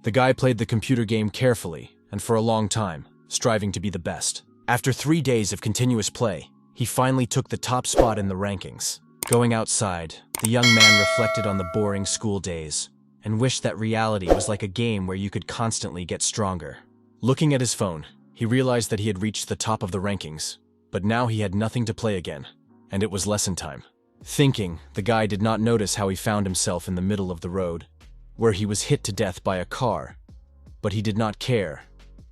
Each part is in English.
The guy played the computer game carefully and for a long time, striving to be the best. After 3 days of continuous play, he finally took the top spot in the rankings. Going outside, the young man reflected on the boring school days and wished that reality was like a game where you could constantly get stronger. Looking at his phone, he realized that he had reached the top of the rankings, but now he had nothing to play again, and it was lesson time. Thinking, the guy did not notice how he found himself in the middle of the road, where he was hit to death by a car. But he did not care,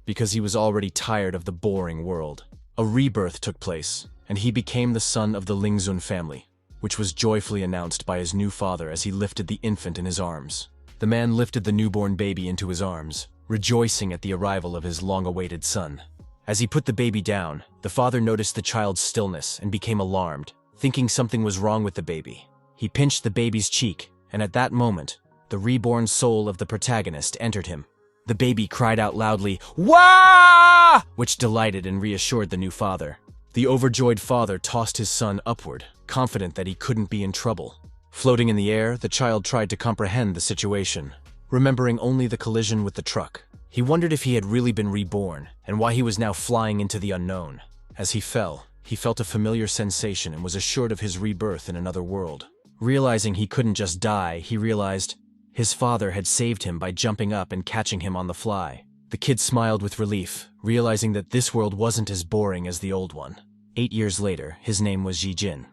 because he was already tired of the boring world. A rebirth took place, and he became the son of the Lingzun family, which was joyfully announced by his new father as he lifted the infant in his arms. The man lifted the newborn baby into his arms, rejoicing at the arrival of his long-awaited son. As he put the baby down, the father noticed the child's stillness and became alarmed, thinking something was wrong with the baby. He pinched the baby's cheek, and at that moment, the reborn soul of the protagonist entered him. The baby cried out loudly, "Wah!" which delighted and reassured the new father. The overjoyed father tossed his son upward, confident that he couldn't be in trouble. Floating in the air, the child tried to comprehend the situation, remembering only the collision with the truck. He wondered if he had really been reborn, and why he was now flying into the unknown. As he fell, he felt a familiar sensation and was assured of his rebirth in another world. Realizing he couldn't just die, he realized his father had saved him by jumping up and catching him on the fly. The kid smiled with relief, realizing that this world wasn't as boring as the old one. 8 years later, his name was Jin.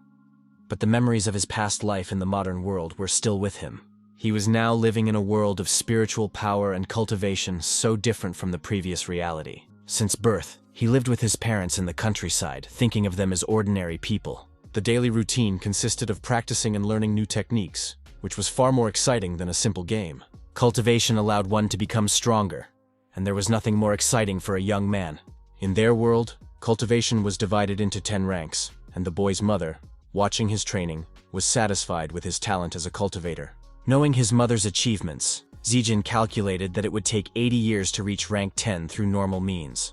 But the memories of his past life in the modern world were still with him. He was now living in a world of spiritual power and cultivation so different from the previous reality. Since birth, he lived with his parents in the countryside, thinking of them as ordinary people. The daily routine consisted of practicing and learning new techniques, which was far more exciting than a simple game. Cultivation allowed one to become stronger, and there was nothing more exciting for a young man. In their world, cultivation was divided into 10 ranks, and the boy's mother, watching his training, was satisfied with his talent as a cultivator. Knowing his mother's achievements, Zijin calculated that it would take 80 years to reach rank 10 through normal means.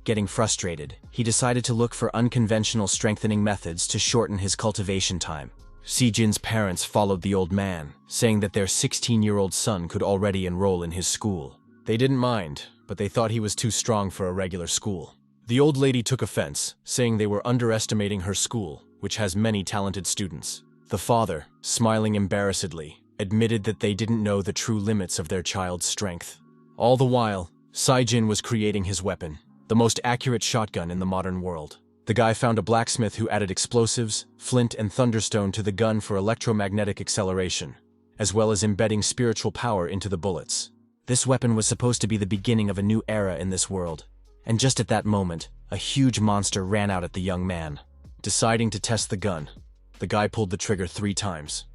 Getting frustrated, he decided to look for unconventional strengthening methods to shorten his cultivation time. Zijin's parents followed the old man, saying that their 16-year-old son could already enroll in his school. They didn't mind, but they thought he was too strong for a regular school. The old lady took offense, saying they were underestimating her school, which has many talented students. The father, smiling embarrassedly, admitted that they didn't know the true limits of their child's strength. All the while, Saijin was creating his weapon, the most accurate shotgun in the modern world. The guy found a blacksmith who added explosives, flint, and thunderstone to the gun for electromagnetic acceleration, as well as embedding spiritual power into the bullets. This weapon was supposed to be the beginning of a new era in this world, and just at that moment, a huge monster ran out at the young man. Deciding to test the gun, the guy pulled the trigger 3 times,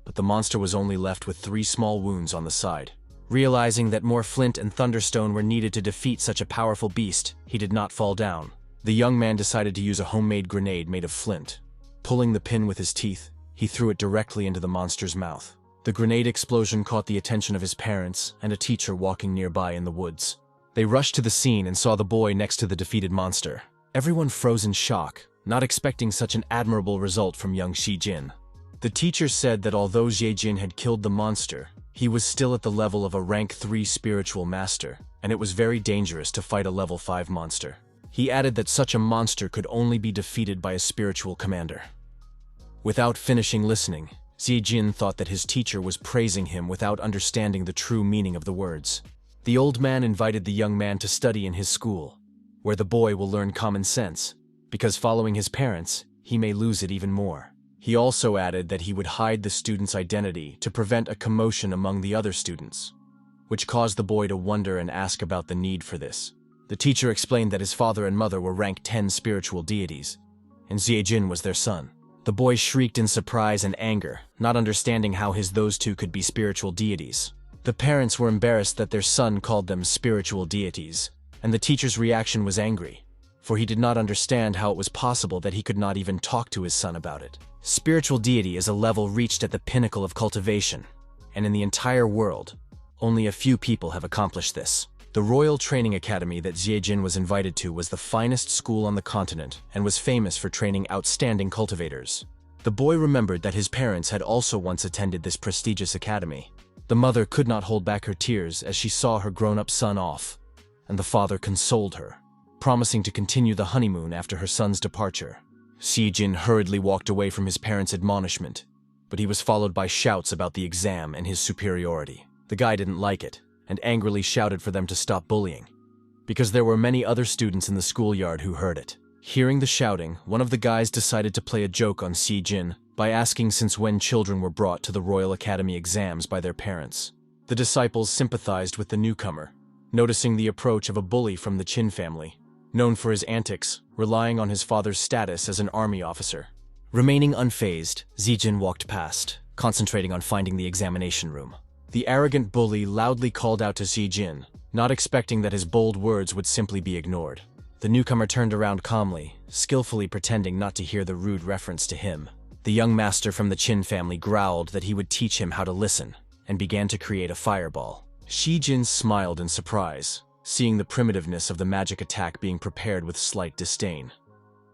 but the monster was only left with 3 small wounds on the side. Realizing that more flint and thunderstone were needed to defeat such a powerful beast, he did not fall down. The young man decided to use a homemade grenade made of flint. Pulling the pin with his teeth, he threw it directly into the monster's mouth. The grenade explosion caught the attention of his parents and a teacher walking nearby in the woods. They rushed to the scene and saw the boy next to the defeated monster. Everyone froze in shock, not expecting such an admirable result from young Jin. The teacher said that although Jin had killed the monster, he was still at the level of a rank 3 spiritual master, and it was very dangerous to fight a level 5 monster. He added that such a monster could only be defeated by a spiritual commander. Without finishing listening, Jin thought that his teacher was praising him without understanding the true meaning of the words. The old man invited the young man to study in his school, where the boy will learn common sense, because following his parents, he may lose it even more. He also added that he would hide the student's identity to prevent a commotion among the other students, which caused the boy to wonder and ask about the need for this. The teacher explained that his father and mother were rank 10 spiritual deities, and Jin was their son. The boy shrieked in surprise and anger, not understanding how those two could be spiritual deities. The parents were embarrassed that their son called them spiritual deities, and the teacher's reaction was angry, for he did not understand how it was possible that he could not even talk to his son about it. Spiritual deity is a level reached at the pinnacle of cultivation, and in the entire world, only a few people have accomplished this. The Royal Training Academy that Jin was invited to was the finest school on the continent and was famous for training outstanding cultivators. The boy remembered that his parents had also once attended this prestigious academy, The mother could not hold back her tears as she saw her grown-up son off, and the father consoled her, promising to continue the honeymoon after her son's departure. Si-jin hurriedly walked away from his parents' admonishment, but he was followed by shouts about the exam and his superiority. The guy didn't like it, and angrily shouted for them to stop bullying, because there were many other students in the schoolyard who heard it. Hearing the shouting, one of the guys decided to play a joke on Si-jin by asking since when children were brought to the Royal Academy exams by their parents. The disciples sympathized with the newcomer, noticing the approach of a bully from the Chin family, known for his antics, relying on his father's status as an army officer. Remaining unfazed, Si-jin walked past, concentrating on finding the examination room. The arrogant bully loudly called out to Si-jin, not expecting that his bold words would simply be ignored. The newcomer turned around calmly, skillfully pretending not to hear the rude reference to him. The young master from the Chin family growled that he would teach him how to listen, and began to create a fireball. Si-jin smiled in surprise, seeing the primitiveness of the magic attack being prepared with slight disdain.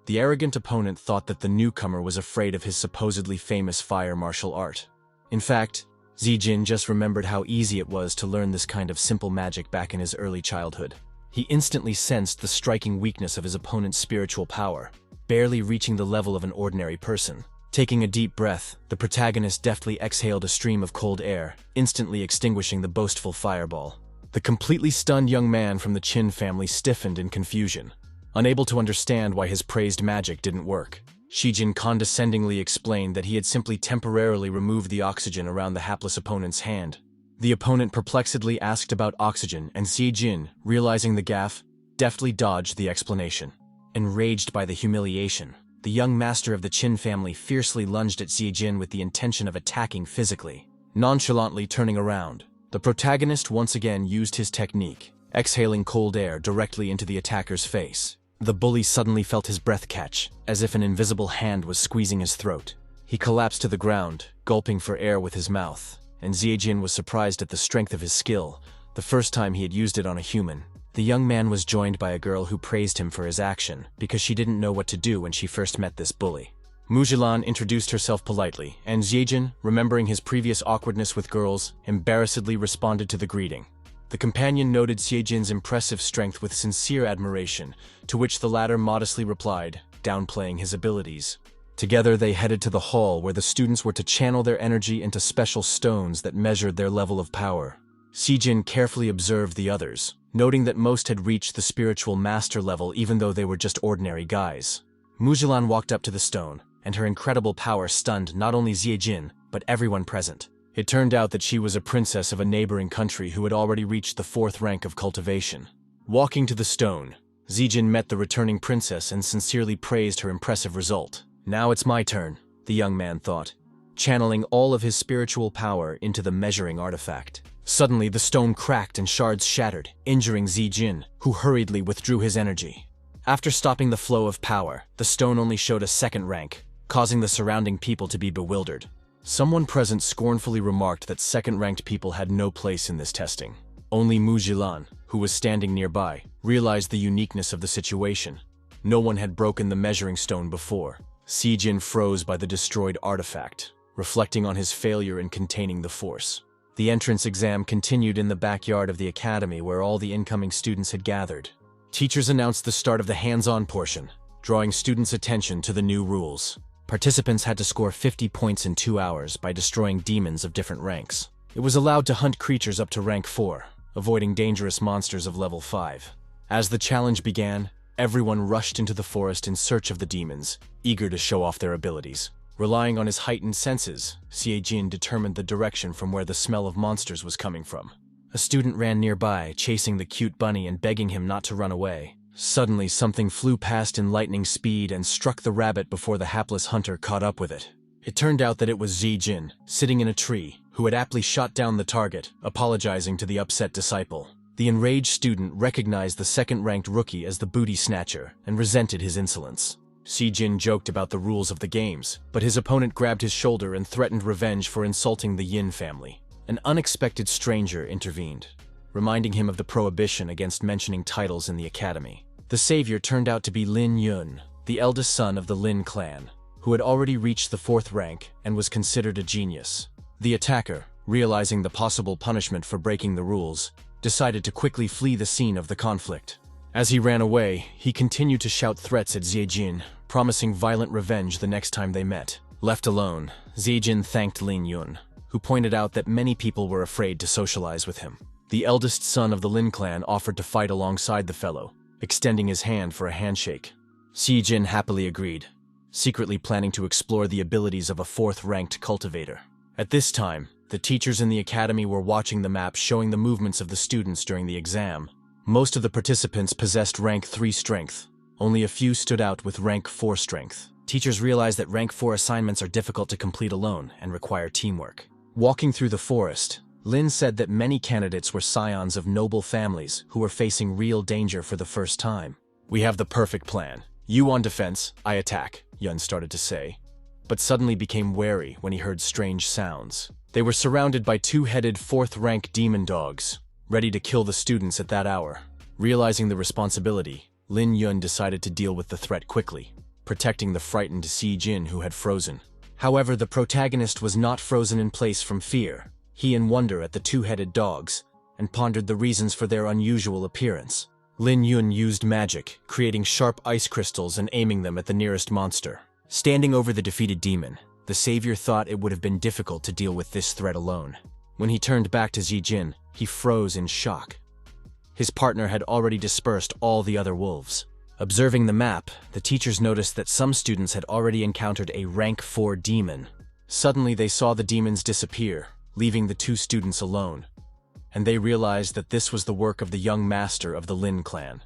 The arrogant opponent thought that the newcomer was afraid of his supposedly famous fire martial art. In fact, Si-jin just remembered how easy it was to learn this kind of simple magic back in his early childhood. He instantly sensed the striking weakness of his opponent's spiritual power, barely reaching the level of an ordinary person. Taking a deep breath, the protagonist deftly exhaled a stream of cold air, instantly extinguishing the boastful fireball. The completely stunned young man from the Chin family stiffened in confusion, unable to understand why his praised magic didn't work. Si-jin condescendingly explained that he had simply temporarily removed the oxygen around the hapless opponent's hand. The opponent perplexedly asked about oxygen, and Si-jin, realizing the gaffe, deftly dodged the explanation. Enraged by the humiliation, the young master of the Chin family fiercely lunged at Si-jin with the intention of attacking physically. Nonchalantly turning around, the protagonist once again used his technique, exhaling cold air directly into the attacker's face. The bully suddenly felt his breath catch, as if an invisible hand was squeezing his throat. He collapsed to the ground, gulping for air with his mouth, and Si-jin was surprised at the strength of his skill, the first time he had used it on a human. The young man was joined by a girl who praised him for his action, because she didn't know what to do when she first met this bully. Mujilan introduced herself politely, and Si-jin, remembering his previous awkwardness with girls, embarrassedly responded to the greeting. The companion noted Si-jin's impressive strength with sincere admiration, to which the latter modestly replied, downplaying his abilities. Together they headed to the hall where the students were to channel their energy into special stones that measured their level of power. Si-jin carefully observed the others, noting that most had reached the spiritual master level even though they were just ordinary guys. Mujilan walked up to the stone, and her incredible power stunned not only Si-jin, but everyone present. It turned out that she was a princess of a neighboring country who had already reached the 4th rank of cultivation. Walking to the stone, Si-jin met the returning princess and sincerely praised her impressive result. Now it's my turn, the young man thought, channeling all of his spiritual power into the measuring artifact. Suddenly, the stone cracked and shards shattered, injuring Si-jin, who hurriedly withdrew his energy. After stopping the flow of power, the stone only showed a 2nd rank, causing the surrounding people to be bewildered. Someone present scornfully remarked that 2nd-ranked people had no place in this testing. Only Mujilan, who was standing nearby, realized the uniqueness of the situation. No one had broken the measuring stone before. Si-jin froze by the destroyed artifact, reflecting on his failure in containing the force. The entrance exam continued in the backyard of the academy where all the incoming students had gathered. Teachers announced the start of the hands-on portion, drawing students' attention to the new rules. Participants had to score 50 points in 2 hours by destroying demons of different ranks. It was allowed to hunt creatures up to rank 4, avoiding dangerous monsters of level 5. As the challenge began, everyone rushed into the forest in search of the demons, eager to show off their abilities. Relying on his heightened senses, Si-jin determined the direction from where the smell of monsters was coming from. A student ran nearby, chasing the cute bunny and begging him not to run away. Suddenly, something flew past in lightning speed and struck the rabbit before the hapless hunter caught up with it. It turned out that it was Si-jin, sitting in a tree, who had aptly shot down the target, apologizing to the upset disciple. The enraged student recognized the 2nd-ranked rookie as the booty snatcher and resented his insolence. Si-jin joked about the rules of the games, but his opponent grabbed his shoulder and threatened revenge for insulting the Yin family. An unexpected stranger intervened, reminding him of the prohibition against mentioning titles in the academy. The savior turned out to be Lin Yun, the eldest son of the Lin clan, who had already reached the 4th rank and was considered a genius. The attacker, realizing the possible punishment for breaking the rules, decided to quickly flee the scene of the conflict. As he ran away, he continued to shout threats at Ziejin, promising violent revenge the next time they met. Left alone, Ziejin thanked Lin Yun, who pointed out that many people were afraid to socialize with him. The eldest son of the Lin clan offered to fight alongside the fellow, extending his hand for a handshake. Ziejin happily agreed, secretly planning to explore the abilities of a fourth-ranked cultivator. At this time, the teachers in the academy were watching the map showing the movements of the students during the exam. Most of the participants possessed rank 3 strength. Only a few stood out with rank 4 strength. Teachers realized that rank 4 assignments are difficult to complete alone and require teamwork. Walking through the forest, Lin said that many candidates were scions of noble families who were facing real danger for the first time. "We have the perfect plan. You on defense, I attack," Yun started to say, but suddenly became wary when he heard strange sounds. They were surrounded by 2-headed 4th-rank demon dogs, ready to kill the students at that hour. Realizing the responsibility, Lin Yun decided to deal with the threat quickly, protecting the frightened Ziejin who had frozen. However, the protagonist was not frozen in place from fear. He in wonder at the 2-headed dogs, and pondered the reasons for their unusual appearance. Lin Yun used magic, creating sharp ice crystals and aiming them at the nearest monster. Standing over the defeated demon, the savior thought it would have been difficult to deal with this threat alone. When he turned back to Ziejin, he froze in shock. His partner had already dispersed all the other wolves. Observing the map, the teachers noticed that some students had already encountered a rank 4 demon. Suddenly they saw the demons disappear, leaving the 2 students alone. And they realized that this was the work of the young master of the Lin clan.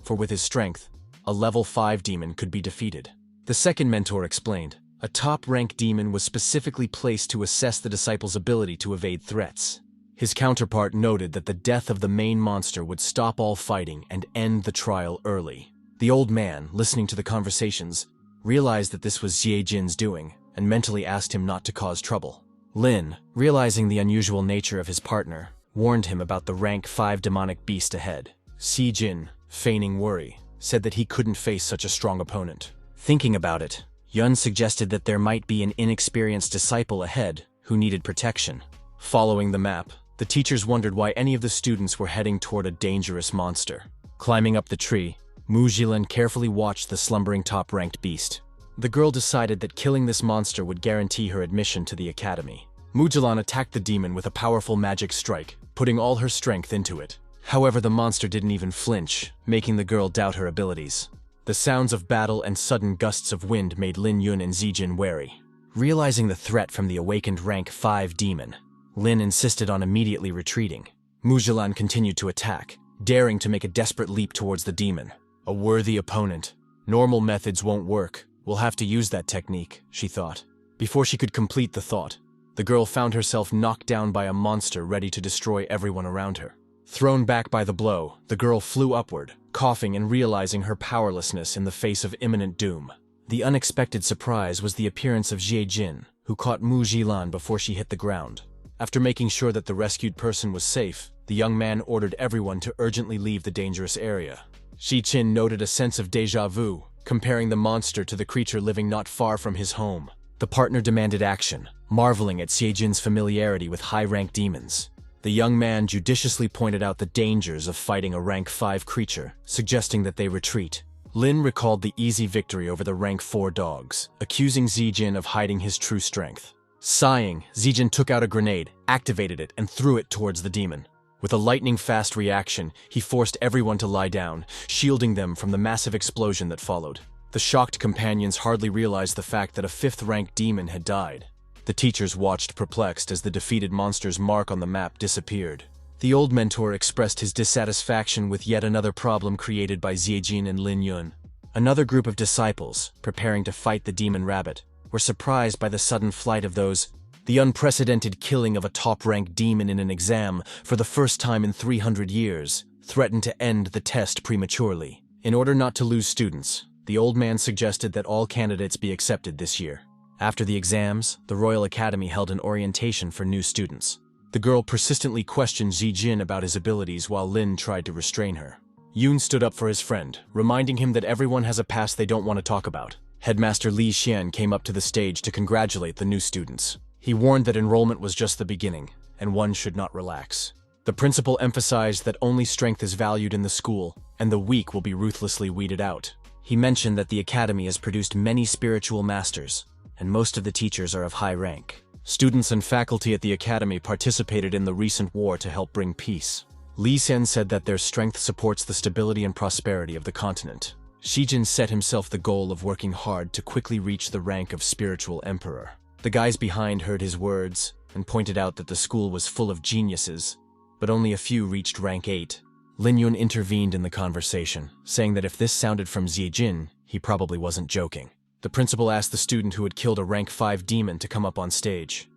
For with his strength, a level 5 demon could be defeated. The second mentor explained, a top-rank demon was specifically placed to assess the disciple's ability to evade threats. His counterpart noted that the death of the main monster would stop all fighting and end the trial early. The old man, listening to the conversations, realized that this was Ziejin's doing and mentally asked him not to cause trouble. Lin, realizing the unusual nature of his partner, warned him about the rank 5 demonic beast ahead. Ziejin, feigning worry, said that he couldn't face such a strong opponent. Thinking about it, Yun suggested that there might be an inexperienced disciple ahead who needed protection. Following the map, the teachers wondered why any of the students were heading toward a dangerous monster. Climbing up the tree, Mu Jilan carefully watched the slumbering top-ranked beast. The girl decided that killing this monster would guarantee her admission to the academy. Mu Jilan attacked the demon with a powerful magic strike, putting all her strength into it. However, the monster didn't even flinch, making the girl doubt her abilities. The sounds of battle and sudden gusts of wind made Lin Yun and Ziejin wary. Realizing the threat from the awakened rank 5 demon, Lin insisted on immediately retreating. Mu Jilan continued to attack, daring to make a desperate leap towards the demon. A worthy opponent. Normal methods won't work. We'll have to use that technique, she thought. Before she could complete the thought, the girl found herself knocked down by a monster ready to destroy everyone around her. Thrown back by the blow, the girl flew upward, coughing and realizing her powerlessness in the face of imminent doom. The unexpected surprise was the appearance of Ziejin, who caught Mu Jilan before she hit the ground. After making sure that the rescued person was safe, the young man ordered everyone to urgently leave the dangerous area. Ziejin noted a sense of déjà vu, comparing the monster to the creature living not far from his home. The partner demanded action, marveling at Ziejin's familiarity with high-rank demons. The young man judiciously pointed out the dangers of fighting a rank 5 creature, suggesting that they retreat. Lin recalled the easy victory over the rank 4 dogs, accusing Ziejin of hiding his true strength. Sighing, Ziejin took out a grenade, activated it, and threw it towards the demon. With a lightning-fast reaction, he forced everyone to lie down, shielding them from the massive explosion that followed. The shocked companions hardly realized the fact that a 5th-rank demon had died. The teachers watched perplexed as the defeated monster's mark on the map disappeared. The old mentor expressed his dissatisfaction with yet another problem created by Ziejin and Lin Yun. Another group of disciples, preparing to fight the demon rabbit, were surprised by the sudden flight of those. The unprecedented killing of a top-ranked demon in an exam for the first time in 300 years threatened to end the test prematurely. In order not to lose students, the old man suggested that all candidates be accepted this year. After the exams, the Royal Academy held an orientation for new students. The girl persistently questioned Ziejin about his abilities while Lin tried to restrain her. Yoon stood up for his friend, reminding him that everyone has a past they don't want to talk about. Headmaster Li Xian came up to the stage to congratulate the new students. He warned that enrollment was just the beginning. and one should not relax. The principal emphasized that only strength is valued in the school, and the weak will be ruthlessly weeded out. He mentioned that the academy has produced many spiritual masters, and most of the teachers are of high rank. Students and faculty at the academy participated in the recent war to help bring peace. Li Xian said that their strength supports the stability and prosperity of the continent. Shijin set himself the goal of working hard to quickly reach the rank of spiritual emperor. The guys behind heard his words and pointed out that the school was full of geniuses, but only a few reached rank 8. Lin Yun intervened in the conversation, saying that if this sounded from Zijin, he probably wasn't joking. The principal asked the student who had killed a rank 5 demon to come up on stage.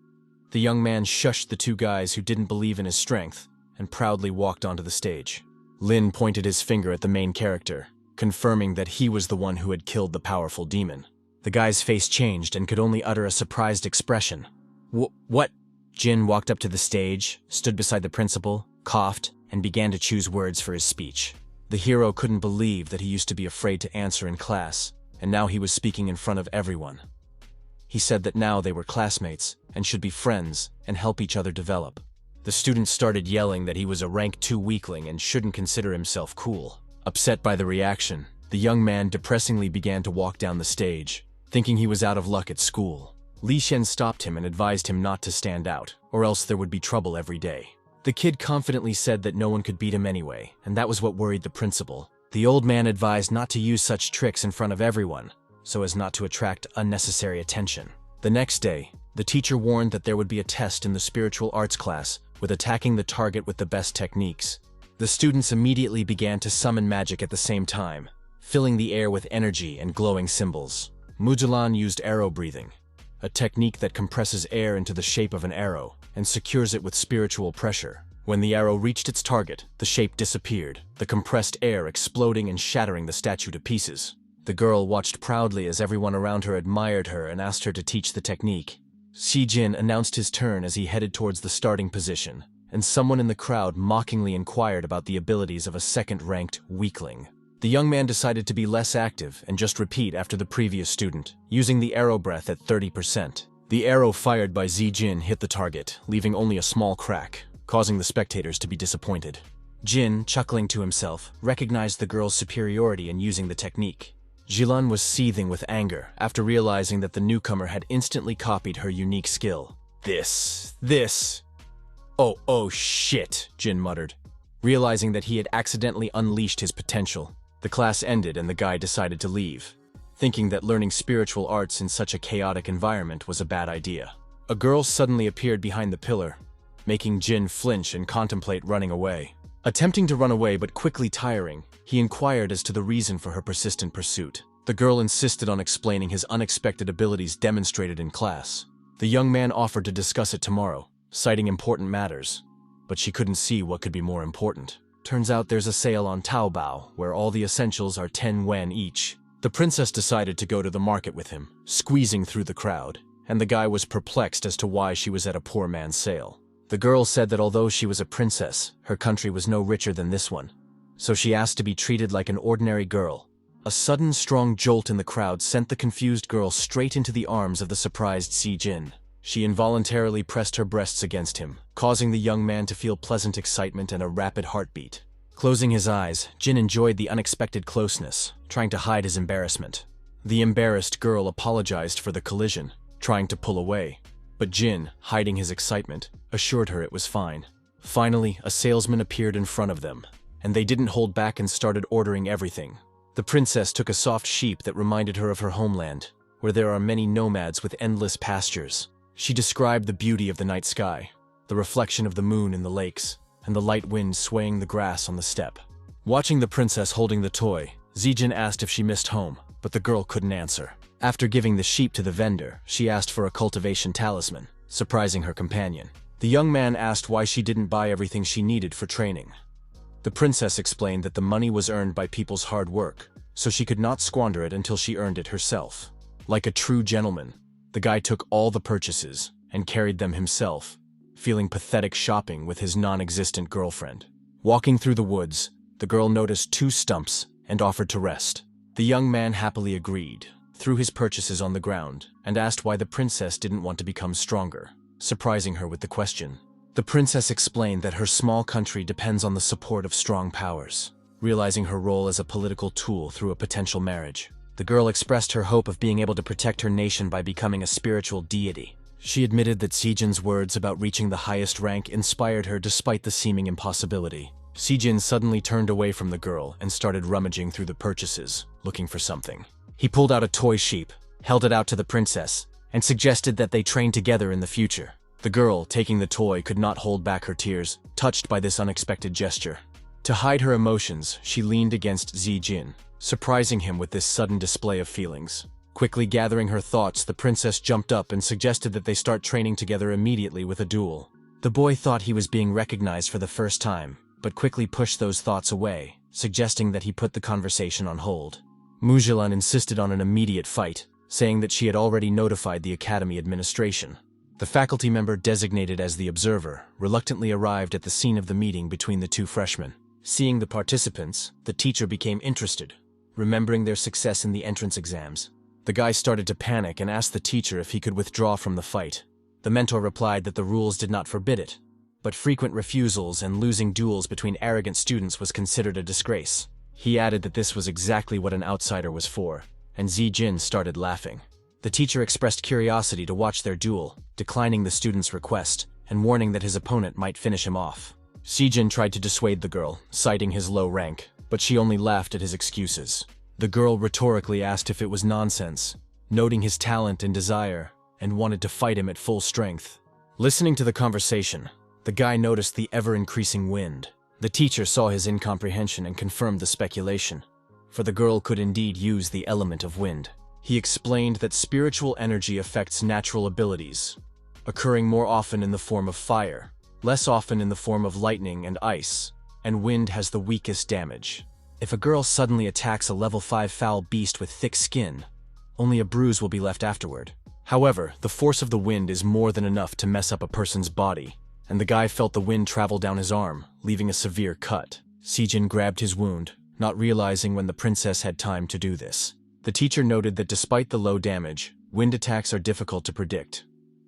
The young man shushed the two guys who didn't believe in his strength and proudly walked onto the stage. Lin pointed his finger at the main character, confirming that he was the one who had killed the powerful demon. The guy's face changed and could only utter a surprised expression. What? Jin walked up to the stage, stood beside the principal, coughed, and began to choose words for his speech. The hero couldn't believe that he used to be afraid to answer in class, and now he was speaking in front of everyone. He said that now they were classmates and should be friends and help each other develop. The students started yelling that he was a rank 2 weakling and shouldn't consider himself cool. Upset by the reaction, the young man depressingly began to walk down the stage, thinking he was out of luck at school. Li Xian stopped him and advised him not to stand out, or else there would be trouble every day. The kid confidently said that no one could beat him anyway, and that was what worried the principal. The old man advised not to use such tricks in front of everyone, so as not to attract unnecessary attention. The next day, the teacher warned that there would be a test in the spiritual arts class with attacking the target with the best techniques. The students immediately began to summon magic at the same time, filling the air with energy and glowing symbols. Mujalan used arrow breathing, a technique that compresses air into the shape of an arrow and secures it with spiritual pressure. When the arrow reached its target, the shape disappeared, the compressed air exploding and shattering the statue to pieces. The girl watched proudly as everyone around her admired her and asked her to teach the technique. Shijin announced his turn as he headed towards the starting position, and someone in the crowd mockingly inquired about the abilities of a second-ranked weakling. The young man decided to be less active and just repeat after the previous student, using the arrow breath at 30%. The arrow fired by Zijin hit the target, leaving only a small crack, causing the spectators to be disappointed. Jin, chuckling to himself, recognized the girl's superiority in using the technique. Jilan was seething with anger after realizing that the newcomer had instantly copied her unique skill. This... Oh shit, Jin muttered, realizing that he had accidentally unleashed his potential. The class ended and the guy decided to leave, thinking that learning spiritual arts in such a chaotic environment was a bad idea. A girl suddenly appeared behind the pillar, making Jin flinch and contemplate running away. Attempting to run away but quickly tiring, he inquired as to the reason for her persistent pursuit. The girl insisted on explaining his unexpected abilities demonstrated in class. The young man offered to discuss it tomorrow, citing important matters, but she couldn't see what could be more important. Turns out there's a sale on Taobao, where all the essentials are 10 yuan each. The princess decided to go to the market with him, squeezing through the crowd, and the guy was perplexed as to why she was at a poor man's sale. The girl said that although she was a princess, her country was no richer than this one, so she asked to be treated like an ordinary girl. A sudden, strong jolt in the crowd sent the confused girl straight into the arms of the surprised Jin. She involuntarily pressed her breasts against him, causing the young man to feel pleasant excitement and a rapid heartbeat. Closing his eyes, Jin enjoyed the unexpected closeness, trying to hide his embarrassment. The embarrassed girl apologized for the collision, trying to pull away, but Jin, hiding his excitement, assured her it was fine. Finally, a salesman appeared in front of them, and they didn't hold back and started ordering everything. The princess took a soft sheep that reminded her of her homeland, where there are many nomads with endless pastures. She described the beauty of the night sky, the reflection of the moon in the lakes, and the light wind swaying the grass on the steppe. Watching the princess holding the toy, Zijin asked if she missed home, but the girl couldn't answer. After giving the sheep to the vendor, she asked for a cultivation talisman, surprising her companion. The young man asked why she didn't buy everything she needed for training. The princess explained that the money was earned by people's hard work, so she could not squander it until she earned it herself. Like a true gentleman, the guy took all the purchases and carried them himself, feeling pathetic shopping with his non-existent girlfriend. Walking through the woods, the girl noticed 2 stumps and offered to rest. The young man happily agreed, threw his purchases on the ground, and asked why the princess didn't want to become stronger, surprising her with the question. The princess explained that her small country depends on the support of strong powers, realizing her role as a political tool through a potential marriage. The girl expressed her hope of being able to protect her nation by becoming a spiritual deity. She admitted that Sejin's words about reaching the highest rank inspired her despite the seeming impossibility. Sejin suddenly turned away from the girl and started rummaging through the purchases, looking for something. He pulled out a toy sheep, held it out to the princess, and suggested that they train together in the future. The girl, taking the toy, could not hold back her tears, touched by this unexpected gesture. To hide her emotions, she leaned against Sejin, surprising him with this sudden display of feelings. Quickly gathering her thoughts, the princess jumped up and suggested that they start training together immediately with a duel. The boy thought he was being recognized for the first time, but quickly pushed those thoughts away, suggesting that he put the conversation on hold. Mujilan insisted on an immediate fight, saying that she had already notified the academy administration. The faculty member designated as the observer reluctantly arrived at the scene of the meeting between the two freshmen. Seeing the participants, the teacher became interested, remembering their success in the entrance exams. The guy started to panic and asked the teacher if he could withdraw from the fight. The mentor replied that the rules did not forbid it, but frequent refusals and losing duels between arrogant students was considered a disgrace. He added that this was exactly what an outsider was for, and Sejin started laughing. The teacher expressed curiosity to watch their duel, declining the student's request and warning that his opponent might finish him off. Sejin tried to dissuade the girl, citing his low rank, but she only laughed at his excuses. The girl rhetorically asked if it was nonsense, noting his talent and desire, and wanted to fight him at full strength. Listening to the conversation, the guy noticed the ever-increasing wind. The teacher saw his incomprehension and confirmed the speculation, for the girl could indeed use the element of wind. He explained that spiritual energy affects natural abilities, occurring more often in the form of fire, less often in the form of lightning and ice, and wind has the weakest damage. If a girl suddenly attacks a level 5 foul beast with thick skin, only a bruise will be left afterward. However, the force of the wind is more than enough to mess up a person's body, and the guy felt the wind travel down his arm, leaving a severe cut. Sejin grabbed his wound, not realizing when the princess had time to do this. The teacher noted that despite the low damage, wind attacks are difficult to predict.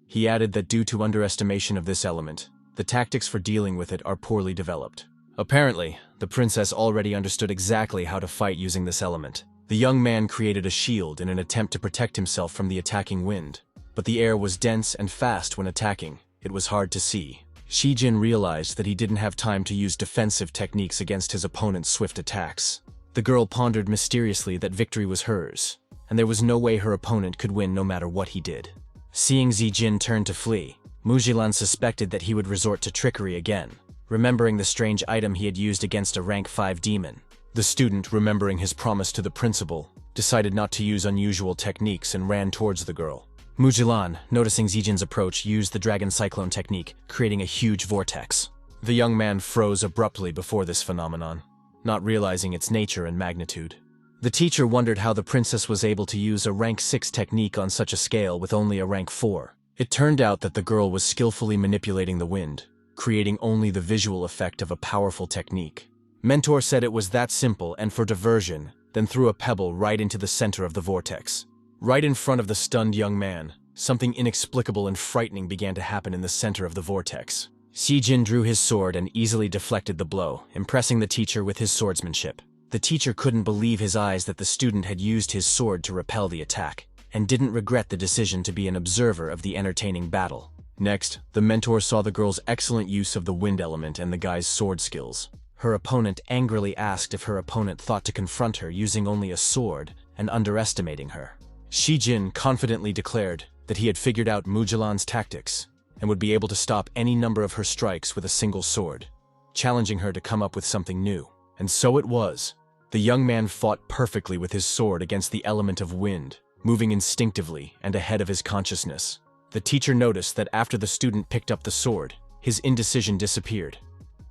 He added that due to underestimation of this element, the tactics for dealing with it are poorly developed. Apparently, the princess already understood exactly how to fight using this element. The young man created a shield in an attempt to protect himself from the attacking wind, but the air was dense and fast when attacking. It was hard to see. Sejin realized that he didn't have time to use defensive techniques against his opponent's swift attacks. The girl pondered mysteriously that victory was hers, and there was no way her opponent could win no matter what he did. Seeing Sejin turn to flee, Mujilan suspected that he would resort to trickery again, remembering the strange item he had used against a rank 5 demon. The student, remembering his promise to the principal, decided not to use unusual techniques and ran towards the girl. Mujilan, noticing Sejin's approach, used the Dragon Cyclone technique, creating a huge vortex. The young man froze abruptly before this phenomenon, not realizing its nature and magnitude. The teacher wondered how the princess was able to use a rank 6 technique on such a scale with only a rank 4. It turned out that the girl was skillfully manipulating the wind, creating only the visual effect of a powerful technique. Mentor said it was that simple, and for diversion, then threw a pebble right into the center of the vortex. Right in front of the stunned young man, something inexplicable and frightening began to happen in the center of the vortex. Sejin drew his sword and easily deflected the blow, impressing the teacher with his swordsmanship. The teacher couldn't believe his eyes that the student had used his sword to repel the attack, and didn't regret the decision to be an observer of the entertaining battle. Next, the mentor saw the girl's excellent use of the wind element and the guy's sword skills. Her opponent angrily asked if her opponent thought to confront her using only a sword and underestimating her. Sejin confidently declared that he had figured out Mujilan's tactics and would be able to stop any number of her strikes with a single sword, challenging her to come up with something new. And so it was. The young man fought perfectly with his sword against the element of wind, moving instinctively and ahead of his consciousness. The teacher noticed that after the student picked up the sword, his indecision disappeared,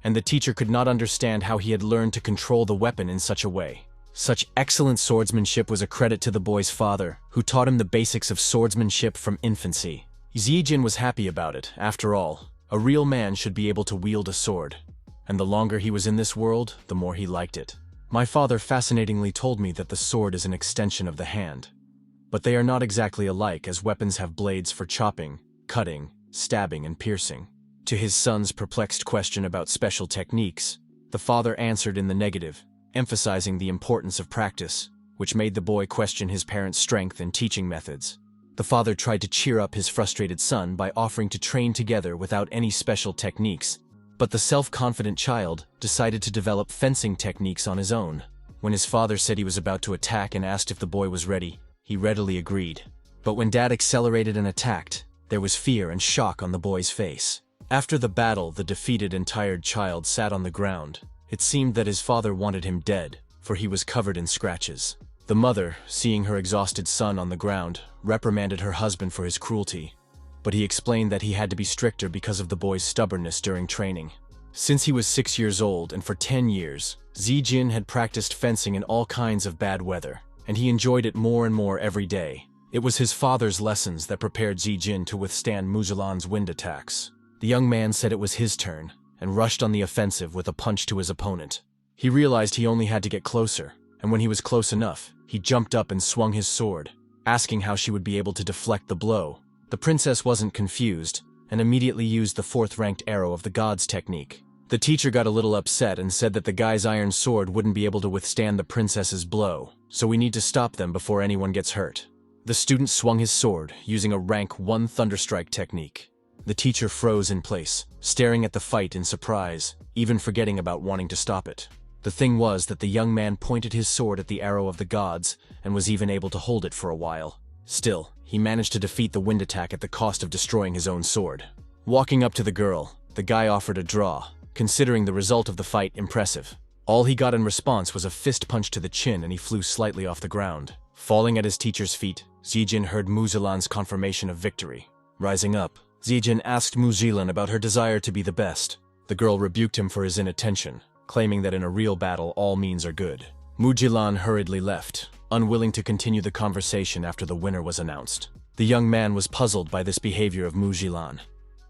and the teacher could not understand how he had learned to control the weapon in such a way. Such excellent swordsmanship was a credit to the boy's father, who taught him the basics of swordsmanship from infancy. Sejin was happy about it. After all, a real man should be able to wield a sword, and the longer he was in this world, the more he liked it. My father fascinatingly told me that the sword is an extension of the hand, but they are not exactly alike, as weapons have blades for chopping, cutting, stabbing, and piercing. To his son's perplexed question about special techniques, the father answered in the negative, emphasizing the importance of practice, which made the boy question his parents' strength and teaching methods. The father tried to cheer up his frustrated son by offering to train together without any special techniques, but the self-confident child decided to develop fencing techniques on his own. When his father said he was about to attack and asked if the boy was ready, he readily agreed. But when Dad accelerated and attacked, there was fear and shock on the boy's face. After the battle, the defeated and tired child sat on the ground. It seemed that his father wanted him dead, for he was covered in scratches. The mother, seeing her exhausted son on the ground, reprimanded her husband for his cruelty, but he explained that he had to be stricter because of the boy's stubbornness during training. Since he was 6 years old and for 10 years, Zijin had practiced fencing in all kinds of bad weather, and he enjoyed it more and more every day. It was his father's lessons that prepared Zijin to withstand Mujilan's wind attacks. The young man said it was his turn, and rushed on the offensive with a punch to his opponent. He realized he only had to get closer, and when he was close enough, he jumped up and swung his sword, asking how she would be able to deflect the blow. The princess wasn't confused, and immediately used the 4th-ranked arrow of the gods technique. The teacher got a little upset and said that the guy's iron sword wouldn't be able to withstand the princess's blow, so we need to stop them before anyone gets hurt. The student swung his sword, using a rank 1 Thunderstrike technique. The teacher froze in place, staring at the fight in surprise, even forgetting about wanting to stop it. The thing was that the young man pointed his sword at the arrow of the gods and was even able to hold it for a while. Still, he managed to defeat the wind attack at the cost of destroying his own sword. Walking up to the girl, the guy offered a draw, considering the result of the fight impressive. All he got in response was a fist punch to the chin and he flew slightly off the ground. Falling at his teacher's feet, Zijin heard Mujilan's confirmation of victory. Rising up, Zijin asked Mujilan about her desire to be the best. The girl rebuked him for his inattention, claiming that in a real battle all means are good. Mujilan hurriedly left, unwilling to continue the conversation after the winner was announced. The young man was puzzled by this behavior of Mujilan.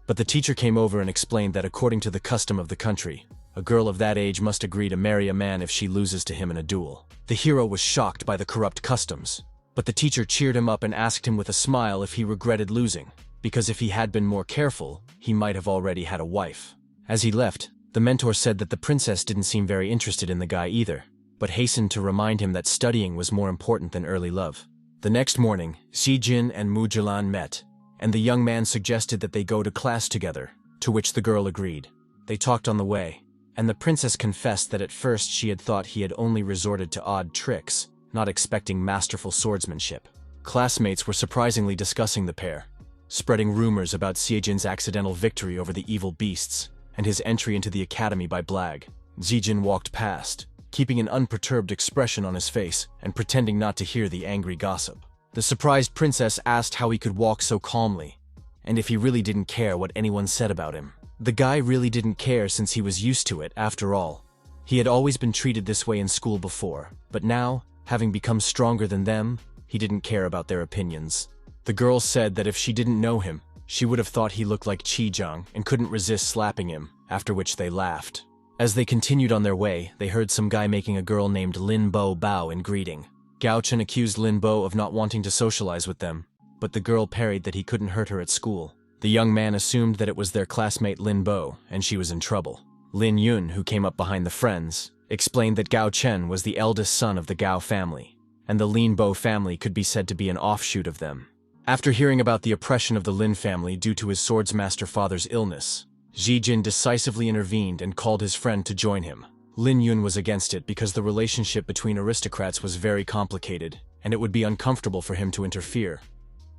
But the teacher came over and explained that according to the custom of the country, a girl of that age must agree to marry a man if she loses to him in a duel. The hero was shocked by the corrupt customs, but the teacher cheered him up and asked him with a smile if he regretted losing, because if he had been more careful, he might have already had a wife. As he left, the mentor said that the princess didn't seem very interested in the guy either, but hastened to remind him that studying was more important than early love. The next morning, Zijin and Mujilan met, and the young man suggested that they go to class together, to which the girl agreed. They talked on the way, and the princess confessed that at first she had thought he had only resorted to odd tricks, not expecting masterful swordsmanship. Classmates were surprisingly discussing the pair, spreading rumors about Zijin's accidental victory over the evil beasts and his entry into the academy by Blag. Zijin walked past, keeping an unperturbed expression on his face and pretending not to hear the angry gossip. The surprised princess asked how he could walk so calmly, and if he really didn't care what anyone said about him. The guy really didn't care since he was used to it, after all. He had always been treated this way in school before, but now, having become stronger than them, he didn't care about their opinions. The girl said that if she didn't know him, she would have thought he looked like Qizhang and couldn't resist slapping him, after which they laughed. As they continued on their way, they heard some guy making a girl named Lin Bo bow in greeting. Gao Chen accused Lin Bo of not wanting to socialize with them, but the girl parried that he couldn't hurt her at school. The young man assumed that it was their classmate Lin Bo, and she was in trouble. Lin Yun, who came up behind the friends, explained that Gao Chen was the eldest son of the Gao family, and the Lin Bo family could be said to be an offshoot of them. After hearing about the oppression of the Lin family due to his swordsmaster father's illness, Zijin decisively intervened and called his friend to join him. Lin Yun was against it because the relationship between aristocrats was very complicated, and it would be uncomfortable for him to interfere,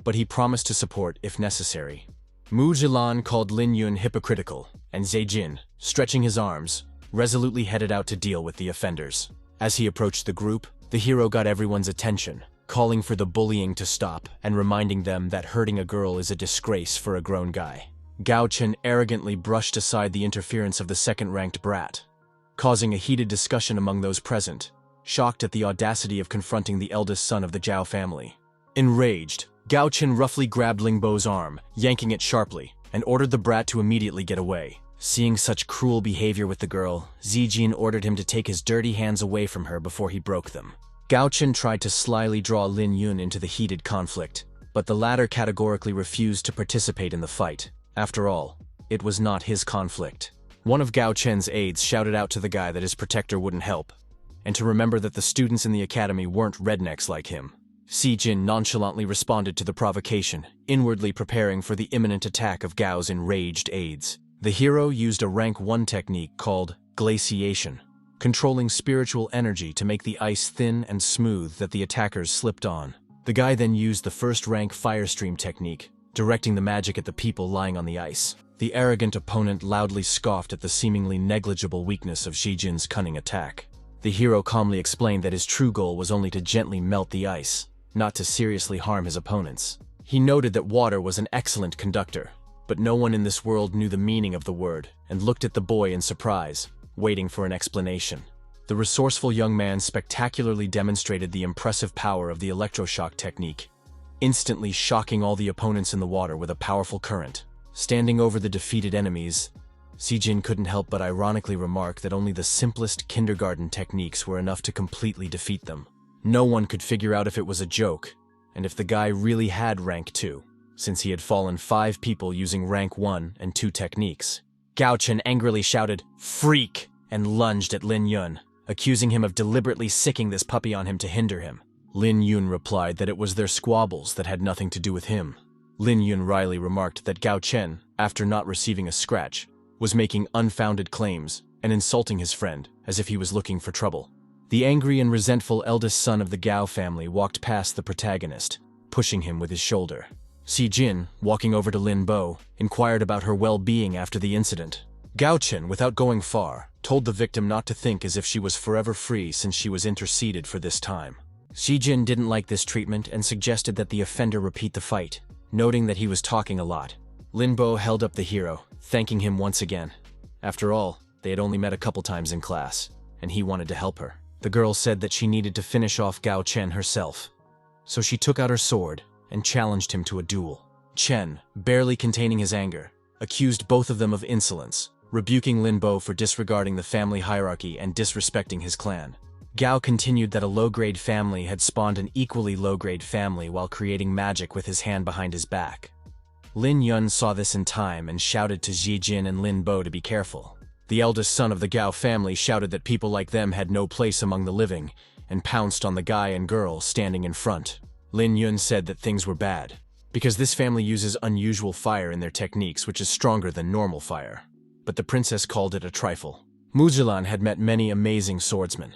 but he promised to support if necessary. Mujilan called Lin Yun hypocritical, and Zijin, stretching his arms, resolutely headed out to deal with the offenders. As he approached the group, the hero got everyone's attention, calling for the bullying to stop and reminding them that hurting a girl is a disgrace for a grown guy. Gao Chen arrogantly brushed aside the interference of the second-ranked brat, causing a heated discussion among those present, shocked at the audacity of confronting the eldest son of the Zhao family. Enraged, Gao Chen roughly grabbed Ling Bo's arm, yanking it sharply, and ordered the brat to immediately get away. Seeing such cruel behavior with the girl, Zijin ordered him to take his dirty hands away from her before he broke them. Gao Chen tried to slyly draw Lin Yun into the heated conflict, but the latter categorically refused to participate in the fight. After all, it was not his conflict. One of Gao Chen's aides shouted out to the guy that his protector wouldn't help, and to remember that the students in the academy weren't rednecks like him. Si Jin nonchalantly responded to the provocation, inwardly preparing for the imminent attack of Gao's enraged aides. The hero used a rank 1 technique called glaciation, controlling spiritual energy to make the ice thin and smooth that the attackers slipped on. The guy then used the first rank firestream technique, directing the magic at the people lying on the ice. The arrogant opponent loudly scoffed at the seemingly negligible weakness of Si Jin's cunning attack. The hero calmly explained that his true goal was only to gently melt the ice, not to seriously harm his opponents. He noted that water was an excellent conductor, but no one in this world knew the meaning of the word and looked at the boy in surprise, waiting for an explanation. The resourceful young man spectacularly demonstrated the impressive power of the electroshock technique, instantly shocking all the opponents in the water with a powerful current. Standing over the defeated enemies, Si Jin couldn't help but ironically remark that only the simplest kindergarten techniques were enough to completely defeat them. No one could figure out if it was a joke, and if the guy really had rank 2, since he had fallen 5 people using rank 1 and 2 techniques. Gao Chen angrily shouted, "Freak!" and lunged at Lin Yun, accusing him of deliberately sicking this puppy on him to hinder him. Lin Yun replied that it was their squabbles that had nothing to do with him. Lin Yun wryly remarked that Gao Chen, after not receiving a scratch, was making unfounded claims and insulting his friend as if he was looking for trouble. The angry and resentful eldest son of the Gao family walked past the protagonist, pushing him with his shoulder. Si Jin, walking over to Lin Bo, inquired about her well-being after the incident. Gao Chen, without going far, told the victim not to think as if she was forever free since she was interceded for this time. Si Jin didn't like this treatment and suggested that the offender repeat the fight, noting that he was talking a lot. Lin Bo held up the hero, thanking him once again. After all, they had only met a couple times in class, and he wanted to help her. The girl said that she needed to finish off Gao Chen herself, so she took out her sword and challenged him to a duel. Chen, barely containing his anger, accused both of them of insolence, rebuking Lin Bo for disregarding the family hierarchy and disrespecting his clan. Gao continued that a low-grade family had spawned an equally low-grade family while creating magic with his hand behind his back. Lin Yun saw this in time and shouted to Si Jin and Lin Bo to be careful. The eldest son of the Gao family shouted that people like them had no place among the living, and pounced on the guy and girl standing in front. Lin Yun said that things were bad, because this family uses unusual fire in their techniques, which is stronger than normal fire. But the princess called it a trifle. Mujilan had met many amazing swordsmen,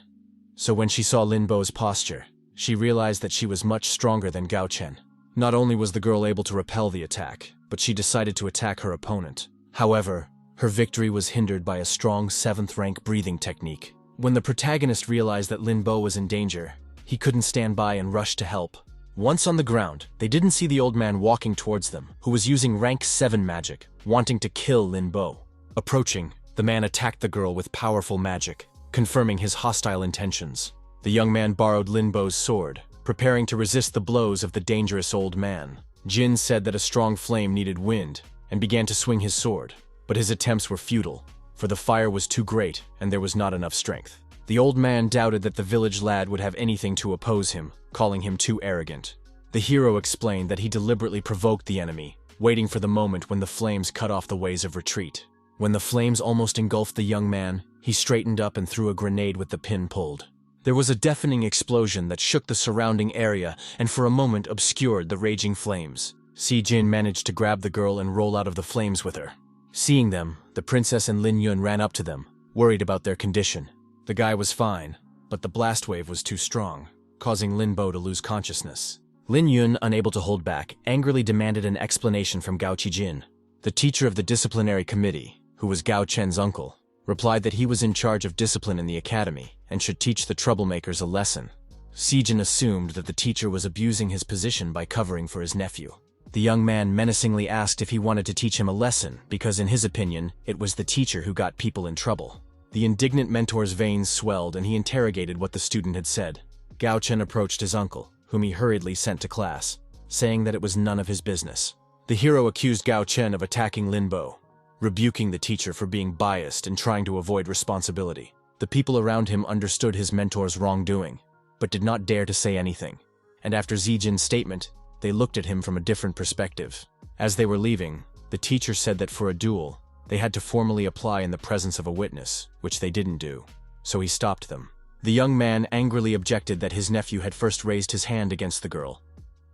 so when she saw Lin Bo's posture, she realized that she was much stronger than Gao Chen. Not only was the girl able to repel the attack, but she decided to attack her opponent. However, her victory was hindered by a strong 7th rank breathing technique. When the protagonist realized that Lin Bo was in danger, he couldn't stand by and rushed to help. Once on the ground, they didn't see the old man walking towards them, who was using rank 7 magic, wanting to kill Lin Bo. Approaching, the man attacked the girl with powerful magic, confirming his hostile intentions. The young man borrowed Lin Bo's sword, preparing to resist the blows of the dangerous old man. Jin said that a strong flame needed wind, and began to swing his sword, but his attempts were futile, for the fire was too great and there was not enough strength. The old man doubted that the village lad would have anything to oppose him, calling him too arrogant. The hero explained that he deliberately provoked the enemy, waiting for the moment when the flames cut off the ways of retreat. When the flames almost engulfed the young man, he straightened up and threw a grenade with the pin pulled. There was a deafening explosion that shook the surrounding area and for a moment obscured the raging flames. Si Jin managed to grab the girl and roll out of the flames with her. Seeing them, the princess and Lin Yun ran up to them, worried about their condition. The guy was fine, but the blast wave was too strong, causing Lin Bo to lose consciousness. Lin Yun, unable to hold back, angrily demanded an explanation from Gao Qijin. The teacher of the disciplinary committee, who was Gao Chen's uncle, replied that he was in charge of discipline in the academy and should teach the troublemakers a lesson. Si Jin assumed that the teacher was abusing his position by covering for his nephew. The young man menacingly asked if he wanted to teach him a lesson because, in his opinion, it was the teacher who got people in trouble. The indignant mentor's veins swelled and he interrogated what the student had said. Gao Chen approached his uncle, whom he hurriedly sent to class, saying that it was none of his business. The hero accused Gao Chen of attacking Lin Bo, rebuking the teacher for being biased and trying to avoid responsibility. The people around him understood his mentor's wrongdoing, but did not dare to say anything. And after Zijin's statement, they looked at him from a different perspective. As they were leaving, the teacher said that for a duel, They had to formally apply in the presence of a witness, which they didn't do, so he stopped them. The young man angrily objected that his nephew had first raised his hand against the girl.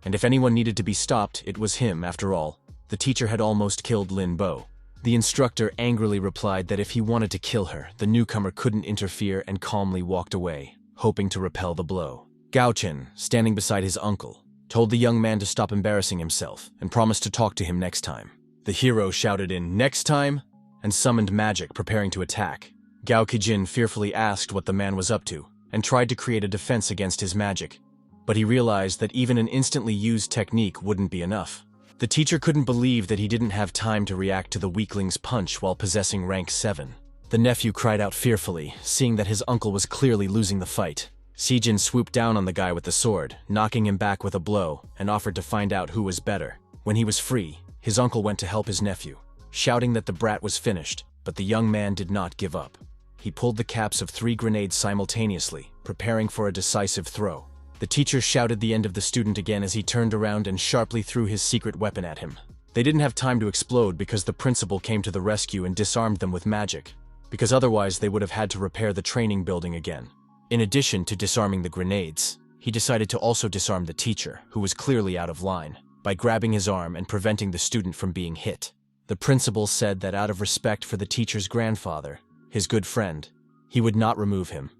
And if anyone needed to be stopped, it was him, after all. The teacher had almost killed Lin Bo. The instructor angrily replied that if he wanted to kill her, the newcomer couldn't interfere and calmly walked away, hoping to repel the blow. Gao Chen, standing beside his uncle, told the young man to stop embarrassing himself and promised to talk to him next time. The hero shouted in, "Next time?" and summoned magic, preparing to attack. Gao Qijin fearfully asked what the man was up to and tried to create a defense against his magic. But he realized that even an instantly used technique wouldn't be enough. The teacher couldn't believe that he didn't have time to react to the weakling's punch while possessing rank 7. The nephew cried out fearfully, seeing that his uncle was clearly losing the fight. Sijin swooped down on the guy with the sword, knocking him back with a blow, and offered to find out who was better. When he was free, his uncle went to help his nephew, shouting that the brat was finished, but the young man did not give up. He pulled the caps of 3 grenades simultaneously, preparing for a decisive throw. The teacher shouted the end of the student again as he turned around and sharply threw his secret weapon at him. They didn't have time to explode because the principal came to the rescue and disarmed them with magic, because otherwise they would have had to repair the training building again. In addition to disarming the grenades, he decided to also disarm the teacher, who was clearly out of line, by grabbing his arm and preventing the student from being hit. The principal said that out of respect for the teacher's grandfather, his good friend, he would not remove him,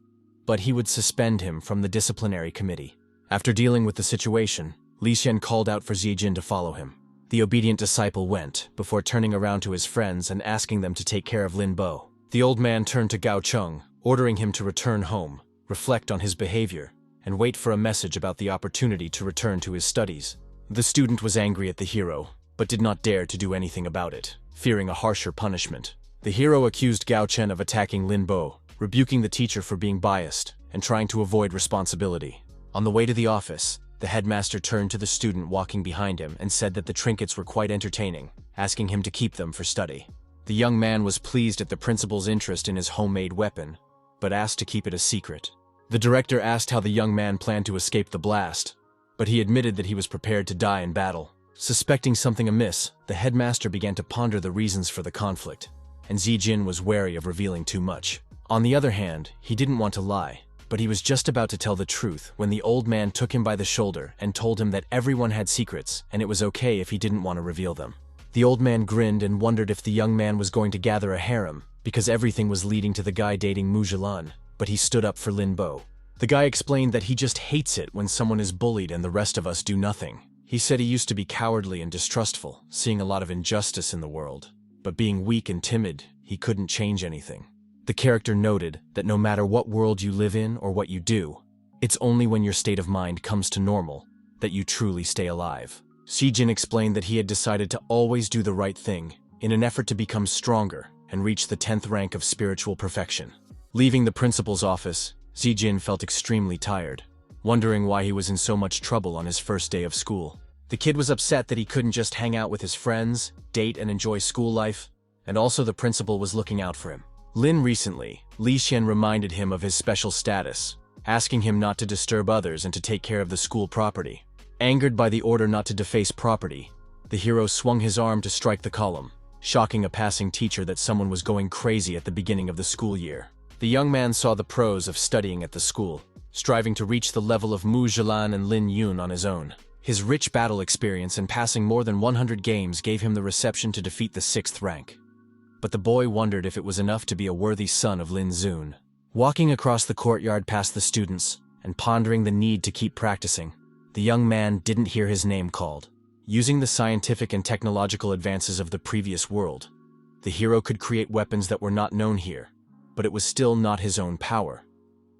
but he would suspend him from the disciplinary committee. After dealing with the situation, Li Xian called out for Zijin to follow him. The obedient disciple went, before turning around to his friends and asking them to take care of Lin Bo. The old man turned to Gao Cheng, ordering him to return home, reflect on his behavior, and wait for a message about the opportunity to return to his studies. The student was angry at the hero, but did not dare to do anything about it, fearing a harsher punishment. The hero accused Gao Chen of attacking Lin Bo, rebuking the teacher for being biased, and trying to avoid responsibility. On the way to the office, the headmaster turned to the student walking behind him and said that the trinkets were quite entertaining, asking him to keep them for study. The young man was pleased at the principal's interest in his homemade weapon, but asked to keep it a secret. The director asked how the young man planned to escape the blast, but he admitted that he was prepared to die in battle. Suspecting something amiss, the headmaster began to ponder the reasons for the conflict, and Zijin was wary of revealing too much. On the other hand, he didn't want to lie, but he was just about to tell the truth when the old man took him by the shoulder and told him that everyone had secrets and it was okay if he didn't want to reveal them. The old man grinned and wondered if the young man was going to gather a harem, because everything was leading to the guy dating Mujilan, but he stood up for Lin Bo. The guy explained that he just hates it when someone is bullied and the rest of us do nothing. He said he used to be cowardly and distrustful, seeing a lot of injustice in the world, but being weak and timid, he couldn't change anything. The character noted that no matter what world you live in or what you do, it's only when your state of mind comes to normal that you truly stay alive. Sijin explained that he had decided to always do the right thing in an effort to become stronger and reach the 10th rank of spiritual perfection. Leaving the principal's office, Zijin felt extremely tired, wondering why he was in so much trouble on his first day of school. The kid was upset that he couldn't just hang out with his friends, date and enjoy school life, and also the principal was looking out for him. Recently, Li Xian reminded him of his special status, asking him not to disturb others and to take care of the school property. Angered by the order not to deface property, the hero swung his arm to strike the column, shocking a passing teacher that someone was going crazy at the beginning of the school year. The young man saw the pros of studying at the school, striving to reach the level of Mu Zhilan and Lin Yun on his own. His rich battle experience and passing more than 100 games gave him the reception to defeat the 6th rank. But the boy wondered if it was enough to be a worthy son of Lin Zun. Walking across the courtyard past the students, and pondering the need to keep practicing, the young man didn't hear his name called. Using the scientific and technological advances of the previous world, the hero could create weapons that were not known here, but it was still not his own power,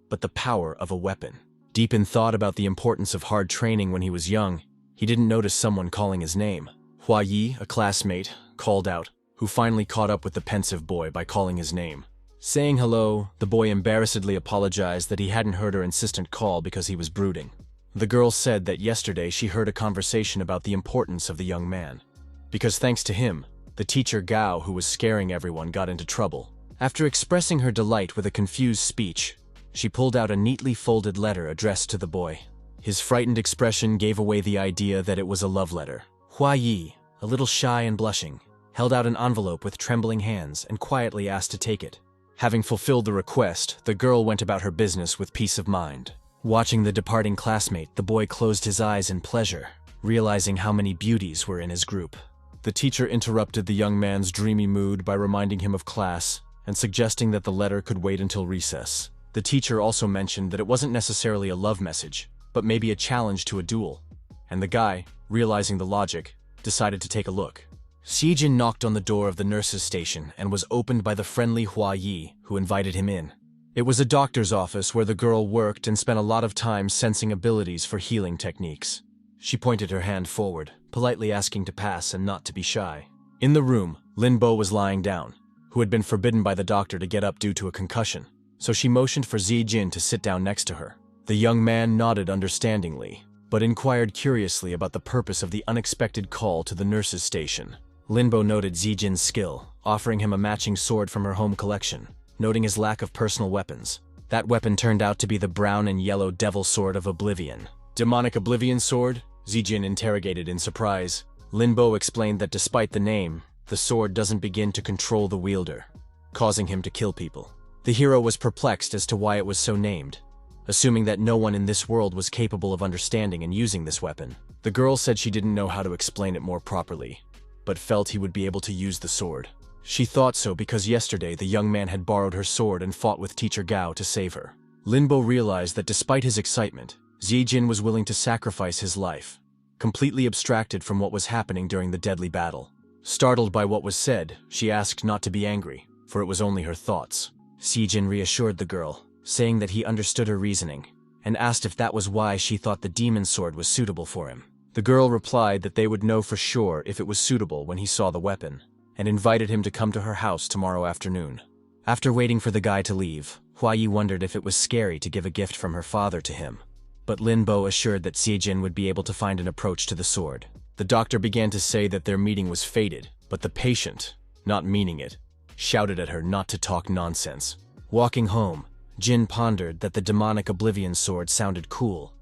but the power of a weapon. Deep in thought about the importance of hard training when he was young, he didn't notice someone calling his name. Hua Yi, a classmate, called out, who finally caught up with the pensive boy by calling his name. Saying hello, the boy embarrassedly apologized that he hadn't heard her insistent call because he was brooding. The girl said that yesterday she heard a conversation about the importance of the young man, because thanks to him, the teacher Gao, who was scaring everyone, got into trouble. After expressing her delight with a confused speech, she pulled out a neatly folded letter addressed to the boy. His frightened expression gave away the idea that it was a love letter. Hua Yi, a little shy and blushing, held out an envelope with trembling hands, and quietly asked to take it. Having fulfilled the request, the girl went about her business with peace of mind. Watching the departing classmate, the boy closed his eyes in pleasure, realizing how many beauties were in his group. The teacher interrupted the young man's dreamy mood by reminding him of class and suggesting that the letter could wait until recess. The teacher also mentioned that it wasn't necessarily a love message, but maybe a challenge to a duel, and the guy, realizing the logic, decided to take a look. Xijin knocked on the door of the nurse's station and was opened by the friendly Hua Yi, who invited him in. It was a doctor's office where the girl worked and spent a lot of time sensing abilities for healing techniques. She pointed her hand forward, politely asking to pass and not to be shy. In the room, Lin Bo was lying down, who had been forbidden by the doctor to get up due to a concussion, so she motioned for Xijin to sit down next to her. The young man nodded understandingly, but inquired curiously about the purpose of the unexpected call to the nurse's station. Lin Bo noted Xijin's skill, offering him a matching sword from her home collection, noting his lack of personal weapons. That weapon turned out to be the brown and yellow Devil Sword of Oblivion. Demonic Oblivion Sword? Xijin interrogated in surprise. Lin Bo explained that despite the name, the sword doesn't begin to control the wielder, causing him to kill people. The hero was perplexed as to why it was so named, assuming that no one in this world was capable of understanding and using this weapon. The girl said she didn't know how to explain it more properly, but felt he would be able to use the sword. She thought so because yesterday the young man had borrowed her sword and fought with Teacher Gao to save her. Lin Bo realized that despite his excitement, Xijin was willing to sacrifice his life, completely abstracted from what was happening during the deadly battle. Startled by what was said, she asked not to be angry, for it was only her thoughts. Xijin reassured the girl, saying that he understood her reasoning, and asked if that was why she thought the demon sword was suitable for him. The girl replied that they would know for sure if it was suitable when he saw the weapon, and invited him to come to her house tomorrow afternoon. After waiting for the guy to leave, Hua Yi wondered if it was scary to give a gift from her father to him, but Lin Bo assured that Xijin would be able to find an approach to the sword. The doctor began to say that their meeting was fated, but the patient, not meaning it, shouted at her not to talk nonsense. Walking home, Jin pondered that the demonic Oblivion sword sounded cool,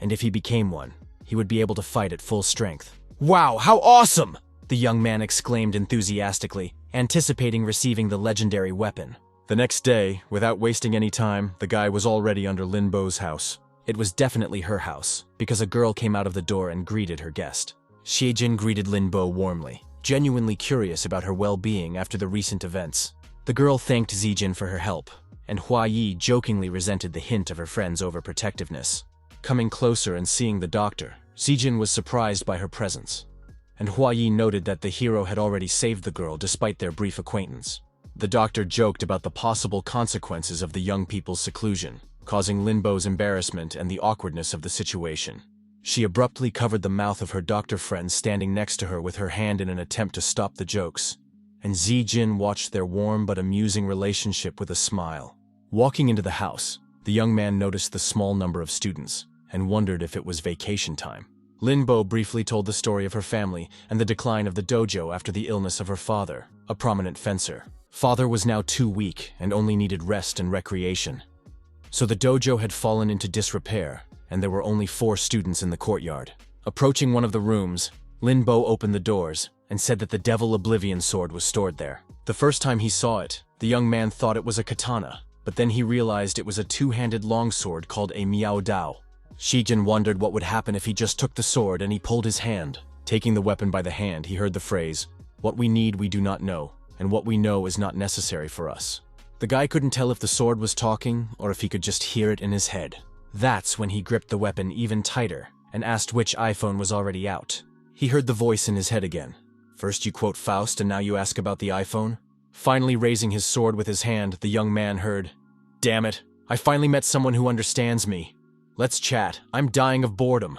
and if he became one, he would be able to fight at full strength. "Wow, how awesome!" the young man exclaimed enthusiastically, anticipating receiving the legendary weapon. The next day, without wasting any time, the guy was already under Lin Bo's house. It was definitely her house, because a girl came out of the door and greeted her guest. Xijin greeted Lin Bo warmly, genuinely curious about her well-being after the recent events. The girl thanked Xijin for her help, and Hua Yi jokingly resented the hint of her friend's overprotectiveness. Coming closer and seeing the doctor, Xijin was surprised by her presence, and Hua Yi noted that the hero had already saved the girl despite their brief acquaintance. The doctor joked about the possible consequences of the young people's seclusion, causing Lin Bo's embarrassment and the awkwardness of the situation. She abruptly covered the mouth of her doctor friend standing next to her with her hand in an attempt to stop the jokes, and Xijin watched their warm but amusing relationship with a smile. Walking into the house, the young man noticed the small number of students and wondered if it was vacation time. Lin Bo briefly told the story of her family and the decline of the dojo after the illness of her father, a prominent fencer. Father was now too weak and only needed rest and recreation. So the dojo had fallen into disrepair, and there were only 4 students in the courtyard. Approaching one of the rooms, Lin Bo opened the doors and said that the Devil Oblivion sword was stored there. The first time he saw it, the young man thought it was a katana, but then he realized it was a 2-handed longsword called a Miao Dao. Xijin wondered what would happen if he just took the sword and he pulled his hand. Taking the weapon by the hand, he heard the phrase, "What we need we do not know, and what we know is not necessary for us." The guy couldn't tell if the sword was talking or if he could just hear it in his head. That's when he gripped the weapon even tighter and asked which iPhone was already out. He heard the voice in his head again. "First you quote Faust and now you ask about the iPhone?" Finally raising his sword with his hand, the young man heard, "Damn it, I finally met someone who understands me. Let's chat, I'm dying of boredom."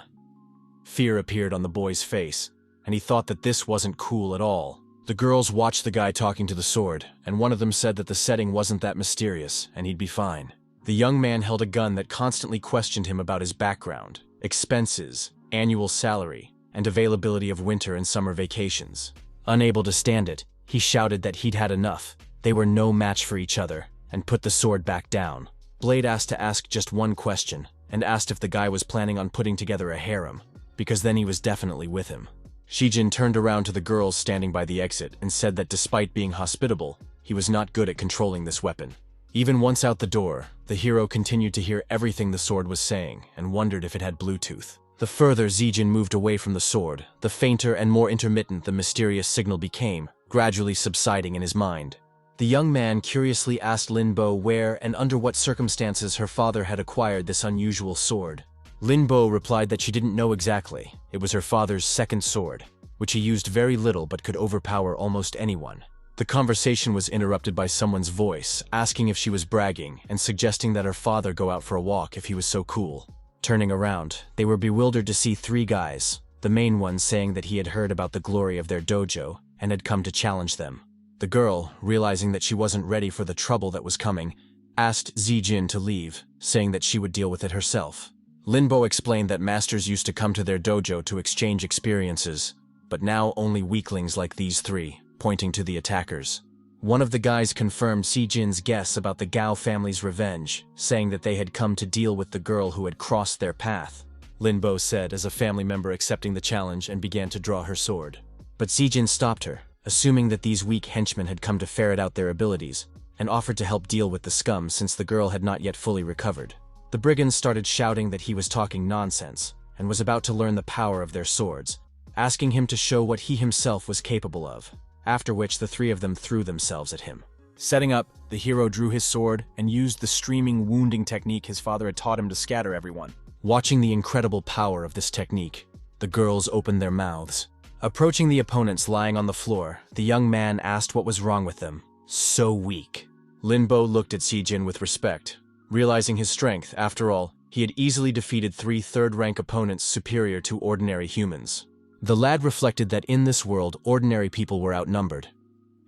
Fear appeared on the boy's face, and he thought that this wasn't cool at all. The girls watched the guy talking to the sword, and one of them said that the setting wasn't that mysterious, and he'd be fine. The young man held a gun that constantly questioned him about his background, expenses, annual salary, and availability of winter and summer vacations. Unable to stand it, he shouted that he'd had enough. They were no match for each other, and put the sword back down. Blade asked to ask just one question, and asked if the guy was planning on putting together a harem, because then he was definitely with him. Shijin turned around to the girls standing by the exit and said that despite being hospitable, he was not good at controlling this weapon. Even once out the door, the hero continued to hear everything the sword was saying and wondered if it had Bluetooth. The further Zijin moved away from the sword, the fainter and more intermittent the mysterious signal became, gradually subsiding in his mind. The young man curiously asked Linbo where and under what circumstances her father had acquired this unusual sword. Linbo replied that she didn't know exactly. It was her father's second sword, which he used very little but could overpower almost anyone. The conversation was interrupted by someone's voice, asking if she was bragging and suggesting that her father go out for a walk if he was so cool. Turning around, they were bewildered to see three guys, the main one saying that he had heard about the glory of their dojo and had come to challenge them. The girl, realizing that she wasn't ready for the trouble that was coming, asked Zijin to leave, saying that she would deal with it herself. Linbo explained that masters used to come to their dojo to exchange experiences, but now only weaklings like these three, pointing to the attackers. One of the guys confirmed Zijin's guess about the Gao family's revenge, saying that they had come to deal with the girl who had crossed their path. Linbo said as a family member accepting the challenge and began to draw her sword. But Zijin stopped her, assuming that these weak henchmen had come to ferret out their abilities, and offered to help deal with the scum since the girl had not yet fully recovered. The brigands started shouting that he was talking nonsense, and was about to learn the power of their swords, asking him to show what he himself was capable of. After which the three of them threw themselves at him. Setting up, the hero drew his sword and used the streaming wounding technique his father had taught him to scatter everyone. Watching the incredible power of this technique, the girls opened their mouths. Approaching the opponents lying on the floor, the young man asked what was wrong with them. So weak. Linbo looked at Zijin with respect, realizing his strength. After all, he had easily defeated three third-rank opponents superior to ordinary humans. The lad reflected that in this world, ordinary people were outnumbered,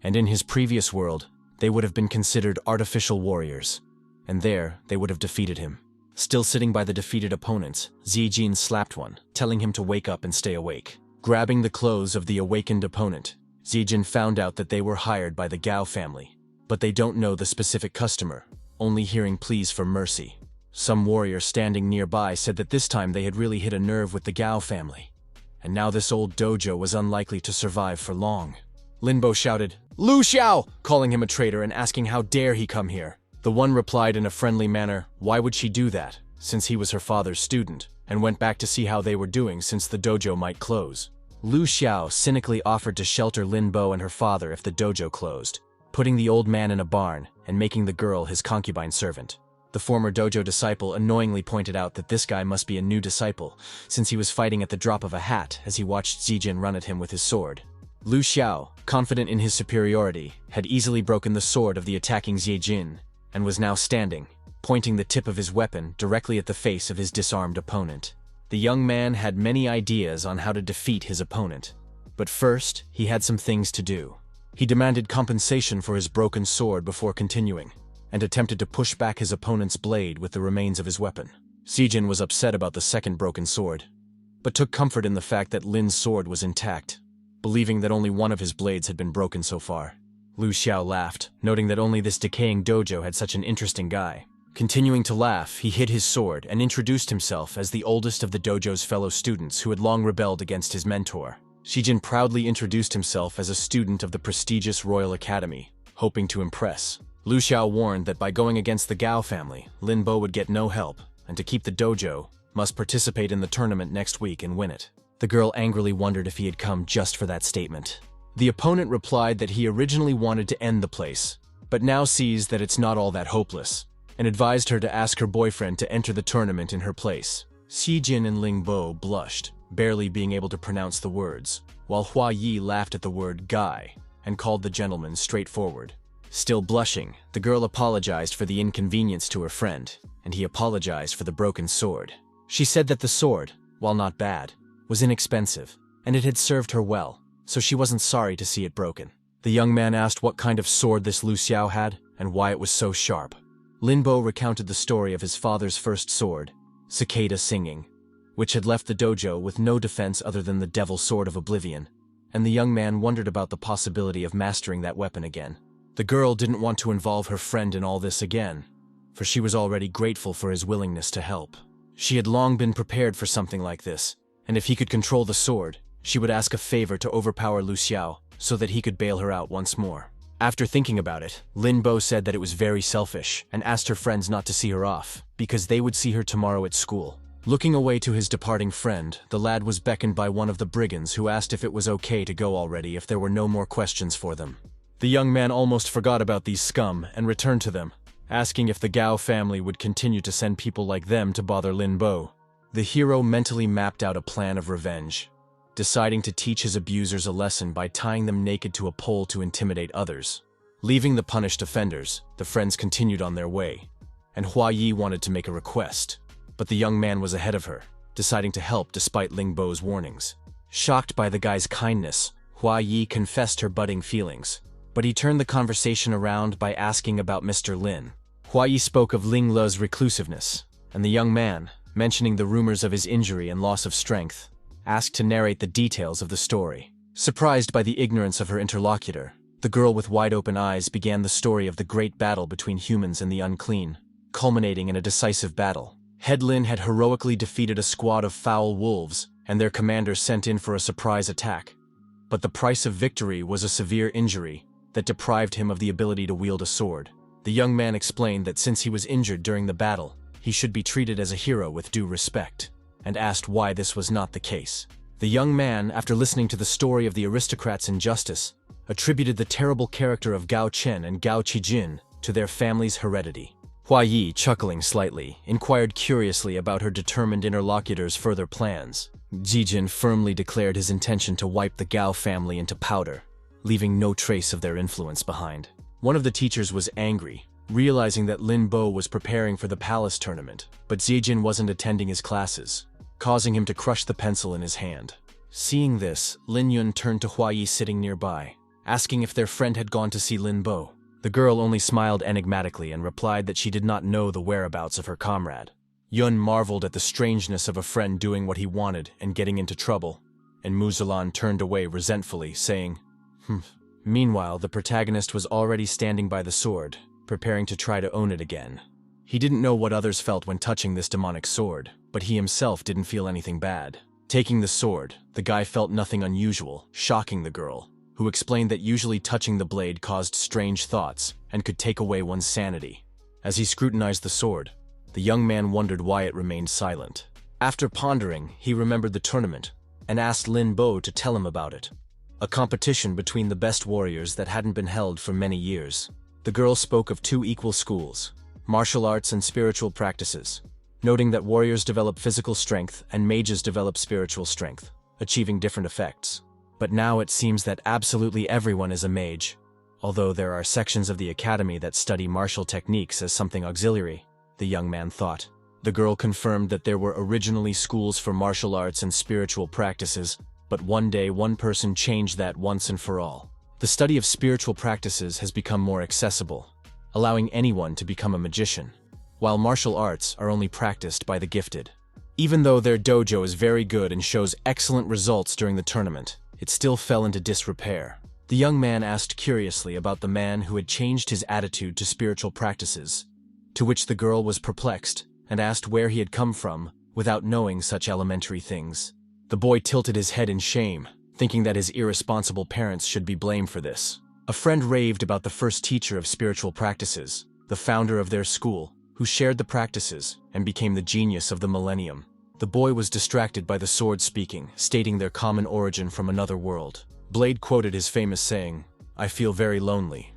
and in his previous world, they would have been considered artificial warriors, and there they would have defeated him. Still sitting by the defeated opponents, Zijin slapped one, telling him to wake up and stay awake. Grabbing the clothes of the awakened opponent, Zijin found out that they were hired by the Gao family, but they don't know the specific customer, only hearing pleas for mercy. Some warrior standing nearby said that this time they had really hit a nerve with the Gao family, and now this old dojo was unlikely to survive for long. Linbo shouted, "Lu Xiao!" calling him a traitor and asking how dare he come here. The one replied in a friendly manner, why would she do that, since he was her father's student, and went back to see how they were doing since the dojo might close. Lu Xiao cynically offered to shelter Linbo and her father if the dojo closed, putting the old man in a barn and making the girl his concubine servant. The former dojo disciple annoyingly pointed out that this guy must be a new disciple, since he was fighting at the drop of a hat as he watched Zijin run at him with his sword. Lu Xiao, confident in his superiority, had easily broken the sword of the attacking Zijin, and was now standing, pointing the tip of his weapon directly at the face of his disarmed opponent. The young man had many ideas on how to defeat his opponent, but first, he had some things to do. He demanded compensation for his broken sword before continuing, and attempted to push back his opponent's blade with the remains of his weapon. Zijin was upset about the second broken sword, but took comfort in the fact that Lin's sword was intact, believing that only one of his blades had been broken so far. Lu Xiao laughed, noting that only this decaying dojo had such an interesting guy. Continuing to laugh, he hid his sword and introduced himself as the oldest of the dojo's fellow students who had long rebelled against his mentor. Shijin proudly introduced himself as a student of the prestigious Royal Academy, hoping to impress. Lu Xiao warned that by going against the Gao family, Linbo would get no help, and to keep the dojo, must participate in the tournament next week and win it. The girl angrily wondered if he had come just for that statement. The opponent replied that he originally wanted to end the place, but now sees that it's not all that hopeless, and advised her to ask her boyfriend to enter the tournament in her place. Xijin and Lingbo blushed, barely being able to pronounce the words, while Hua Yi laughed at the word guy and called the gentleman straightforward. Still blushing, the girl apologized for the inconvenience to her friend, and he apologized for the broken sword. She said that the sword, while not bad, was inexpensive, and it had served her well, so she wasn't sorry to see it broken. The young man asked what kind of sword this Lu Xiao had, and why it was so sharp. Linbo recounted the story of his father's first sword, Cicada Singing, which had left the dojo with no defense other than the Devil Sword of Oblivion, and the young man wondered about the possibility of mastering that weapon again. The girl didn't want to involve her friend in all this again, for she was already grateful for his willingness to help. She had long been prepared for something like this, and if he could control the sword, She would ask a favor to overpower Lu Xiao so that he could bail her out once more. After thinking about it, Lin Bo said that it was very selfish and asked her friends not to see her off, because they would see her tomorrow at school. Looking away to his departing friend, the lad was beckoned by one of the brigands who asked if it was okay to go already if there were no more questions for them. The young man almost forgot about these scum and returned to them, asking if the Gao family would continue to send people like them to bother Lin Bo. The hero mentally mapped out a plan of revenge, deciding to teach his abusers a lesson by tying them naked to a pole to intimidate others. Leaving the punished offenders, the friends continued on their way, and Hua Yi wanted to make a request, but the young man was ahead of her, deciding to help despite Ling Bo's warnings. Shocked by the guy's kindness, Hua Yi confessed her budding feelings, but he turned the conversation around by asking about Mr. Lin. Hua Yi spoke of Ling Le's reclusiveness, and the young man, mentioning the rumors of his injury and loss of strength, asked to narrate the details of the story. Surprised by the ignorance of her interlocutor, the girl with wide-open eyes began the story of the great battle between humans and the unclean, culminating in a decisive battle. Head Lin had heroically defeated a squad of foul wolves, and their commander sent in for a surprise attack. But the price of victory was a severe injury that deprived him of the ability to wield a sword. The young man explained that since he was injured during the battle, he should be treated as a hero with due respect, and asked why this was not the case. The young man, after listening to the story of the aristocrats' injustice, attributed the terrible character of Gao Chen and Gao Qijin to their family's heredity. Hua Yi, chuckling slightly, inquired curiously about her determined interlocutor's further plans. Jijin firmly declared his intention to wipe the Gao family into powder, leaving no trace of their influence behind. One of the teachers was angry, realizing that Lin Bo was preparing for the palace tournament, but Jijin wasn't attending his classes, causing him to crush the pencil in his hand. Seeing this, Lin Yun turned to Hua Yi sitting nearby, asking if their friend had gone to see Lin Bo. The girl only smiled enigmatically and replied that she did not know the whereabouts of her comrade. Yun marveled at the strangeness of a friend doing what he wanted and getting into trouble, and Muzalan turned away resentfully, saying, Meanwhile, the protagonist was already standing by the sword, preparing to try to own it again. He didn't know what others felt when touching this demonic sword, but he himself didn't feel anything bad. Taking the sword, the guy felt nothing unusual, shocking the girl, who explained that usually touching the blade caused strange thoughts and could take away one's sanity. As he scrutinized the sword, the young man wondered why it remained silent. After pondering, he remembered the tournament and asked Lin Bo to tell him about it, a competition between the best warriors that hadn't been held for many years. The girl spoke of two equal schools, martial arts and spiritual practices, noting that warriors develop physical strength and mages develop spiritual strength, achieving different effects. But now it seems that absolutely everyone is a mage, although there are sections of the academy that study martial techniques as something auxiliary, the young man thought. The girl confirmed that there were originally schools for martial arts and spiritual practices, but one day one person changed that once and for all. The study of spiritual practices has become more accessible, allowing anyone to become a magician, while martial arts are only practiced by the gifted. Even though their dojo is very good and shows excellent results during the tournament, it still fell into disrepair. The young man asked curiously about the man who had changed his attitude to spiritual practices, to which the girl was perplexed and asked where he had come from without knowing such elementary things. The boy tilted his head in shame, thinking that his irresponsible parents should be blamed for this. A friend raved about the first teacher of spiritual practices, the founder of their school, who shared the practices and became the genius of the millennium. The boy was distracted by the sword speaking, stating their common origin from another world. Blade quoted his famous saying, "I feel very lonely."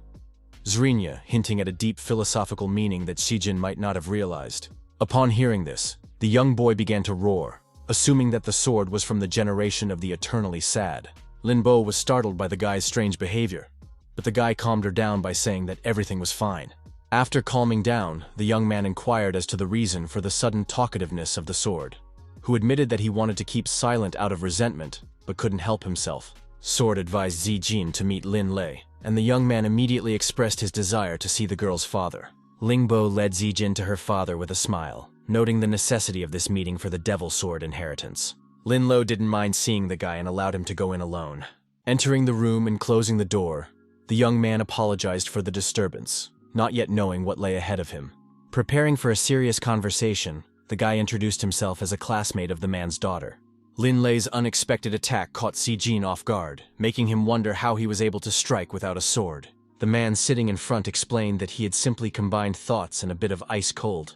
Zrinya, hinting at a deep philosophical meaning that Shijin might not have realized. Upon hearing this, the young boy began to roar, assuming that the sword was from the generation of the eternally sad. Lin Bo was startled by the guy's strange behavior, but the guy calmed her down by saying that everything was fine. After calming down, the young man inquired as to the reason for the sudden talkativeness of the sword, who admitted that he wanted to keep silent out of resentment, but couldn't help himself. Sword advised Zijin to meet Lin Lei, and the young man immediately expressed his desire to see the girl's father. Ling Bo led Zijin to her father with a smile, noting the necessity of this meeting for the Devil Sword inheritance. Lin Lo didn't mind seeing the guy and allowed him to go in alone. Entering the room and closing the door, the young man apologized for the disturbance, not yet knowing what lay ahead of him. Preparing for a serious conversation, the guy introduced himself as a classmate of the man's daughter. Lin Lei's unexpected attack caught Si Jin off guard, making him wonder how he was able to strike without a sword. The man sitting in front explained that he had simply combined thoughts and a bit of ice cold,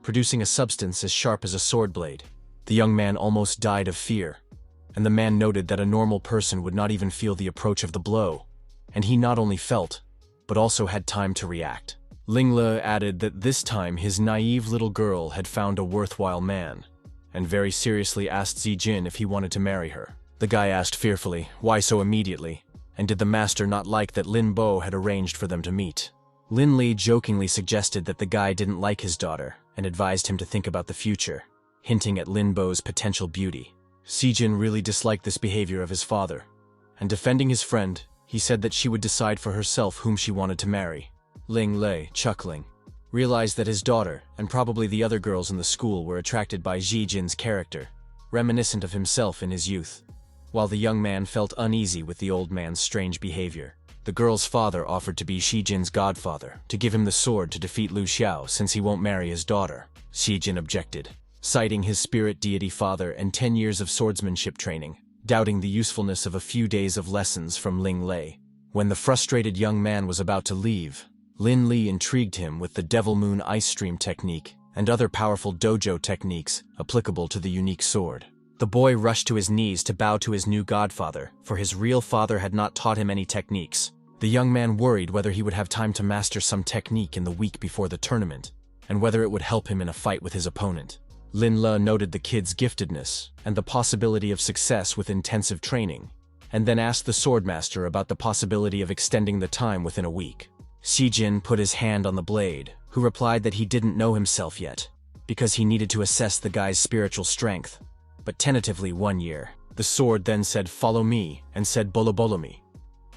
producing a substance as sharp as a sword blade. The young man almost died of fear, and the man noted that a normal person would not even feel the approach of the blow, and he not only felt, but also had time to react. Ling Le added that this time his naive little girl had found a worthwhile man, and very seriously asked Zi Jin if he wanted to marry her. The guy asked fearfully, why so immediately, and did the master not like that Lin Bo had arranged for them to meet? Lin Li jokingly suggested that the guy didn't like his daughter and advised him to think about the future, hinting at Lin Bo's potential beauty. Si Jin really disliked this behavior of his father, and defending his friend, he said that she would decide for herself whom she wanted to marry. Ling Lei, chuckling, realized that his daughter, and probably the other girls in the school, were attracted by Ji Jin's character, reminiscent of himself in his youth. While the young man felt uneasy with the old man's strange behavior, the girl's father offered to be Shi Jin's godfather, to give him the sword to defeat Lu Xiao since he won't marry his daughter. Shi Jin objected, citing his spirit deity father and 10 years of swordsmanship training, doubting the usefulness of a few days of lessons from Ling Lei. When the frustrated young man was about to leave, Lin Li intrigued him with the Devil Moon Ice Stream technique and other powerful dojo techniques applicable to the unique sword. The boy rushed to his knees to bow to his new godfather, for his real father had not taught him any techniques. The young man worried whether he would have time to master some technique in the week before the tournament, and whether it would help him in a fight with his opponent. Lin Le noted the kid's giftedness and the possibility of success with intensive training, and then asked the swordmaster about the possibility of extending the time within a week. Si Jin put his hand on the blade, who replied that he didn't know himself yet, because he needed to assess the guy's spiritual strength, but tentatively 1 year. The sword then said "follow me" and said "bolo bolo me,"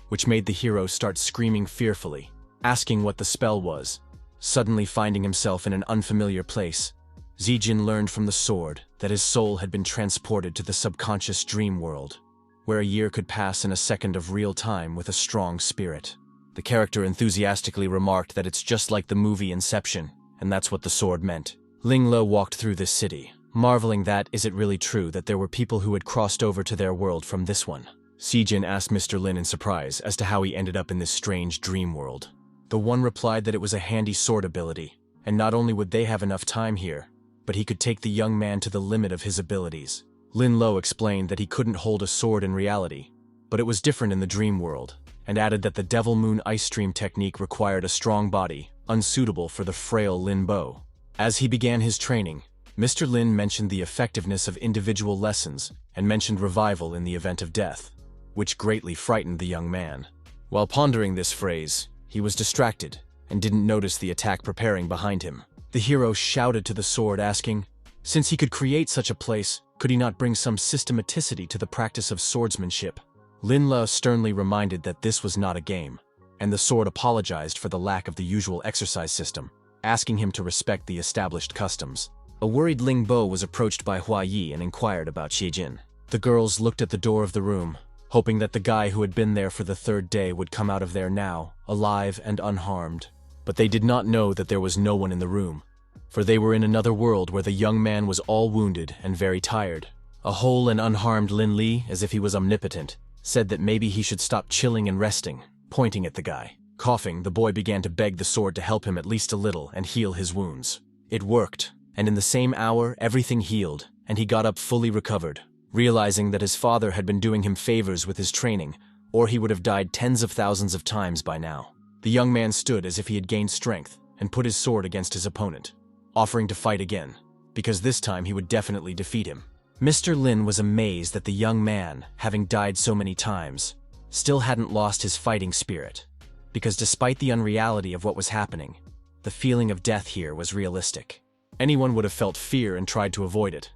which made the hero start screaming fearfully, asking what the spell was. Suddenly finding himself in an unfamiliar place, Zi Jin learned from the sword that his soul had been transported to the subconscious dream world, where a year could pass in a second of real time with a strong spirit. The character enthusiastically remarked that it's just like the movie Inception, and that's what the sword meant. Ling Le walked through this city, marveling that is it really true that there were people who had crossed over to their world from this one? Si Jin asked Mr. Lin in surprise as to how he ended up in this strange dream world. The one replied that it was a handy sword ability, and not only would they have enough time here, but he could take the young man to the limit of his abilities. Lin Lo explained that he couldn't hold a sword in reality, but it was different in the dream world, and added that the Devil Moon Ice Stream technique required a strong body, unsuitable for the frail Lin Bo. As he began his training, Mr. Lin mentioned the effectiveness of individual lessons and mentioned revival in the event of death, which greatly frightened the young man. While pondering this phrase, he was distracted and didn't notice the attack preparing behind him. The hero shouted to the sword, asking, since he could create such a place, could he not bring some systematicity to the practice of swordsmanship? Lin Le sternly reminded that this was not a game, and the sword apologized for the lack of the usual exercise system, asking him to respect the established customs. A worried Ling Bo was approached by Hua Yi and inquired about Shi Jin. The girls looked at the door of the room, hoping that the guy who had been there for the 3rd day would come out of there now, alive and unharmed. But they did not know that there was no one in the room, for they were in another world where the young man was all wounded and very tired. A whole and unharmed Lin Li, as if he was omnipotent, said that maybe he should stop chilling and resting, pointing at the guy. Coughing, the boy began to beg the sword to help him at least a little and heal his wounds. It worked, and in the same hour everything healed, and he got up fully recovered, realizing that his father had been doing him favors with his training, or he would have died tens of thousands of times by now. The young man stood as if he had gained strength and put his sword against his opponent, offering to fight again, because this time he would definitely defeat him. Mr. Lin was amazed that the young man, having died so many times, still hadn't lost his fighting spirit, because despite the unreality of what was happening, the feeling of death here was realistic. Anyone would have felt fear and tried to avoid it.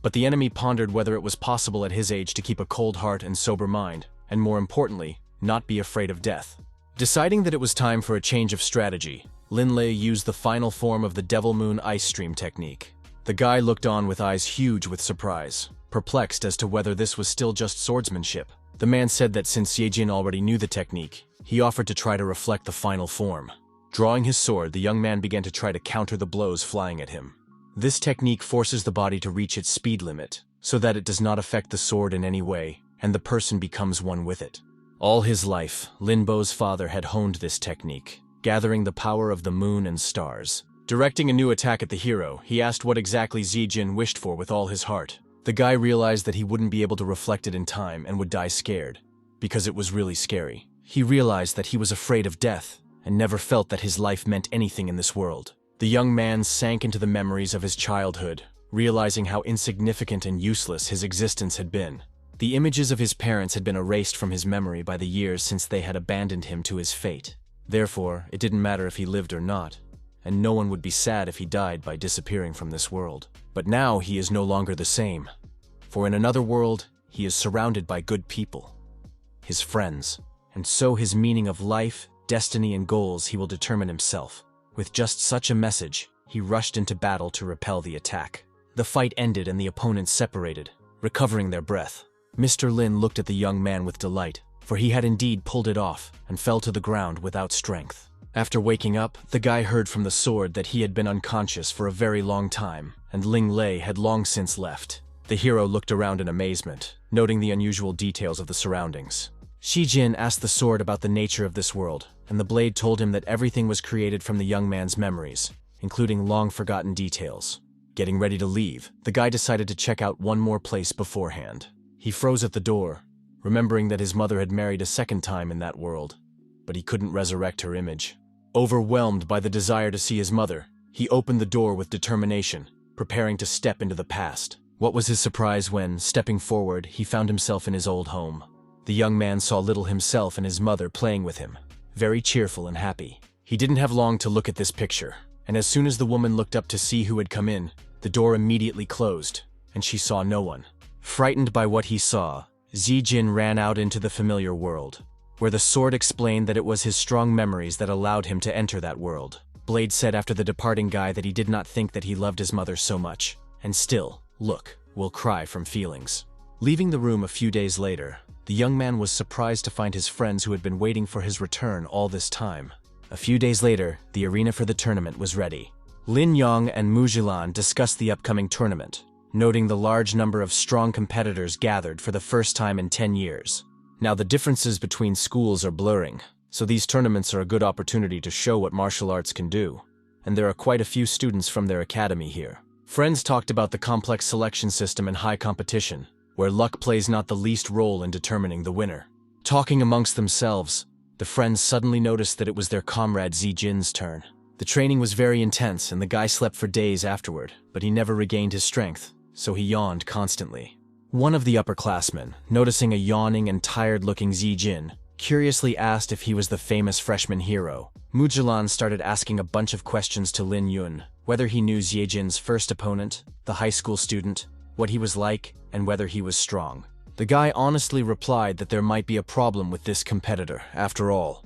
But the enemy pondered whether it was possible at his age to keep a cold heart and sober mind, and more importantly, not be afraid of death. Deciding that it was time for a change of strategy, Lin Lei used the final form of the Devil Moon Ice Stream technique. The guy looked on with eyes huge with surprise, perplexed as to whether this was still just swordsmanship. The man said that since Ye Jin already knew the technique, he offered to try to reflect the final form. Drawing his sword, the young man began to try to counter the blows flying at him. This technique forces the body to reach its speed limit, so that it does not affect the sword in any way, and the person becomes one with it. All his life, Lin Bo's father had honed this technique, gathering the power of the moon and stars. Directing a new attack at the hero, he asked what exactly Zijin wished for with all his heart. The guy realized that he wouldn't be able to reflect it in time and would die scared, because it was really scary. He realized that he was afraid of death, and never felt that his life meant anything in this world. The young man sank into the memories of his childhood, realizing how insignificant and useless his existence had been. The images of his parents had been erased from his memory by the years since they had abandoned him to his fate. Therefore, it didn't matter if he lived or not, and no one would be sad if he died by disappearing from this world. But now he is no longer the same, for in another world, he is surrounded by good people, his friends, and so his meaning of life, destiny, and goals he will determine himself. With just such a message, he rushed into battle to repel the attack. The fight ended and the opponents separated, recovering their breath. Mr. Lin looked at the young man with delight, for he had indeed pulled it off and fell to the ground without strength. After waking up, the guy heard from the sword that he had been unconscious for a very long time, and Ling Lei had long since left. The hero looked around in amazement, noting the unusual details of the surroundings. Shijin asked the sword about the nature of this world, and the blade told him that everything was created from the young man's memories, including long-forgotten details. Getting ready to leave, the guy decided to check out one more place beforehand. He froze at the door, remembering that his mother had married a second time in that world, but he couldn't resurrect her image. Overwhelmed by the desire to see his mother, he opened the door with determination, preparing to step into the past. What was his surprise when, stepping forward, he found himself in his old home. The young man saw little himself and his mother playing with him, very cheerful and happy. He didn't have long to look at this picture, and as soon as the woman looked up to see who had come in, the door immediately closed, and she saw no one. Frightened by what he saw, Zijin ran out into the familiar world, where the sword explained that it was his strong memories that allowed him to enter that world. Blade said after the departing guy that he did not think that he loved his mother so much, and still, look, will cry from feelings. Leaving the room a few days later, the young man was surprised to find his friends who had been waiting for his return all this time. A few days later, the arena for the tournament was ready. Lin Yong and Mu Jilan discussed the upcoming tournament, noting the large number of strong competitors gathered for the first time in 10 years. Now the differences between schools are blurring, so these tournaments are a good opportunity to show what martial arts can do, and there are quite a few students from their academy here. Friends talked about the complex selection system and high competition, where luck plays not the least role in determining the winner. Talking amongst themselves, the friends suddenly noticed that it was their comrade Zijin's turn. The training was very intense and the guy slept for days afterward, but he never regained his strength, so he yawned constantly. One of the upperclassmen, noticing a yawning and tired-looking Zijin, curiously asked if he was the famous freshman hero. Mujilan started asking a bunch of questions to Lin Yun, whether he knew Zijin's first opponent, the high school student, what he was like, and whether he was strong. The guy honestly replied that there might be a problem with this competitor, after all.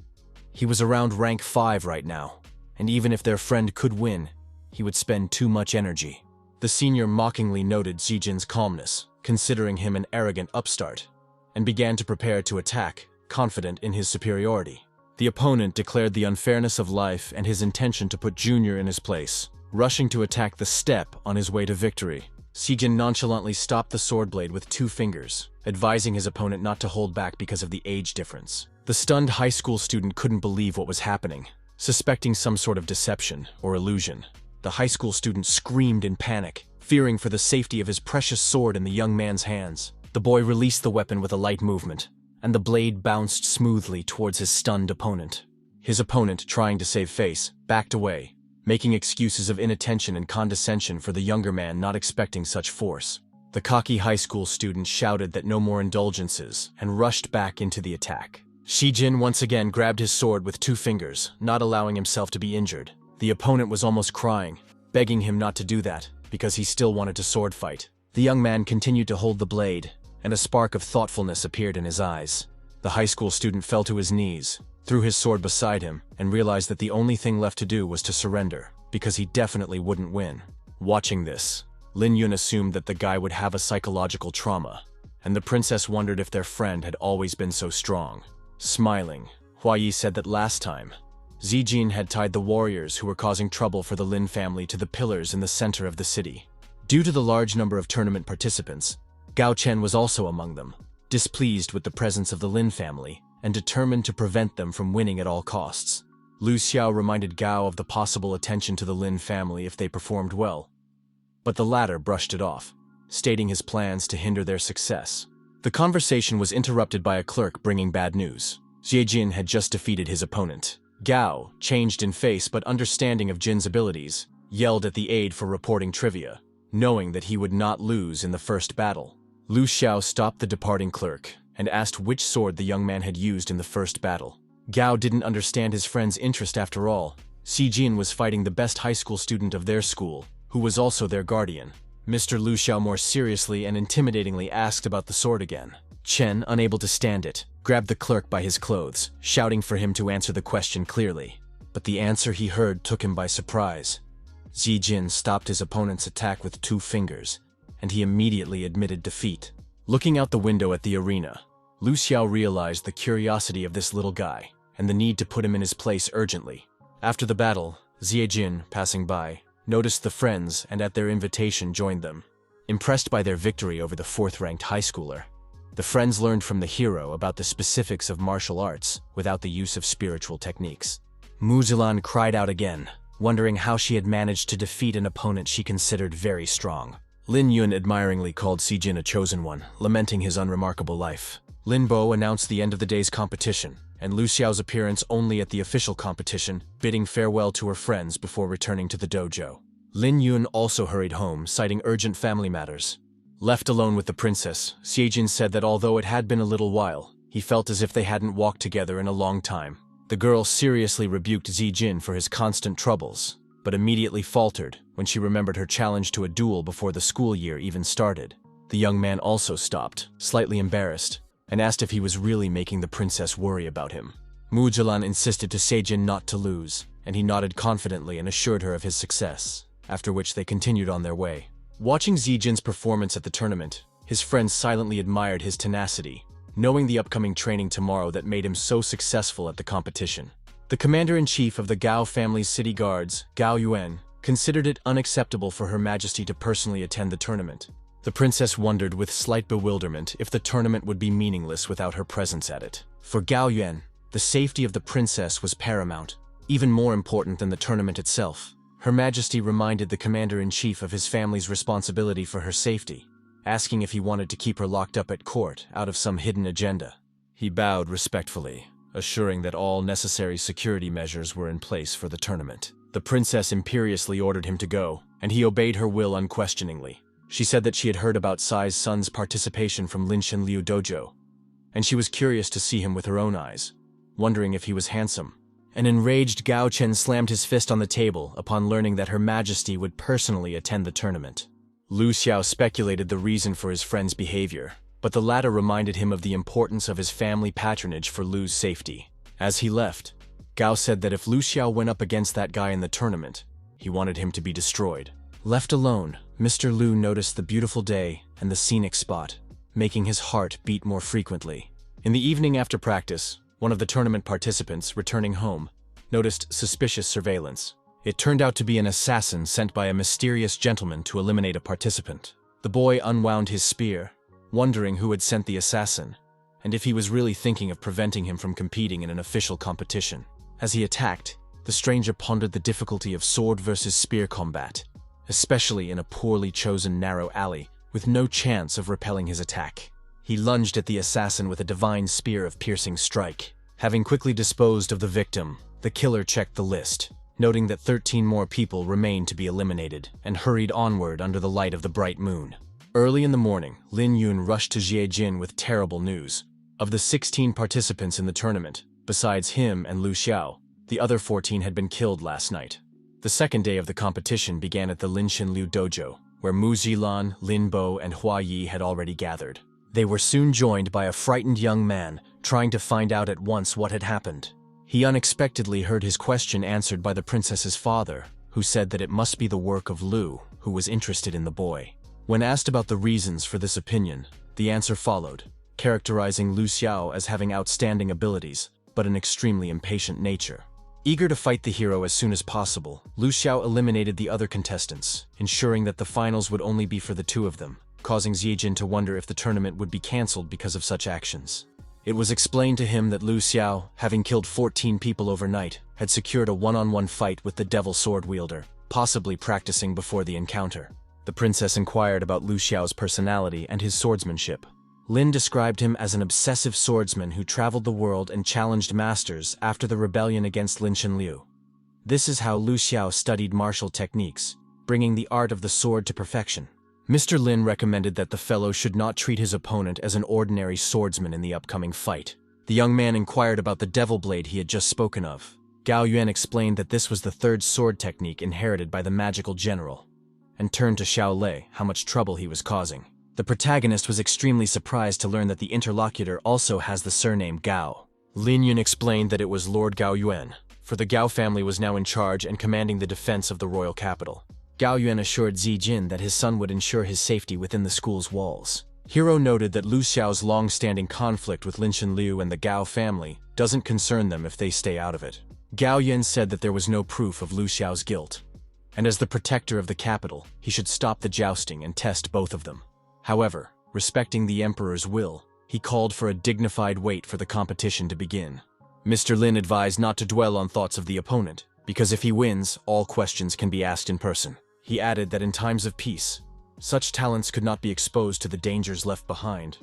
He was around rank 5 right now, and even if their friend could win, he would spend too much energy. The senior mockingly noted Zijin's calmness, considering him an arrogant upstart, and began to prepare to attack, confident in his superiority. The opponent declared the unfairness of life and his intention to put Junior in his place, rushing to attack the step on his way to victory. Zijin nonchalantly stopped the sword blade with 2 fingers, advising his opponent not to hold back because of the age difference. The stunned high school student couldn't believe what was happening, suspecting some sort of deception or illusion. The high school student screamed in panic, fearing for the safety of his precious sword in the young man's hands. The boy released the weapon with a light movement, and the blade bounced smoothly towards his stunned opponent. His opponent, trying to save face, backed away, making excuses of inattention and condescension for the younger man not expecting such force. The cocky high school student shouted that no more indulgences and rushed back into the attack. Shijin once again grabbed his sword with 2 fingers, not allowing himself to be injured. The opponent was almost crying, begging him not to do that, because he still wanted to sword fight. The young man continued to hold the blade, and a spark of thoughtfulness appeared in his eyes. The high school student fell to his knees, threw his sword beside him, and realized that the only thing left to do was to surrender, because he definitely wouldn't win. Watching this, Lin Yun assumed that the guy would have a psychological trauma, and the princess wondered if their friend had always been so strong. Smiling, Hua Yi said that last time, Zijin had tied the warriors who were causing trouble for the Lin family to the pillars in the center of the city. Due to the large number of tournament participants, Gao Chen was also among them, displeased with the presence of the Lin family and determined to prevent them from winning at all costs. Lu Xiao reminded Gao of the possible attention to the Lin family if they performed well, but the latter brushed it off, stating his plans to hinder their success. The conversation was interrupted by a clerk bringing bad news. Jie Jin had just defeated his opponent. Gao, changed in face but understanding of Jin's abilities, yelled at the aide for reporting trivia, knowing that he would not lose in the first battle. Lu Xiao stopped the departing clerk and asked which sword the young man had used in the first battle. Gao didn't understand his friend's interest after all. Xi Jin was fighting the best high school student of their school, who was also their guardian. Mr. Lu Xiao more seriously and intimidatingly asked about the sword again. Chen, unable to stand it, grabbed the clerk by his clothes, shouting for him to answer the question clearly. But the answer he heard took him by surprise. Xi Jin stopped his opponent's attack with 2 fingers, and he immediately admitted defeat. Looking out the window at the arena, Lu Xiao realized the curiosity of this little guy and the need to put him in his place urgently. After the battle, Xie Jin, passing by, noticed the friends and at their invitation joined them. Impressed by their victory over the 4th-ranked high schooler, the friends learned from the hero about the specifics of martial arts without the use of spiritual techniques. Mu Zilan cried out again, wondering how she had managed to defeat an opponent she considered very strong. Lin Yun admiringly called Xi Jin a chosen one, lamenting his unremarkable life. Lin Bo announced the end of the day's competition, and Lu Xiao's appearance only at the official competition, bidding farewell to her friends before returning to the dojo. Lin Yun also hurried home, citing urgent family matters. Left alone with the princess, Xie Jin said that although it had been a little while, he felt as if they hadn't walked together in a long time. The girl seriously rebuked Xi Jin for his constant troubles, but immediately faltered when she remembered her challenge to a duel before the school year even started. The young man also stopped, slightly embarrassed, and asked if he was really making the princess worry about him. Mu Jilan insisted to Xie Jin not to lose, and he nodded confidently and assured her of his success, after which they continued on their way. Watching Xi Jin's performance at the tournament, his friends silently admired his tenacity, knowing the upcoming training tomorrow that made him so successful at the competition. The commander-in-chief of the Gao family's city guards, Gao Yuan, considered it unacceptable for Her Majesty to personally attend the tournament. The princess wondered with slight bewilderment if the tournament would be meaningless without her presence at it. For Gao Yuan, the safety of the princess was paramount, even more important than the tournament itself. Her Majesty reminded the commander-in-chief of his family's responsibility for her safety, asking if he wanted to keep her locked up at court out of some hidden agenda. He bowed respectfully, assuring that all necessary security measures were in place for the tournament. The princess imperiously ordered him to go, and he obeyed her will unquestioningly. She said that she had heard about Sai's son's participation from Linshan Liu Dojo, and she was curious to see him with her own eyes, wondering if he was handsome. An enraged Gao Chen slammed his fist on the table upon learning that Her Majesty would personally attend the tournament. Lu Xiao speculated the reason for his friend's behavior, but the latter reminded him of the importance of his family patronage for Lu's safety. As he left, Gao said that if Lu Xiao went up against that guy in the tournament, he wanted him to be destroyed. Left alone, Mr. Lu noticed the beautiful day and the scenic spot, making his heart beat more frequently. In the evening after practice, one of the tournament participants, returning home, noticed suspicious surveillance. It turned out to be an assassin sent by a mysterious gentleman to eliminate a participant. The boy unwound his spear, wondering who had sent the assassin, and if he was really thinking of preventing him from competing in an official competition. As he attacked, the stranger pondered the difficulty of sword versus spear combat, especially in a poorly chosen narrow alley with no chance of repelling his attack. He lunged at the assassin with a divine spear of piercing strike. Having quickly disposed of the victim, the killer checked the list, noting that 13 more people remained to be eliminated, and hurried onward under the light of the bright moon. Early in the morning, Lin Yun rushed to Jie Jin with terrible news. Of the 16 participants in the tournament, besides him and Lu Xiao, the other 14 had been killed last night. The second day of the competition began at the Linshan Liu Dojo, where Mu Zilan, Lin Bo, and Hua Yi had already gathered. They were soon joined by a frightened young man, trying to find out at once what had happened. He unexpectedly heard his question answered by the princess's father, who said that it must be the work of Lu, who was interested in the boy. When asked about the reasons for this opinion, the answer followed, characterizing Lu Xiao as having outstanding abilities, but an extremely impatient nature. Eager to fight the hero as soon as possible, Lu Xiao eliminated the other contestants, ensuring that the finals would only be for the 2 of them. causing Ziejin to wonder if the tournament would be cancelled because of such actions. It was explained to him that Lu Xiao, having killed 14 people overnight, had secured a one-on-one fight with the devil sword wielder, possibly practicing before the encounter. The princess inquired about Lu Xiao's personality and his swordsmanship. Lin described him as an obsessive swordsman who traveled the world and challenged masters after the rebellion against Lin Shenliu. This is how Lu Xiao studied martial techniques, bringing the art of the sword to perfection. Mr. Lin recommended that the fellow should not treat his opponent as an ordinary swordsman in the upcoming fight. The young man inquired about the devil blade he had just spoken of. Gao Yuan explained that this was the third sword technique inherited by the magical general, and turned to Xiao Lei how much trouble he was causing. The protagonist was extremely surprised to learn that the interlocutor also has the surname Gao. Lin Yun explained that it was Lord Gao Yuan, for the Gao family was now in charge and commanding the defense of the royal capital. Gao Yuan assured Ziejin that his son would ensure his safety within the school's walls. Hero noted that Lu Xiao's long-standing conflict with Lin Shenliu and the Gao family doesn't concern them if they stay out of it. Gao Yuan said that there was no proof of Lu Xiao's guilt, and as the protector of the capital, he should stop the jousting and test both of them. However, respecting the emperor's will, he called for a dignified wait for the competition to begin. Mr. Lin advised not to dwell on thoughts of the opponent, because if he wins, all questions can be asked in person. He added that in times of peace, such talents could not be exposed to the dangers left behind,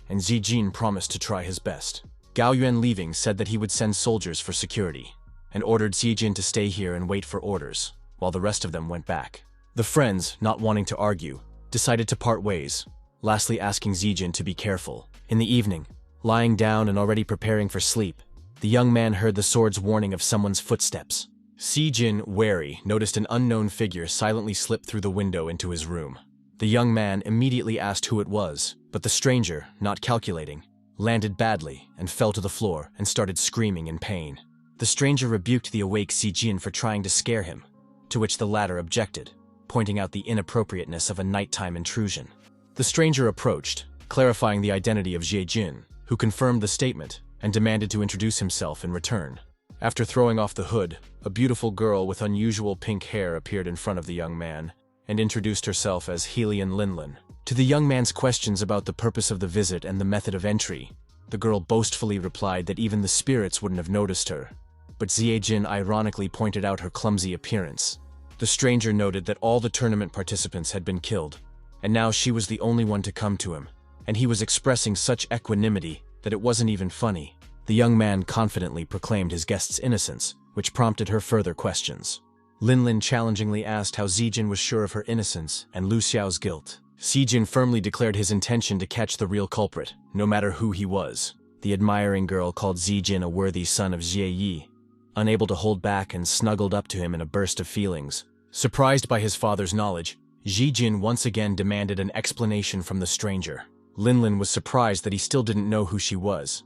and Ziejin promised to try his best. Gao Yuan, leaving, said that he would send soldiers for security, and ordered Ziejin to stay here and wait for orders, while the rest of them went back. The friends, not wanting to argue, decided to part ways, lastly asking Ziejin to be careful. In the evening, lying down and already preparing for sleep, the young man heard the sword's warning of someone's footsteps. Ziejin, wary, noticed an unknown figure silently slip through the window into his room. The young man immediately asked who it was, but the stranger, not calculating, landed badly and fell to the floor and started screaming in pain. The stranger rebuked the awake Ziejin for trying to scare him, to which the latter objected, pointing out the inappropriateness of a nighttime intrusion. The stranger approached, clarifying the identity of Ziejin, who confirmed the statement and demanded to introduce himself in return. After throwing off the hood, a beautiful girl with unusual pink hair appeared in front of the young man and introduced herself as Helian Linlin. To the young man's questions about the purpose of the visit and the method of entry, the girl boastfully replied that even the spirits wouldn't have noticed her, but Ziejin ironically pointed out her clumsy appearance. The stranger noted that all the tournament participants had been killed, and now she was the only one to come to him, and he was expressing such equanimity that it wasn't even funny. The young man confidently proclaimed his guest's innocence, which prompted her further questions. Linlin challengingly asked how Ziejin was sure of her innocence and Lu Xiao's guilt. Ziejin firmly declared his intention to catch the real culprit, no matter who he was. The admiring girl called Ziejin a worthy son of Jie Yi, unable to hold back, and snuggled up to him in a burst of feelings. Surprised by his father's knowledge, Ziejin once again demanded an explanation from the stranger. Linlin was surprised that he still didn't know who she was.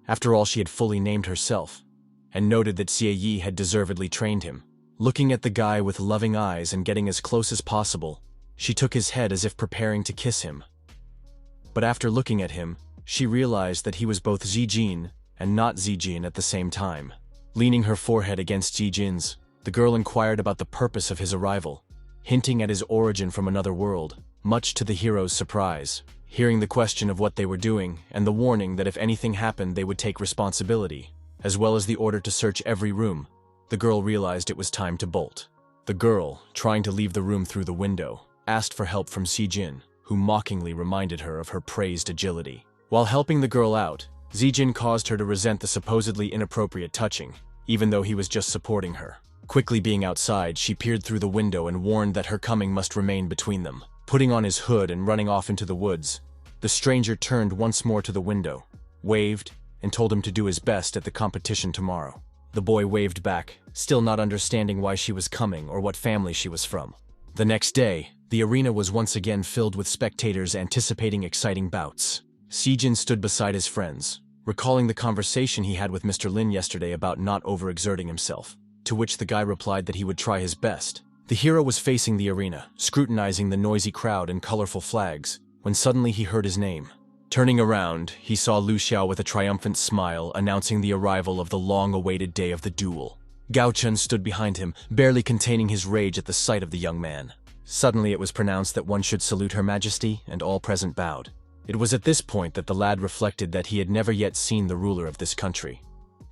After all, she had fully named herself, and noted that Jie Yi had deservedly trained him. Looking at the guy with loving eyes and getting as close as possible, she took his head as if preparing to kiss him. But after looking at him, she realized that he was both Ziejin and not Ziejin at the same time. Leaning her forehead against Ziejin's, the girl inquired about the purpose of his arrival, hinting at his origin from another world, much to the hero's surprise. Hearing the question of what they were doing and the warning that if anything happened they would take responsibility, as well as the order to search every room, the girl realized it was time to bolt. The girl, trying to leave the room through the window, asked for help from Ziejin, who mockingly reminded her of her praised agility. While helping the girl out, Ziejin caused her to resent the supposedly inappropriate touching, even though he was just supporting her. Quickly being outside, she peered through the window and warned that her coming must remain between them. Putting on his hood and running off into the woods, the stranger turned once more to the window, waved, and told him to do his best at the competition tomorrow. The boy waved back, still not understanding why she was coming or what family she was from. The next day, the arena was once again filled with spectators anticipating exciting bouts. Ziejin stood beside his friends, recalling the conversation he had with Mr. Lin yesterday about not overexerting himself, to which the guy replied that he would try his best. The hero was facing the arena, scrutinizing the noisy crowd and colorful flags, when suddenly he heard his name. Turning around, he saw Lu Xiao with a triumphant smile announcing the arrival of the long-awaited day of the duel. Gao Chun stood behind him, barely containing his rage at the sight of the young man. Suddenly it was pronounced that one should salute Her Majesty, and all present bowed. It was at this point that the lad reflected that he had never yet seen the ruler of this country,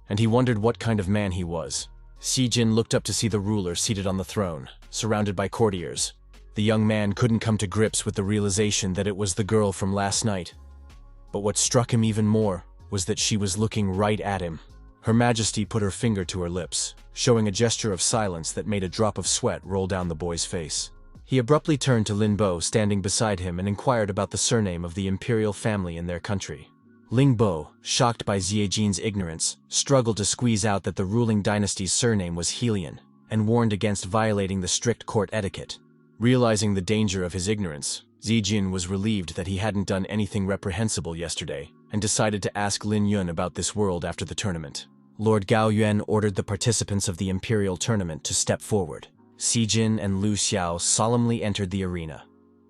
and he wondered what kind of man he was. Sijin looked up to see the ruler seated on the throne, surrounded by courtiers. The young man couldn't come to grips with the realization that it was the girl from last night. But what struck him even more was that she was looking right at him. Her Majesty put her finger to her lips, showing a gesture of silence that made a drop of sweat roll down the boy's face. He abruptly turned to Lin Bo standing beside him and inquired about the surname of the imperial family in their country. Ling Bo, shocked by Ziejin's ignorance, struggled to squeeze out that the ruling dynasty's surname was Helion, and warned against violating the strict court etiquette. Realizing the danger of his ignorance, Ziejin was relieved that he hadn't done anything reprehensible yesterday, and decided to ask Lin Yun about this world after the tournament. Lord Gao Yuan ordered the participants of the imperial tournament to step forward. Sijin and Lu Xiao solemnly entered the arena,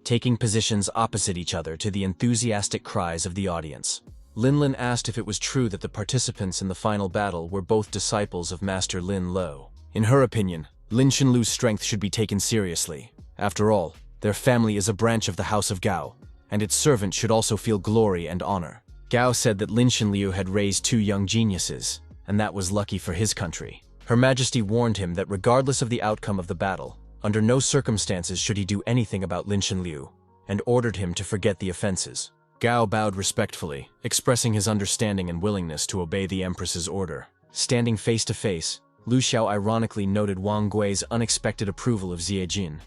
taking positions opposite each other to the enthusiastic cries of the audience. Lin asked if it was true that the participants in the final battle were both disciples of Master Lin Lo. In her opinion, Lin Shenlu's strength should be taken seriously. After all, their family is a branch of the House of Gao, and its servant should also feel glory and honor. Gao said that Lin Shenlu had raised two young geniuses, and that was lucky for his country. Her Majesty warned him that regardless of the outcome of the battle, under no circumstances should he do anything about Lin Shenlu, and ordered him to forget the offenses. Gao bowed respectfully, expressing his understanding and willingness to obey the Empress's order. Standing face to face, Lu Xiao ironically noted Wang Gui's unexpected approval of Ziejin,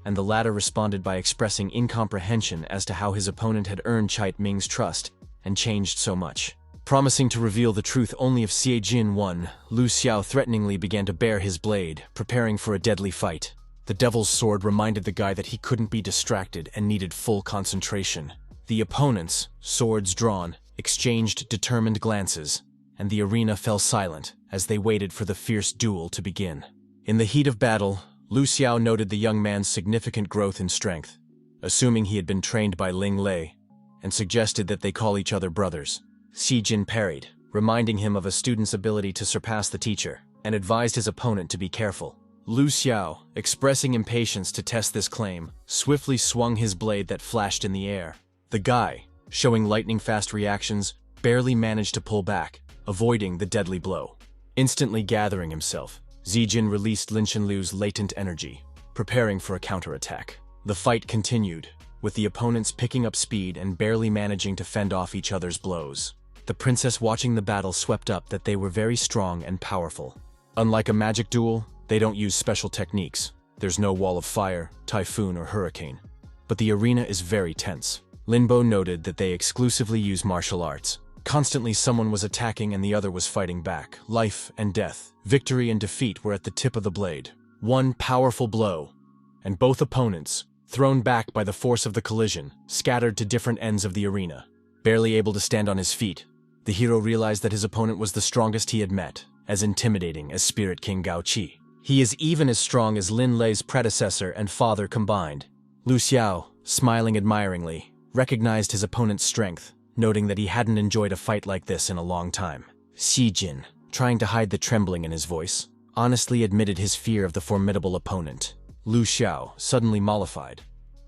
and the latter responded by expressing incomprehension as to how his opponent had earned Chait Ming's trust and changed so much. Promising to reveal the truth only if Ziejin won, Lu Xiao threateningly began to bare his blade, preparing for a deadly fight. The Devil's Sword reminded the guy that he couldn't be distracted and needed full concentration. The opponents, swords drawn, exchanged determined glances, and the arena fell silent as they waited for the fierce duel to begin. In the heat of battle, Lu Xiao noted the young man's significant growth in strength, assuming he had been trained by Ling Lei, and suggested that they call each other brothers. Sijin parried, reminding him of a student's ability to surpass the teacher, and advised his opponent to be careful. Lu Xiao, expressing impatience to test this claim, swiftly swung his blade that flashed in the air. The guy, showing lightning-fast reactions, barely managed to pull back, avoiding the deadly blow. Instantly gathering himself, Ziejin released Lin Shenlu's latent energy, preparing for a counterattack. The fight continued, with the opponents picking up speed and barely managing to fend off each other's blows. The princess watching the battle swept up that they were very strong and powerful. Unlike a magic duel, they don't use special techniques. There's no wall of fire, typhoon, or hurricane. But the arena is very tense. Lin Bo noted that they exclusively use martial arts. Constantly someone was attacking and the other was fighting back. Life and death, victory and defeat were at the tip of the blade. One powerful blow, and both opponents, thrown back by the force of the collision, scattered to different ends of the arena. Barely able to stand on his feet, the hero realized that his opponent was the strongest he had met, as intimidating as Spirit King Gao Qi. He is even as strong as Lin Lei's predecessor and father combined. Lu Xiao, smiling admiringly, recognized his opponent's strength, noting that he hadn't enjoyed a fight like this in a long time. Sijin, trying to hide the trembling in his voice, honestly admitted his fear of the formidable opponent. Lu Xiao, suddenly mollified,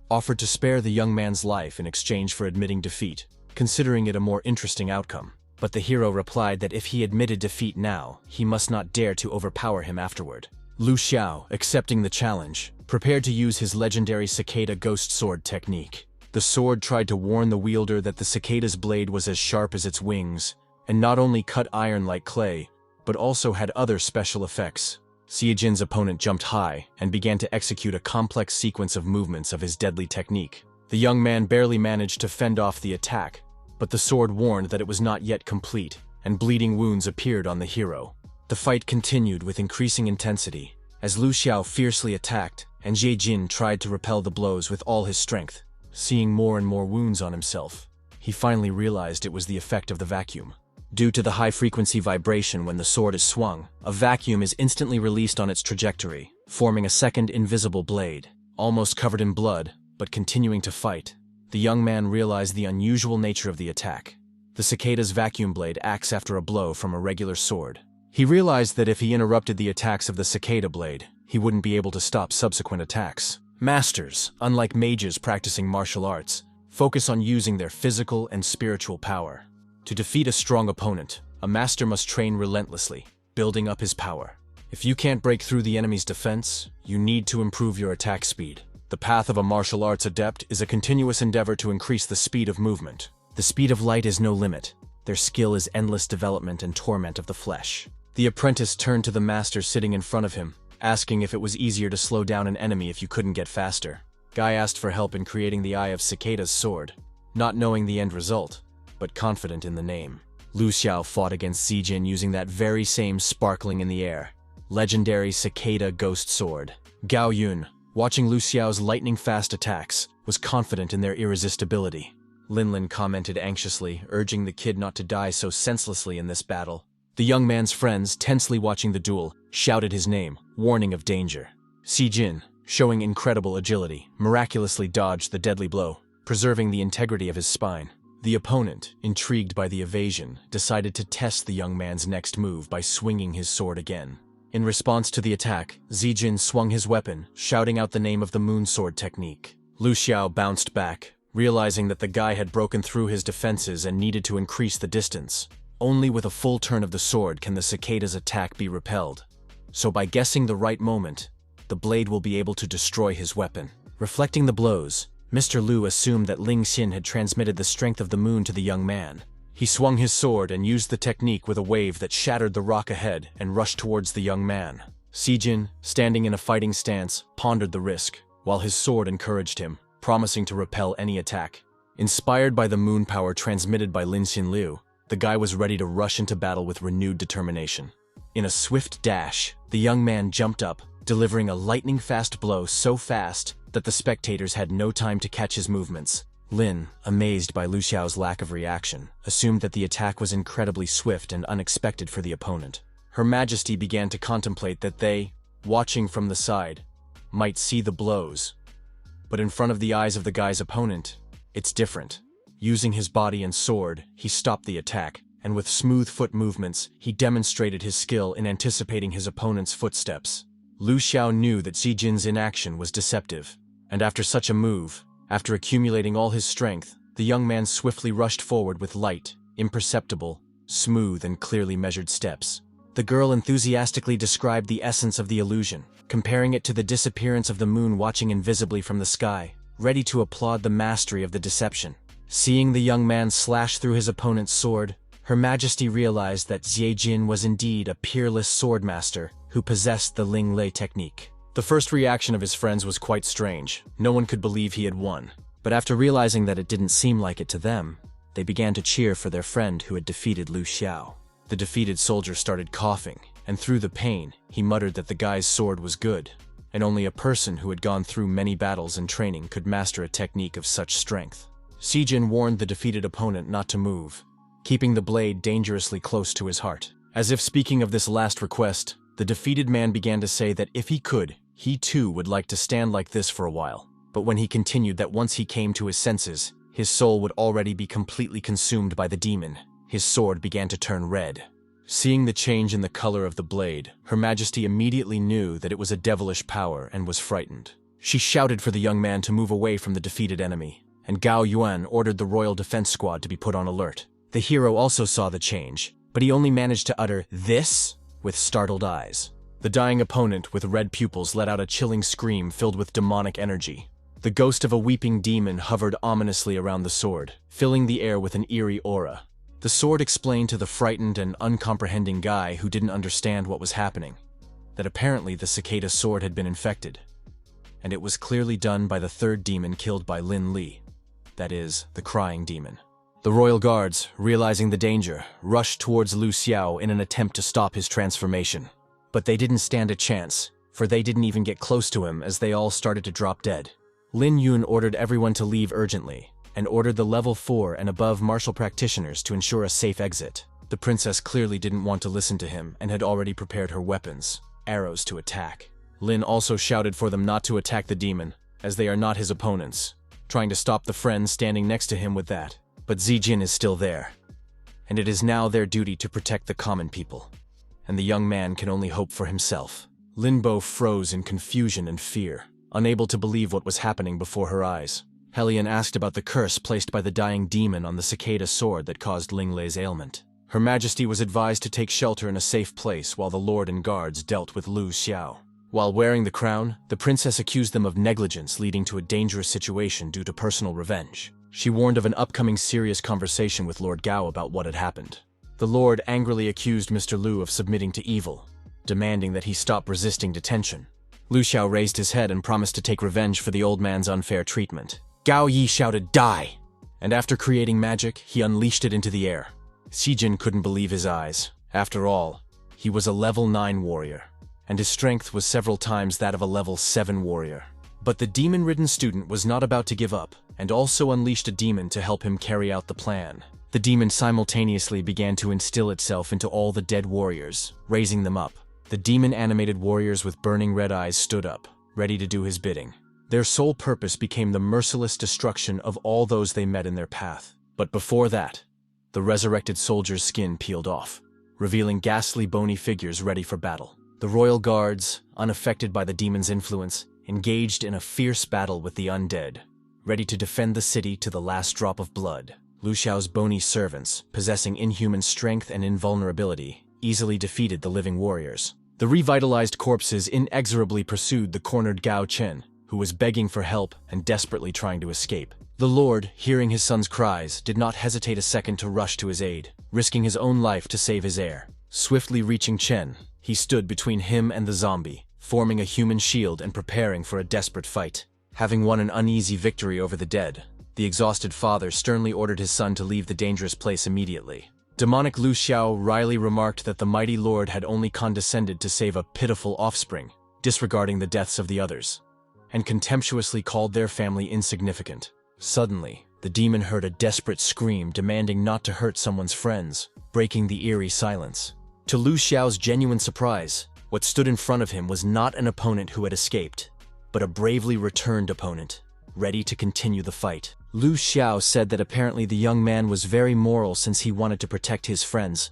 offered to spare the young man's life in exchange for admitting defeat, considering it a more interesting outcome. But the hero replied that if he admitted defeat now, he must not dare to overpower him afterward. Lu Xiao, accepting the challenge, prepared to use his legendary cicada ghost sword technique. The sword tried to warn the wielder that the cicada's blade was as sharp as its wings, and not only cut iron like clay, but also had other special effects. Ziejin's opponent jumped high and began to execute a complex sequence of movements of his deadly technique. The young man barely managed to fend off the attack, but the sword warned that it was not yet complete, and bleeding wounds appeared on the hero. The fight continued with increasing intensity, as Lu Xiao fiercely attacked, and Ziejin tried to repel the blows with all his strength. Seeing more and more wounds on himself, he finally realized it was the effect of the vacuum. Due to the high-frequency vibration when the sword is swung, a vacuum is instantly released on its trajectory, forming a second invisible blade. Almost covered in blood, but continuing to fight, the young man realized the unusual nature of the attack. The cicada's vacuum blade acts after a blow from a regular sword. He realized that if he interrupted the attacks of the cicada blade, he wouldn't be able to stop subsequent attacks. Masters, unlike mages practicing martial arts, focus on using their physical and spiritual power. To defeat a strong opponent, a master must train relentlessly, building up his power. If you can't break through the enemy's defense, you need to improve your attack speed. The path of a martial arts adept is a continuous endeavor to increase the speed of movement. The speed of light is no limit. Their skill is endless development and torment of the flesh. The apprentice turned to the master sitting in front of him, asking if it was easier to slow down an enemy if you couldn't get faster. Guy asked for help in creating the Eye of Cicada's sword, not knowing the end result, but confident in the name. Lu Xiao fought against Zijin using that very same sparkling in the air, legendary Cicada Ghost Sword. Gao Yun, watching Lu Xiao's lightning-fast attacks, was confident in their irresistibility. Lin commented anxiously, urging the kid not to die so senselessly in this battle. The young man's friends, tensely watching the duel, shouted his name, warning of danger. Zijin, showing incredible agility, miraculously dodged the deadly blow, preserving the integrity of his spine. The opponent, intrigued by the evasion, decided to test the young man's next move by swinging his sword again. In response to the attack, Zijin swung his weapon, shouting out the name of the moon sword technique. Lu Xiao bounced back, realizing that the guy had broken through his defenses and needed to increase the distance. Only with a full turn of the sword can the cicada's attack be repelled. So by guessing the right moment, the blade will be able to destroy his weapon. Reflecting the blows, Mr. Lu assumed that Ling Xin had transmitted the strength of the moon to the young man. He swung his sword and used the technique with a wave that shattered the rock ahead and rushed towards the young man. Zijin, standing in a fighting stance, pondered the risk, while his sword encouraged him, promising to repel any attack. Inspired by the moon power transmitted by Lin Xin Liu, the guy was ready to rush into battle with renewed determination. In a swift dash, the young man jumped up, delivering a lightning-fast blow so fast that the spectators had no time to catch his movements. Lin, amazed by Lu Xiao's lack of reaction, assumed that the attack was incredibly swift and unexpected for the opponent. Her Majesty began to contemplate that they, watching from the side, might see the blows. But in front of the eyes of the guy's opponent, it's different. Using his body and sword, he stopped the attack, and with smooth foot movements, he demonstrated his skill in anticipating his opponent's footsteps. Lu Xiao knew that Zijin's inaction was deceptive, and after such a move, after accumulating all his strength, the young man swiftly rushed forward with light, imperceptible, smooth and clearly measured steps. The girl enthusiastically described the essence of the illusion, comparing it to the disappearance of the moon watching invisibly from the sky, ready to applaud the mastery of the deception. Seeing the young man slash through his opponent's sword, Her Majesty realized that Zijin was indeed a peerless swordmaster who possessed the Ling Lei technique. The first reaction of his friends was quite strange. No one could believe he had won. But after realizing that it didn't seem like it to them, they began to cheer for their friend who had defeated Lu Xiao. The defeated soldier started coughing, and through the pain, he muttered that the guy's sword was good, and only a person who had gone through many battles and training could master a technique of such strength. Zijin warned the defeated opponent not to move, keeping the blade dangerously close to his heart. As if speaking of this last request, the defeated man began to say that if he could, he too would like to stand like this for a while. But when he continued that once he came to his senses, his soul would already be completely consumed by the demon, his sword began to turn red. Seeing the change in the color of the blade, Her Majesty immediately knew that it was a devilish power and was frightened. She shouted for the young man to move away from the defeated enemy, and Gao Yuan ordered the Royal Defense Squad to be put on alert. The hero also saw the change, but he only managed to utter "this" with startled eyes. The dying opponent with red pupils let out a chilling scream filled with demonic energy. The ghost of a weeping demon hovered ominously around the sword, filling the air with an eerie aura. The sword explained to the frightened and uncomprehending guy who didn't understand what was happening, that apparently the cicada sword had been infected, and it was clearly done by the third demon killed by Lin Li, that is, the crying demon. The royal guards, realizing the danger, rushed towards Lu Xiao in an attempt to stop his transformation. But they didn't stand a chance, for they didn't even get close to him as they all started to drop dead. Lin Yun ordered everyone to leave urgently, and ordered the level 4 and above martial practitioners to ensure a safe exit. The princess clearly didn't want to listen to him and had already prepared her weapons, arrows to attack. Lin also shouted for them not to attack the demon, as they are not his opponents, trying to stop the friends standing next to him with that. But Zijin is still there, and it is now their duty to protect the common people, and the young man can only hope for himself. Lin Bo froze in confusion and fear. unable to believe what was happening before her eyes. Hellion asked about the curse placed by the dying demon on the cicada sword that caused Ling Lei's ailment. Her Majesty was advised to take shelter in a safe place while the Lord and guards dealt with Lu Xiao. While wearing the crown, the princess accused them of negligence leading to a dangerous situation due to personal revenge. She warned of an upcoming serious conversation with Lord Gao about what had happened. The Lord angrily accused Mr. Lu of submitting to evil, demanding that he stop resisting detention. Lu Xiao raised his head and promised to take revenge for the old man's unfair treatment. Gao Yi shouted, "Die!" And after creating magic, he unleashed it into the air. Xi Jin couldn't believe his eyes. After all, he was a level 9 warrior, and his strength was several times that of a level 7 warrior. But the demon-ridden student was not about to give up, and also unleashed a demon to help him carry out the plan. The demon simultaneously began to instill itself into all the dead warriors, raising them up. The demon-animated warriors with burning red eyes stood up, ready to do his bidding. Their sole purpose became the merciless destruction of all those they met in their path. But before that, the resurrected soldier's skin peeled off, revealing ghastly bony figures ready for battle. The royal guards, unaffected by the demon's influence, engaged in a fierce battle with the undead, ready to defend the city to the last drop of blood. Lu Xiao's bony servants, possessing inhuman strength and invulnerability, easily defeated the living warriors. The revitalized corpses inexorably pursued the cornered Gao Chen, who was begging for help and desperately trying to escape. The Lord, hearing his son's cries, did not hesitate a second to rush to his aid, risking his own life to save his heir. Swiftly reaching Chen, he stood between him and the zombie, forming a human shield and preparing for a desperate fight. Having won an uneasy victory over the dead, the exhausted father sternly ordered his son to leave the dangerous place immediately. Demonic Lu Xiao wryly remarked that the mighty Lord had only condescended to save a pitiful offspring, disregarding the deaths of the others, and contemptuously called their family insignificant. Suddenly, the demon heard a desperate scream demanding not to hurt someone's friends, breaking the eerie silence. To Lu Xiao's genuine surprise, what stood in front of him was not an opponent who had escaped, but a bravely returned opponent, ready to continue the fight. Lu Xiao said that apparently the young man was very moral since he wanted to protect his friends,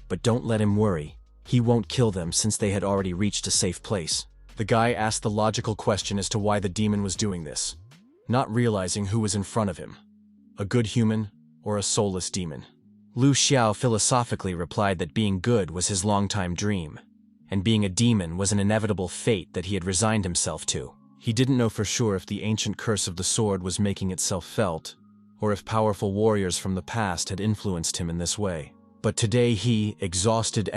but don't let him worry. He won't kill them since they had already reached a safe place. The guy asked the logical question as to why the demon was doing this, not realizing who was in front of him, a good human or a soulless demon. Lu Xiao philosophically replied that being good was his longtime dream, and being a demon was an inevitable fate that he had resigned himself to. He didn't know for sure if the ancient curse of the sword was making itself felt, or if powerful warriors from the past had influenced him in this way. But today he, exhausted,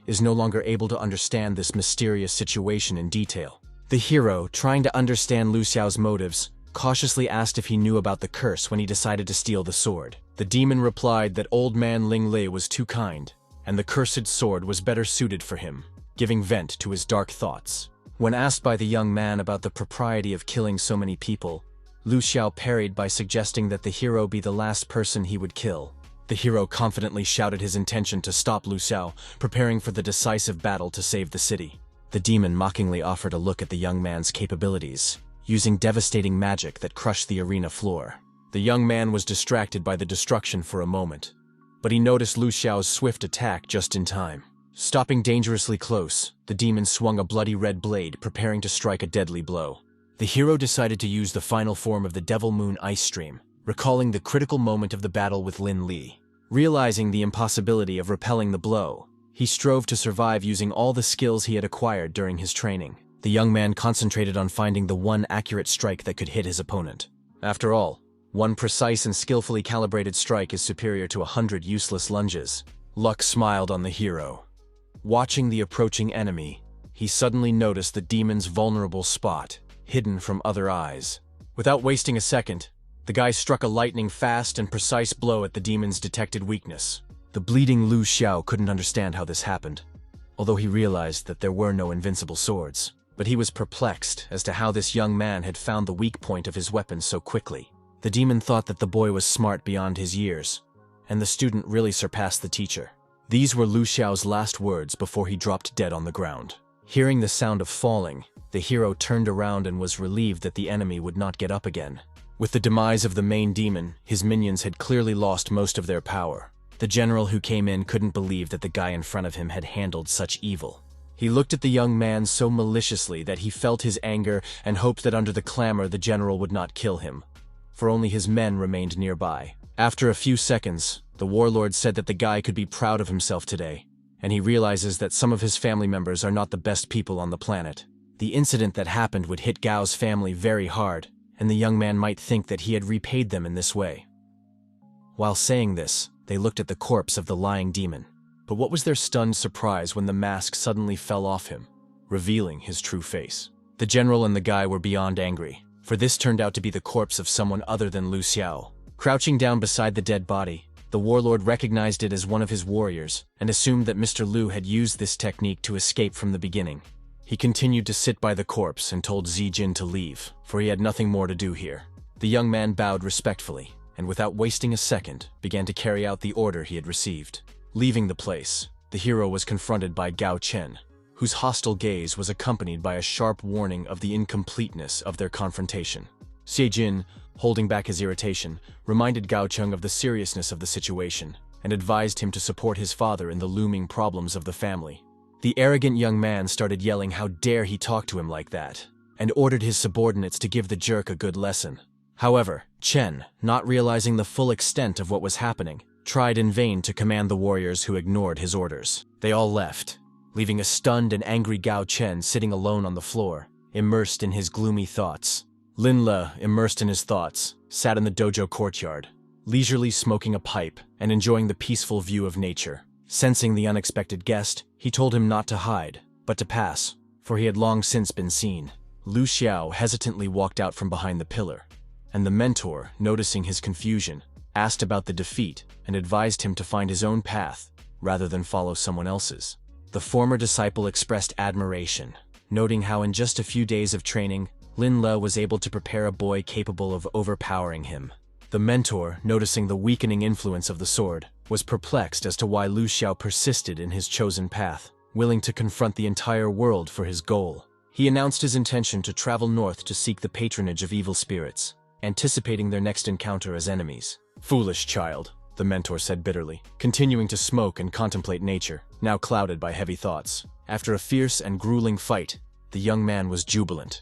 is no longer able to understand this mysterious situation in detail. The hero, trying to understand Lu Xiao's motives, cautiously asked if he knew about the curse when he decided to steal the sword. The demon replied that old man Ling Lei was too kind, and the cursed sword was better suited for him, giving vent to his dark thoughts. When asked by the young man about the propriety of killing so many people, Lu Xiao parried by suggesting that the hero be the last person he would kill. The hero confidently shouted his intention to stop Lu Xiao, preparing for the decisive battle to save the city. The demon mockingly offered a look at the young man's capabilities, using devastating magic that crushed the arena floor. The young man was distracted by the destruction for a moment, but he noticed Lu Xiao's swift attack just in time. Stopping dangerously close, the demon swung a bloody red blade, preparing to strike a deadly blow. The hero decided to use the final form of the Devil Moon Ice Stream, recalling the critical moment of the battle with Lin Li. Realizing the impossibility of repelling the blow, he strove to survive using all the skills he had acquired during his training. The young man concentrated on finding the one accurate strike that could hit his opponent. After all, one precise and skillfully calibrated strike is superior to 100 useless lunges. Luck smiled on the hero. Watching the approaching enemy, he suddenly noticed the demon's vulnerable spot, hidden from other eyes. Without wasting a second, the guy struck a lightning-fast and precise blow at the demon's detected weakness. The bleeding Lu Xiao couldn't understand how this happened, although he realized that there were no invincible swords. But he was perplexed as to how this young man had found the weak point of his weapon so quickly. The demon thought that the boy was smart beyond his years, and the student really surpassed the teacher. These were Lu Xiao's last words before he dropped dead on the ground. Hearing the sound of falling, the hero turned around and was relieved that the enemy would not get up again. With the demise of the main demon, his minions had clearly lost most of their power. The general who came in couldn't believe that the guy in front of him had handled such evil. He looked at the young man so maliciously that he felt his anger and hoped that under the clamor the general would not kill him, for only his men remained nearby. After a few seconds, the warlord said that the guy could be proud of himself today, and he realizes that some of his family members are not the best people on the planet. The incident that happened would hit Gao's family very hard, and the young man might think that he had repaid them in this way. While saying this, they looked at the corpse of the lying demon. But what was their stunned surprise when the mask suddenly fell off him, revealing his true face. The general and the guy were beyond angry, for this turned out to be the corpse of someone other than Lu Xiao. Crouching down beside the dead body, the warlord recognized it as one of his warriors and assumed that Mr. Lu had used this technique to escape from the beginning. He continued to sit by the corpse and told Zijin to leave, for he had nothing more to do here. The young man bowed respectfully, and without wasting a second, began to carry out the order he had received. Leaving the place, the hero was confronted by Gao Chen, whose hostile gaze was accompanied by a sharp warning of the incompleteness of their confrontation. Zijin, holding back his irritation, reminded Gao Chen of the seriousness of the situation and advised him to support his father in the looming problems of the family. The arrogant young man started yelling how dare he talk to him like that, and ordered his subordinates to give the jerk a good lesson. However, Chen, not realizing the full extent of what was happening, tried in vain to command the warriors who ignored his orders. They all left, leaving a stunned and angry Gao Chen sitting alone on the floor, immersed in his gloomy thoughts. Lin Le, immersed in his thoughts, sat in the dojo courtyard, leisurely smoking a pipe and enjoying the peaceful view of nature. Sensing the unexpected guest, he told him not to hide, but to pass, for he had long since been seen. Lu Xiao hesitantly walked out from behind the pillar, and the mentor, noticing his confusion, asked about the defeat and advised him to find his own path rather than follow someone else's. The former disciple expressed admiration, noting how in just a few days of training, Lin Le was able to prepare a boy capable of overpowering him. The mentor, noticing the weakening influence of the sword, was perplexed as to why Lu Xiao persisted in his chosen path, willing to confront the entire world for his goal. He announced his intention to travel north to seek the patronage of evil spirits, anticipating their next encounter as enemies. "Foolish child," the mentor said bitterly, continuing to smoke and contemplate nature, now clouded by heavy thoughts. After a fierce and grueling fight, the young man was jubilant.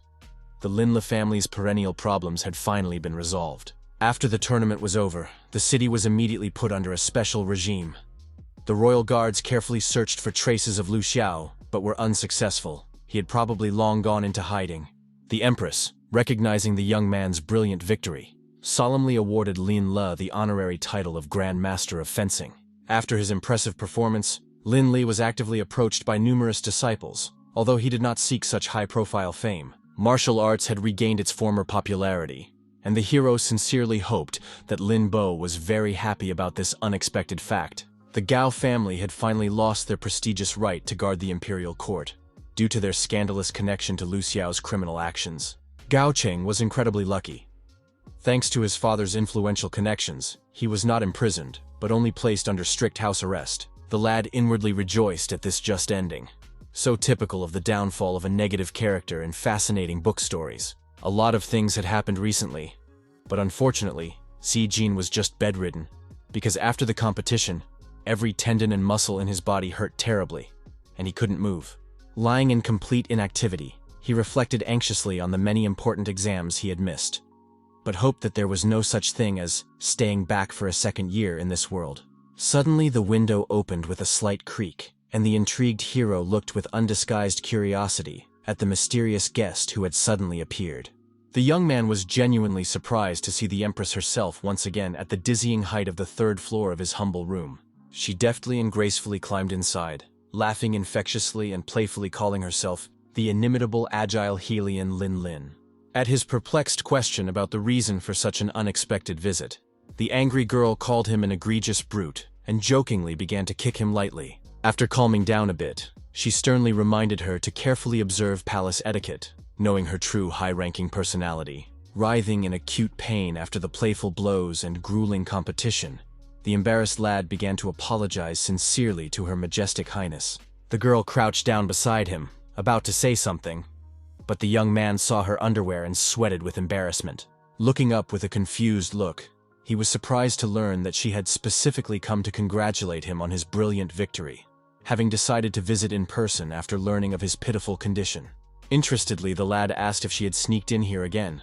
The Lin Le family's perennial problems had finally been resolved. After the tournament was over, the city was immediately put under a special regime. The royal guards carefully searched for traces of Lu Xiao, but were unsuccessful. He had probably long gone into hiding. The Empress, recognizing the young man's brilliant victory, solemnly awarded Lin Le the honorary title of Grand Master of Fencing. After his impressive performance, Lin Le was actively approached by numerous disciples, although he did not seek such high-profile fame. Martial arts had regained its former popularity, and the hero sincerely hoped that Lin Bo was very happy about this unexpected fact. The Gao family had finally lost their prestigious right to guard the imperial court, due to their scandalous connection to Lu Xiao's criminal actions. Gao Cheng was incredibly lucky. Thanks to his father's influential connections, he was not imprisoned, but only placed under strict house arrest. The lad inwardly rejoiced at this just ending. So typical of the downfall of a negative character in fascinating book stories. A lot of things had happened recently, but unfortunately, Zijin was just bedridden, because after the competition, every tendon and muscle in his body hurt terribly, and he couldn't move. Lying in complete inactivity, he reflected anxiously on the many important exams he had missed, but hoped that there was no such thing as staying back for a second year in this world. Suddenly the window opened with a slight creak, and the intrigued hero looked with undisguised curiosity at the mysterious guest who had suddenly appeared. The young man was genuinely surprised to see the Empress herself once again at the dizzying height of the third floor of his humble room. She deftly and gracefully climbed inside, laughing infectiously and playfully calling herself the inimitable agile Helian Lin Lin. At his perplexed question about the reason for such an unexpected visit, the angry girl called him an egregious brute and jokingly began to kick him lightly. After calming down a bit, she sternly reminded her to carefully observe palace etiquette, knowing her true high-ranking personality. Writhing in acute pain after the playful blows and grueling competition, the embarrassed lad began to apologize sincerely to Her Majestic Highness. The girl crouched down beside him, about to say something, but the young man saw her underwear and sweated with embarrassment. Looking up with a confused look, he was surprised to learn that she had specifically come to congratulate him on his brilliant victory. having decided to visit in person after learning of his pitiful condition. Interestedly, the lad asked if she had sneaked in here again,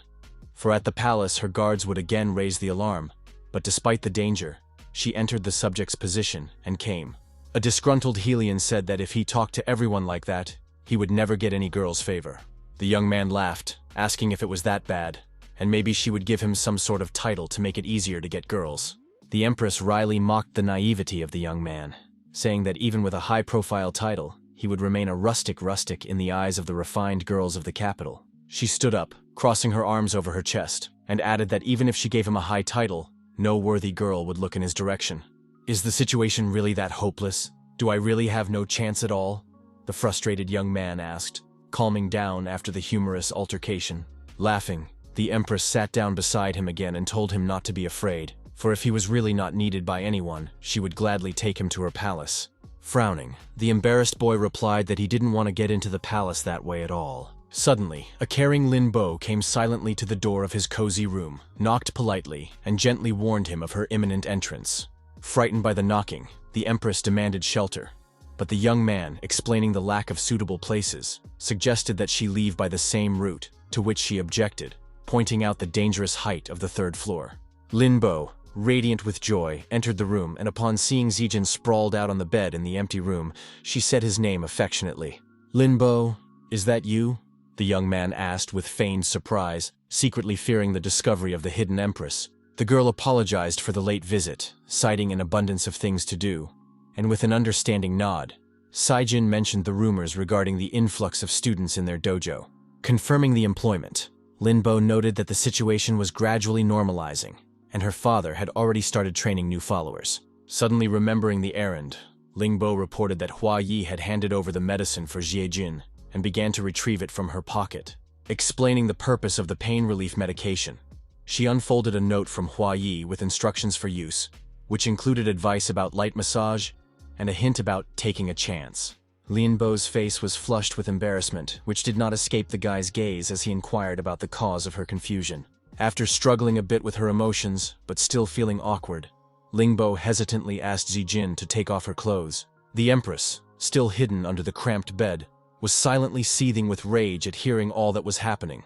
for at the palace her guards would again raise the alarm, but despite the danger, she entered the subject's position and came. A disgruntled Helion said that if he talked to everyone like that, he would never get any girl's favor. The young man laughed, asking if it was that bad, and maybe she would give him some sort of title to make it easier to get girls. The Empress wryly mocked the naivety of the young man, saying that even with a high-profile title, he would remain a rustic in the eyes of the refined girls of the capital. She stood up, crossing her arms over her chest, and added that even if she gave him a high title, no worthy girl would look in his direction. Is the situation really that hopeless? Do I really have no chance at all? The frustrated young man asked, calming down after the humorous altercation. Laughing, the Empress sat down beside him again and told him not to be afraid, for if he was really not needed by anyone, she would gladly take him to her palace. Frowning, the embarrassed boy replied that he didn't want to get into the palace that way at all. Suddenly, a caring Lin Bo came silently to the door of his cozy room, knocked politely, and gently warned him of her imminent entrance. Frightened by the knocking, the Empress demanded shelter, but the young man, explaining the lack of suitable places, suggested that she leave by the same route, to which she objected, pointing out the dangerous height of the third floor. Lin Bo, radiant with joy, entered the room, and upon seeing Zijin sprawled out on the bed in the empty room, she said his name affectionately. "Lin Bo, is that you?" the young man asked with feigned surprise, secretly fearing the discovery of the hidden Empress. The girl apologized for the late visit, citing an abundance of things to do, and with an understanding nod, Zijin mentioned the rumors regarding the influx of students in their dojo. Confirming the employment, Lin Bo noted that the situation was gradually normalizing, and her father had already started training new followers. Suddenly remembering the errand, Ling Bo reported that Hua Yi had handed over the medicine for Jie Jin and began to retrieve it from her pocket. Explaining the purpose of the pain relief medication, she unfolded a note from Hua Yi with instructions for use, which included advice about light massage and a hint about taking a chance. Lin Bo's face was flushed with embarrassment, which did not escape the guy's gaze as he inquired about the cause of her confusion. After struggling a bit with her emotions, but still feeling awkward, Ling Bo hesitantly asked Zijin to take off her clothes. The Empress, still hidden under the cramped bed, was silently seething with rage at hearing all that was happening,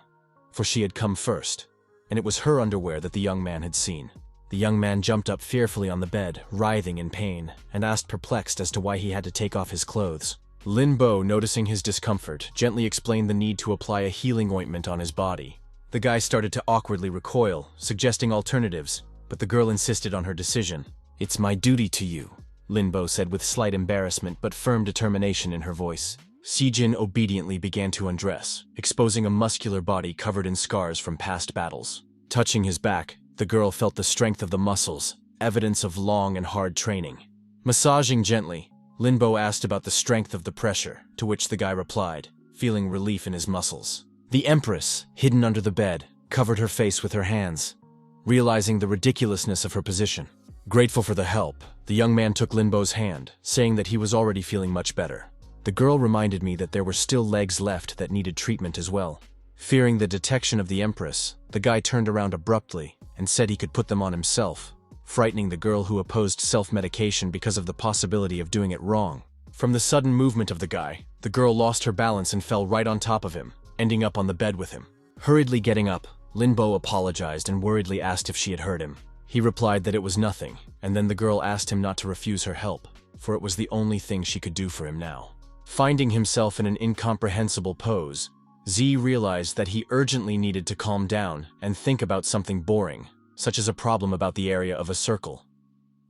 for she had come first, and it was her underwear that the young man had seen. The young man jumped up fearfully on the bed, writhing in pain, and asked perplexed as to why he had to take off his clothes. Lin Bo, noticing his discomfort, gently explained the need to apply a healing ointment on his body. The guy started to awkwardly recoil, suggesting alternatives, but the girl insisted on her decision. "It's my duty to you," Lin Bo said with slight embarrassment but firm determination in her voice. Zijin obediently began to undress, exposing a muscular body covered in scars from past battles. Touching his back, the girl felt the strength of the muscles, evidence of long and hard training. Massaging gently, Lin Bo asked about the strength of the pressure, to which the guy replied, feeling relief in his muscles. The Empress, hidden under the bed, covered her face with her hands, realizing the ridiculousness of her position. Grateful for the help, the young man took Lin Bo's hand, saying that he was already feeling much better. The girl reminded me that there were still legs left that needed treatment as well. Fearing the detection of the Empress, the guy turned around abruptly and said he could put them on himself, frightening the girl who opposed self-medication because of the possibility of doing it wrong. From the sudden movement of the guy, the girl lost her balance and fell right on top of him, ending up on the bed with him. Hurriedly getting up, Lin Bo apologized and worriedly asked if she had hurt him. He replied that it was nothing, and then the girl asked him not to refuse her help, for it was the only thing she could do for him now. Finding himself in an incomprehensible pose, Z realized that he urgently needed to calm down and think about something boring, such as a problem about the area of a circle.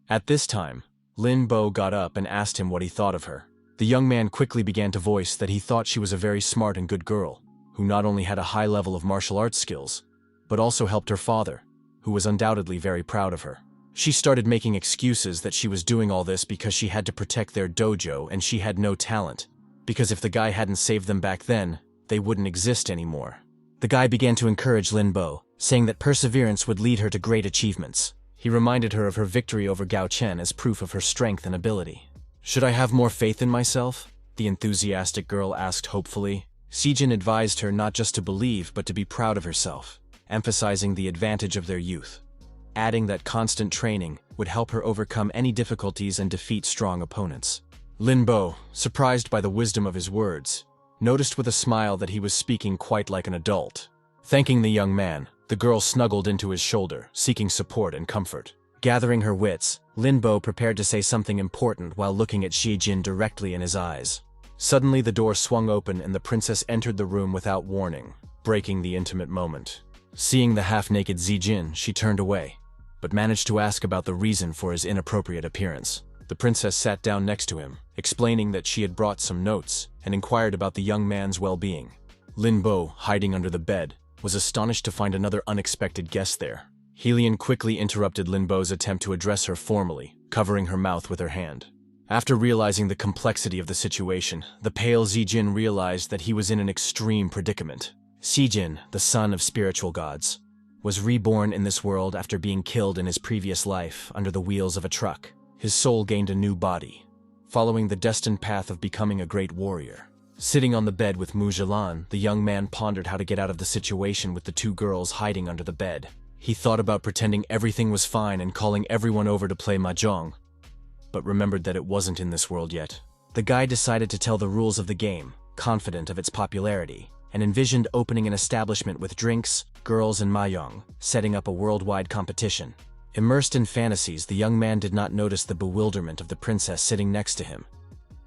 At this time, Lin Bo got up and asked him what he thought of her. The young man quickly began to voice that he thought she was a very smart and good girl, who not only had a high level of martial arts skills, but also helped her father, who was undoubtedly very proud of her. She started making excuses that she was doing all this because she had to protect their dojo and she had no talent, because if the guy hadn't saved them back then, they wouldn't exist anymore. The guy began to encourage Lin Bo, saying that perseverance would lead her to great achievements. He reminded her of her victory over Gao Chen as proof of her strength and ability. "Should I have more faith in myself?" the enthusiastic girl asked hopefully. Zijin advised her not just to believe but to be proud of herself, emphasizing the advantage of their youth, adding that constant training would help her overcome any difficulties and defeat strong opponents. Lin Bo, surprised by the wisdom of his words, noticed with a smile that he was speaking quite like an adult. Thanking the young man, the girl snuggled into his shoulder, seeking support and comfort. Gathering her wits, Lin Bo prepared to say something important while looking at Xie Jin directly in his eyes. Suddenly the door swung open and the princess entered the room without warning, breaking the intimate moment. Seeing the half-naked Xie Jin, she turned away, but managed to ask about the reason for his inappropriate appearance. The princess sat down next to him, explaining that she had brought some notes and inquired about the young man's well-being. Lin Bo, hiding under the bed, was astonished to find another unexpected guest there. Helian quickly interrupted Lin Bo's attempt to address her formally, covering her mouth with her hand. After realizing the complexity of the situation, the pale Xie Jin realized that he was in an extreme predicament. Xie Jin, the son of spiritual gods, was reborn in this world after being killed in his previous life under the wheels of a truck. His soul gained a new body, following the destined path of becoming a great warrior. Sitting on the bed with Mu Zhilan, the young man pondered how to get out of the situation with the two girls hiding under the bed. He thought about pretending everything was fine and calling everyone over to play mahjong, but remembered that it wasn't in this world yet. The guy decided to tell the rules of the game, confident of its popularity, and envisioned opening an establishment with drinks, girls, and mahjong, setting up a worldwide competition. Immersed in fantasies, the young man did not notice the bewilderment of the princess sitting next to him,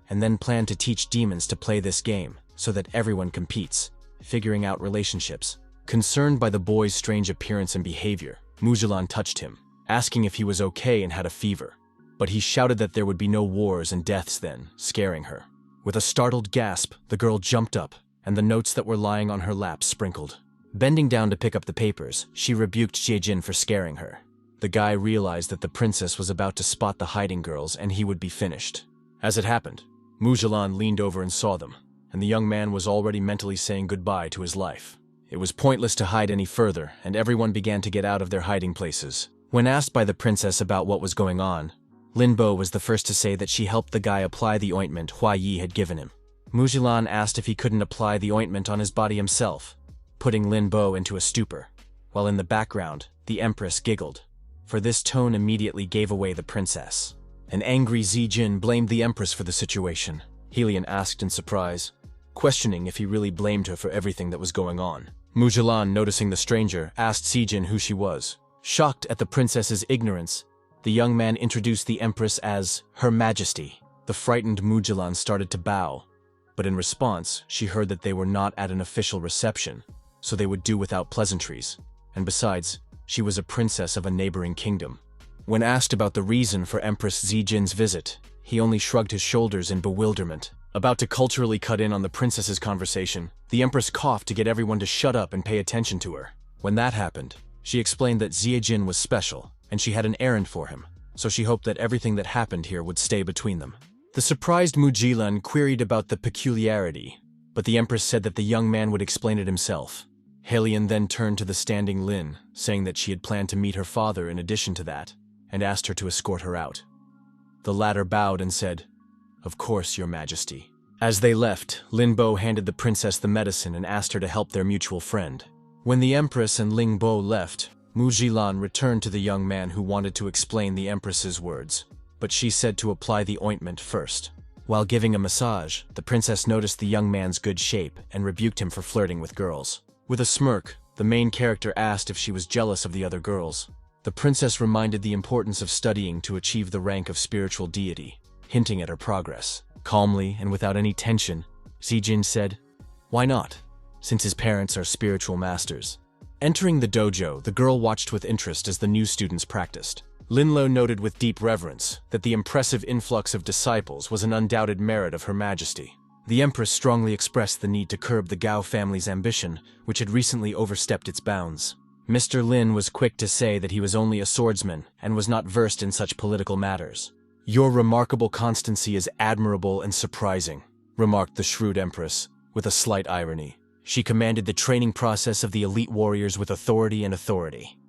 and then planned to teach demons to play this game so that everyone competes, figuring out relationships. Concerned by the boy's strange appearance and behavior, Mu Zhilan touched him, asking if he was okay and had a fever. But he shouted that there would be no wars and deaths then, scaring her. With a startled gasp, the girl jumped up, and the notes that were lying on her lap sprinkled. Bending down to pick up the papers, she rebuked Xie Jin for scaring her. The guy realized that the princess was about to spot the hiding girls and he would be finished. As it happened, Mu Zhilan leaned over and saw them, and the young man was already mentally saying goodbye to his life. It was pointless to hide any further, and everyone began to get out of their hiding places. When asked by the princess about what was going on, Lin Bo was the first to say that she helped the guy apply the ointment Hua Yi had given him. Mu Zhilan asked if he couldn't apply the ointment on his body himself, putting Lin Bo into a stupor, while in the background, the empress giggled, for this tone immediately gave away the princess. An angry Xie Jin blamed the empress for the situation. Helian asked in surprise, questioning if he really blamed her for everything that was going on. Mu Zhilan, noticing the stranger, asked Xie Jin who she was. Shocked at the princess's ignorance, the young man introduced the empress as Her Majesty. The frightened Mu Zhilan started to bow, but in response, she heard that they were not at an official reception, so they would do without pleasantries. And besides, she was a princess of a neighboring kingdom. When asked about the reason for Empress Xie Jin's visit, he only shrugged his shoulders in bewilderment. About to culturally cut in on the princess's conversation, the empress coughed to get everyone to shut up and pay attention to her. When that happened, she explained that Xie Jin was special, and she had an errand for him, so she hoped that everything that happened here would stay between them. The surprised Mu Zhilan queried about the peculiarity, but the empress said that the young man would explain it himself. Helian then turned to the standing Lin, saying that she had planned to meet her father in addition to that, and asked her to escort her out. The latter bowed and said, "Of course, Your Majesty." As they left, Lin Bo handed the princess the medicine and asked her to help their mutual friend. When the empress and Ling Bo left, Mu Zhilan returned to the young man who wanted to explain the empress's words, but she said to apply the ointment first. While giving a massage, the princess noticed the young man's good shape and rebuked him for flirting with girls. With a smirk, the main character asked if she was jealous of the other girls. The princess reminded the importance of studying to achieve the rank of spiritual deity, hinting at her progress. Calmly and without any tension, Xie Jin said, "Why not, since his parents are spiritual masters?" Entering the dojo, the girl watched with interest as the new students practiced. Lin Lo noted with deep reverence that the impressive influx of disciples was an undoubted merit of Her Majesty. The Empress strongly expressed the need to curb the Gao family's ambition, which had recently overstepped its bounds. Mr. Lin was quick to say that he was only a swordsman and was not versed in such political matters. "Your remarkable constancy is admirable and surprising," remarked the shrewd Empress, with a slight irony. She commanded the training process of the elite warriors with authority,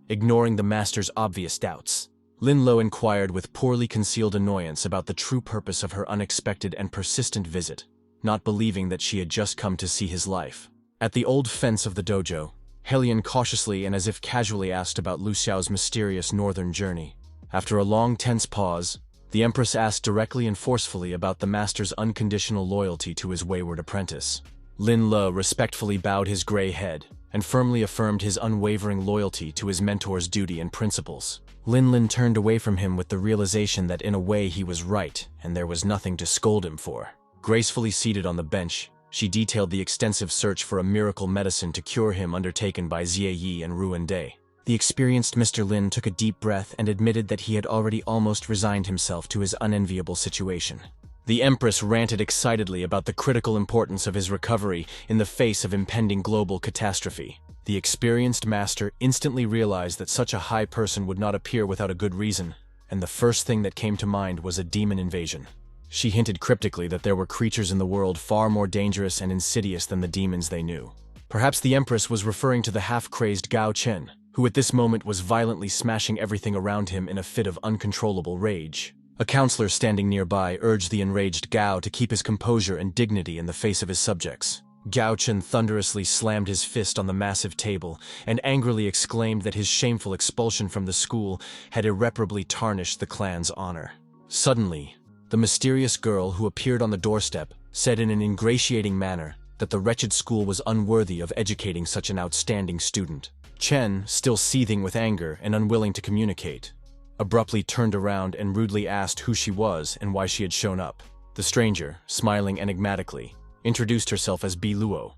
ignoring the master's obvious doubts. Lin Lo inquired with poorly concealed annoyance about the true purpose of her unexpected and persistent visit, not believing that she had just come to see his life. At the old fence of the dojo, Helian cautiously and as if casually asked about Lu Xiao's mysterious northern journey. After a long, tense pause, The Empress asked directly and forcefully about the master's unconditional loyalty to his wayward apprentice. Lin Le respectfully bowed his gray head and firmly affirmed his unwavering loyalty to his mentor's duty and principles. Lin turned away from him with the realization that in a way he was right and there was nothing to scold him for. Gracefully seated on the bench, she detailed the extensive search for a miracle medicine to cure him undertaken by Xie Yi and Ruan Day. The experienced Mr. Lin took a deep breath and admitted that he had already almost resigned himself to his unenviable situation. The Empress ranted excitedly about the critical importance of his recovery in the face of impending global catastrophe. The experienced master instantly realized that such a high person would not appear without a good reason, and the first thing that came to mind was a demon invasion. She hinted cryptically that there were creatures in the world far more dangerous and insidious than the demons they knew. Perhaps the Empress was referring to the half-crazed Gao Chen, who at this moment was violently smashing everything around him in a fit of uncontrollable rage. A counselor standing nearby urged the enraged Gao to keep his composure and dignity in the face of his subjects. Gao Chen thunderously slammed his fist on the massive table and angrily exclaimed that his shameful expulsion from the school had irreparably tarnished the clan's honor. Suddenly, the mysterious girl who appeared on the doorstep said in an ingratiating manner that the wretched school was unworthy of educating such an outstanding student. Chen, still seething with anger and unwilling to communicate, abruptly turned around and rudely asked who she was and why she had shown up. The stranger, smiling enigmatically, introduced herself as Bi Luo,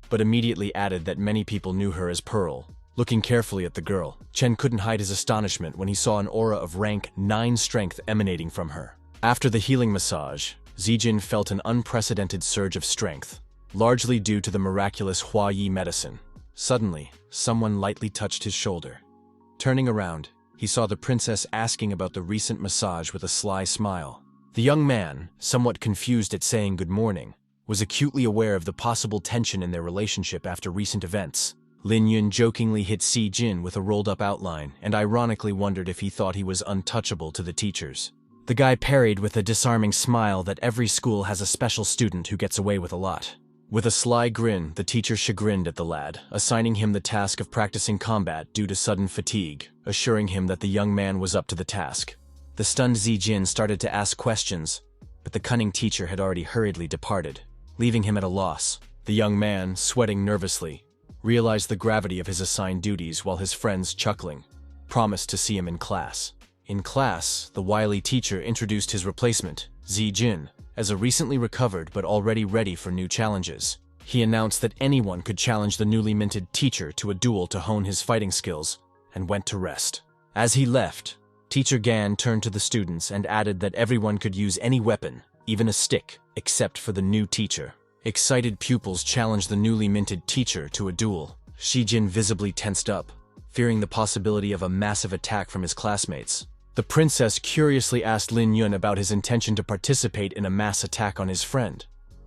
but immediately added that many people knew her as Pearl. Looking carefully at the girl, Chen couldn't hide his astonishment when he saw an aura of rank 9 strength emanating from her. After the healing massage, Zijin felt an unprecedented surge of strength, largely due to the miraculous Hua Yi medicine. Suddenly, someone lightly touched his shoulder. Turning around, he saw the princess asking about the recent massage with a sly smile. The young man, somewhat confused at saying good morning, was acutely aware of the possible tension in their relationship after recent events. Lin Yun jokingly hit Si Jin with a rolled-up outline and ironically wondered if he thought he was untouchable to the teachers. The guy parried with a disarming smile that every school has a special student who gets away with a lot. With a sly grin, the teacher chagrined at the lad, assigning him the task of practicing combat due to sudden fatigue, assuring him that the young man was up to the task. The stunned Zijin started to ask questions, but the cunning teacher had already hurriedly departed, leaving him at a loss. The young man, sweating nervously, realized the gravity of his assigned duties while his friends, chuckling, promised to see him in class. In class, the wily teacher introduced his replacement, Zijin, as a recently recovered but already ready for new challenges. He announced that anyone could challenge the newly minted teacher to a duel to hone his fighting skills, and went to rest. As he left, Teacher Gan turned to the students and added that everyone could use any weapon, even a stick, except for the new teacher. Excited pupils challenged the newly minted teacher to a duel. Shijin visibly tensed up, fearing the possibility of a massive attack from his classmates. The princess curiously asked Lin Yun about his intention to participate in a mass attack on his friend,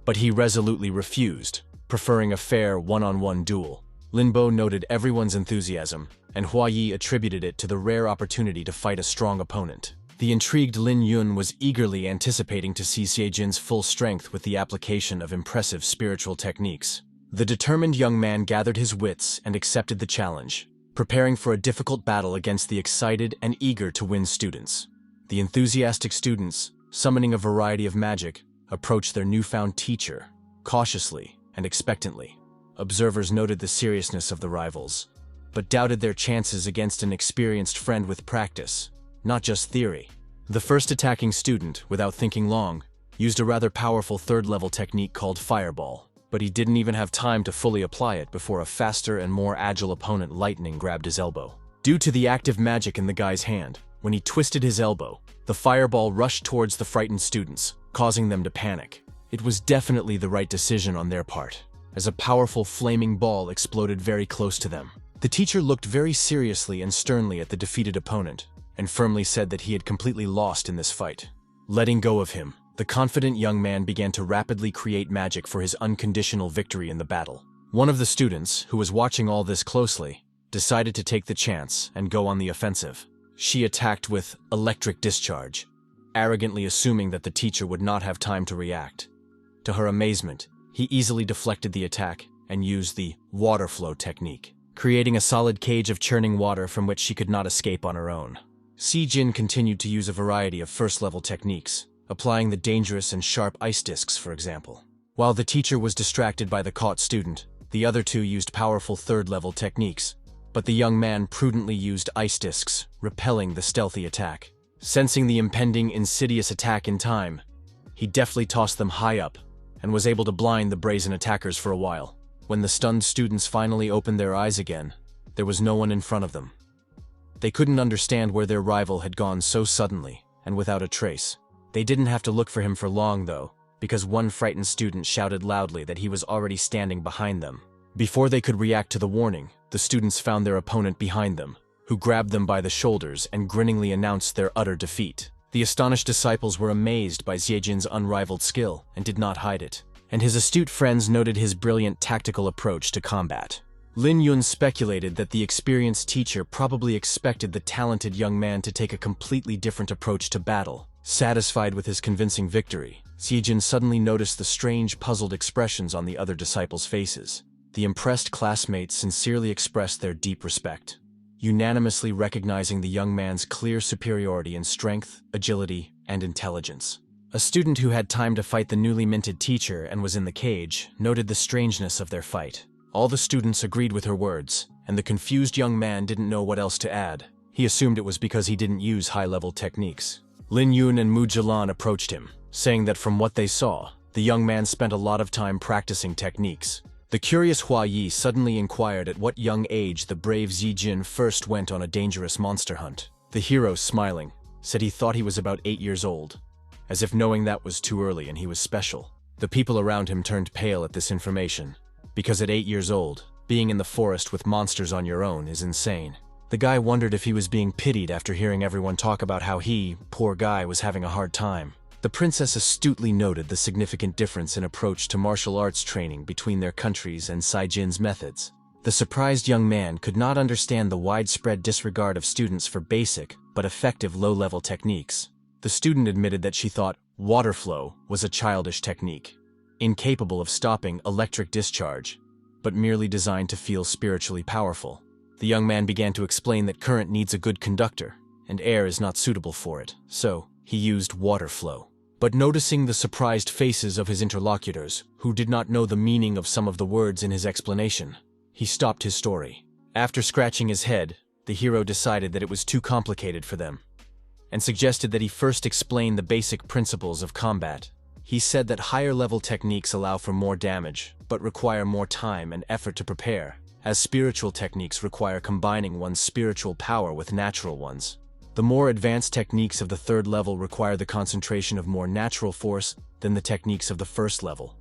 but he resolutely refused, preferring a fair one-on-one duel. Lin Bo noted everyone's enthusiasm, and Hua Yi attributed it to the rare opportunity to fight a strong opponent. The intrigued Lin Yun was eagerly anticipating to see Xie Jin's full strength with the application of impressive spiritual techniques. The determined young man gathered his wits and accepted the challenge, preparing for a difficult battle against the excited and eager to win students. The enthusiastic students, summoning a variety of magic, approached their newfound teacher, cautiously and expectantly. Observers noted the seriousness of the rivals, but doubted their chances against an experienced friend with practice, not just theory. The first attacking student, without thinking long, used a rather powerful third-level technique called Fireball. But he didn't even have time to fully apply it before a faster and more agile opponent lightning grabbed his elbow. Due to the active magic in the guy's hand, when he twisted his elbow, the fireball rushed towards the frightened students, causing them to panic. It was definitely the right decision on their part, as a powerful flaming ball exploded very close to them. The teacher looked very seriously and sternly at the defeated opponent, and firmly said that he had completely lost in this fight. Letting go of him, the confident young man began to rapidly create magic for his unconditional victory in the battle. One of the students, who was watching all this closely, decided to take the chance and go on the offensive. She attacked with electric discharge, arrogantly assuming that the teacher would not have time to react. To her amazement, he easily deflected the attack and used the water flow technique, creating a solid cage of churning water from which she could not escape on her own. Si-jin continued to use a variety of first-level techniques, applying the dangerous and sharp ice discs, for example. While the teacher was distracted by the caught student, the other two used powerful third-level techniques, but the young man prudently used ice discs, repelling the stealthy attack. Sensing the impending insidious attack in time, he deftly tossed them high up and was able to blind the brazen attackers for a while. When the stunned students finally opened their eyes again, there was no one in front of them. They couldn't understand where their rival had gone so suddenly and without a trace. They didn't have to look for him for long, though, because one frightened student shouted loudly that he was already standing behind them. Before they could react to the warning, the students found their opponent behind them, who grabbed them by the shoulders and grinningly announced their utter defeat. The astonished disciples were amazed by Si-jin's unrivaled skill and did not hide it, and his astute friends noted his brilliant tactical approach to combat. Lin Yun speculated that the experienced teacher probably expected the talented young man to take a completely different approach to battle. Satisfied with his convincing victory, Si-jin suddenly noticed the strange, puzzled expressions on the other disciples' faces. The impressed classmates sincerely expressed their deep respect, unanimously recognizing the young man's clear superiority in strength, agility, and intelligence. A student who had time to fight the newly minted teacher and was in the cage noted the strangeness of their fight. All the students agreed with her words, and the confused young man didn't know what else to add. He assumed it was because he didn't use high-level techniques. Lin Yun and Mu Jilan approached him, saying that from what they saw, the young man spent a lot of time practicing techniques. The curious Hua Yi suddenly inquired at what young age the brave Si-jin first went on a dangerous monster hunt. The hero, smiling, said he thought he was about 8 years old, as if knowing that was too early and he was special. The people around him turned pale at this information, because at 8 years old, being in the forest with monsters on your own is insane. The guy wondered if he was being pitied after hearing everyone talk about how he, poor guy, was having a hard time. The princess astutely noted the significant difference in approach to martial arts training between their countries and Si-jin's methods. The surprised young man could not understand the widespread disregard of students for basic but effective low-level techniques. The student admitted that she thought water flow was a childish technique, incapable of stopping electric discharge, but merely designed to feel spiritually powerful. The young man began to explain that current needs a good conductor, and air is not suitable for it, so he used water flow. But noticing the surprised faces of his interlocutors, who did not know the meaning of some of the words in his explanation, he stopped his story. After scratching his head, the hero decided that it was too complicated for them, and suggested that he first explain the basic principles of combat. He said that higher-level techniques allow for more damage, but require more time and effort to prepare, as spiritual techniques require combining one's spiritual power with natural ones. The more advanced techniques of the third level require the concentration of more natural force than the techniques of the first level,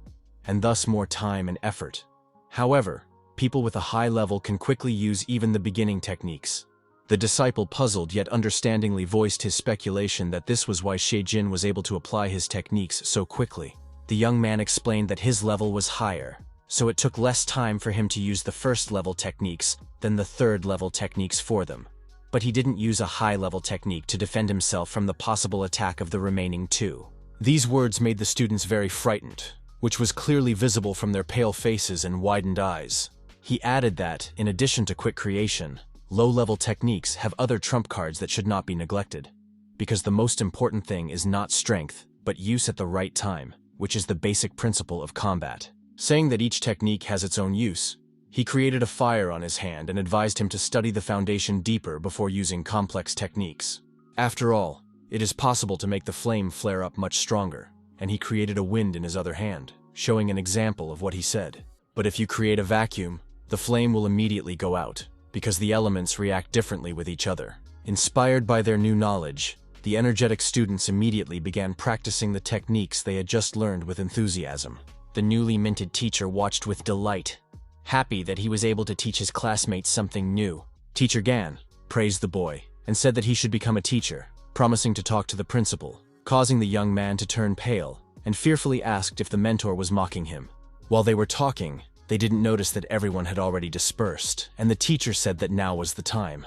and thus more time and effort. However, people with a high level can quickly use even the beginning techniques. The disciple, puzzled yet understandingly, voiced his speculation that this was why Si-jin was able to apply his techniques so quickly. The young man explained that his level was higher, so it took less time for him to use the first-level techniques than the third-level techniques for them. But he didn't use a high-level technique to defend himself from the possible attack of the remaining two. These words made the students very frightened, which was clearly visible from their pale faces and widened eyes. He added that, in addition to quick creation, low-level techniques have other trump cards that should not be neglected, because the most important thing is not strength, but use at the right time, which is the basic principle of combat. Saying that each technique has its own use, he created a fire on his hand and advised him to study the foundation deeper before using complex techniques. After all, it is possible to make the flame flare up much stronger, and he created a wind in his other hand, showing an example of what he said. But if you create a vacuum, the flame will immediately go out, because the elements react differently with each other. Inspired by their new knowledge, the energetic students immediately began practicing the techniques they had just learned with enthusiasm. The newly minted teacher watched with delight, happy that he was able to teach his classmates something new. Teacher Gan praised the boy and said that he should become a teacher, promising to talk to the principal, causing the young man to turn pale and fearfully asked if the mentor was mocking him. While they were talking, they didn't notice that everyone had already dispersed, and the teacher said that now was the time.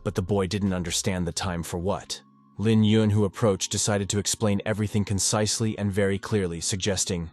But the boy didn't understand the time for what. Lin Yun, who approached, decided to explain everything concisely and very clearly, suggesting,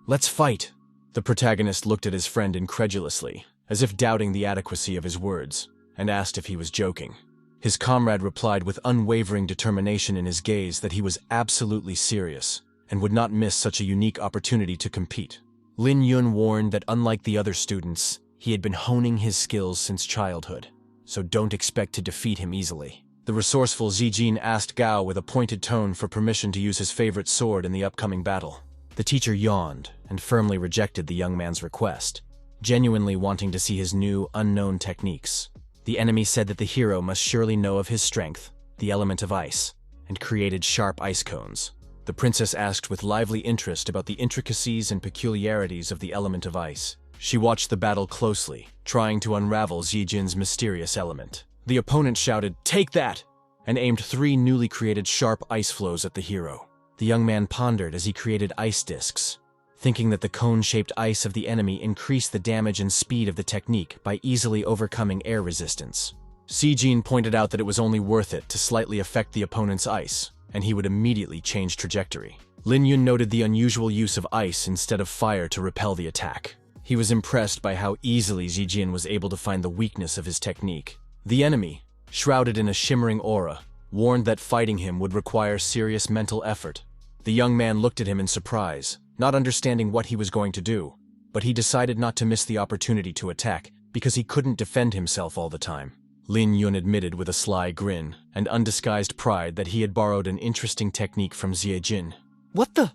"Let's fight." The protagonist looked at his friend incredulously, as if doubting the adequacy of his words, and asked if he was joking. His comrade replied with unwavering determination in his gaze that he was absolutely serious and would not miss such a unique opportunity to compete. Lin Yun warned that unlike the other students, he had been honing his skills since childhood, so don't expect to defeat him easily. The resourceful Zijin asked Gao with a pointed tone for permission to use his favorite sword in the upcoming battle. The teacher yawned and firmly rejected the young man's request, genuinely wanting to see his new, unknown techniques. The enemy said that the hero must surely know of his strength, the element of ice, and created sharp ice cones. The princess asked with lively interest about the intricacies and peculiarities of the element of ice. She watched the battle closely, trying to unravel Zijin's mysterious element. The opponent shouted, "Take that!" and aimed 3 newly created sharp ice flows at the hero. The young man pondered as he created ice discs, thinking that the cone-shaped ice of the enemy increased the damage and speed of the technique by easily overcoming air resistance. Zijin pointed out that it was only worth it to slightly affect the opponent's ice, and he would immediately change trajectory. Lin Yun noted the unusual use of ice instead of fire to repel the attack. He was impressed by how easily Zijin was able to find the weakness of his technique. The enemy, shrouded in a shimmering aura, warned that fighting him would require serious mental effort. The young man looked at him in surprise, not understanding what he was going to do, but he decided not to miss the opportunity to attack because he couldn't defend himself all the time. Lin Yun admitted with a sly grin and undisguised pride that he had borrowed an interesting technique from Zijin. "What the?"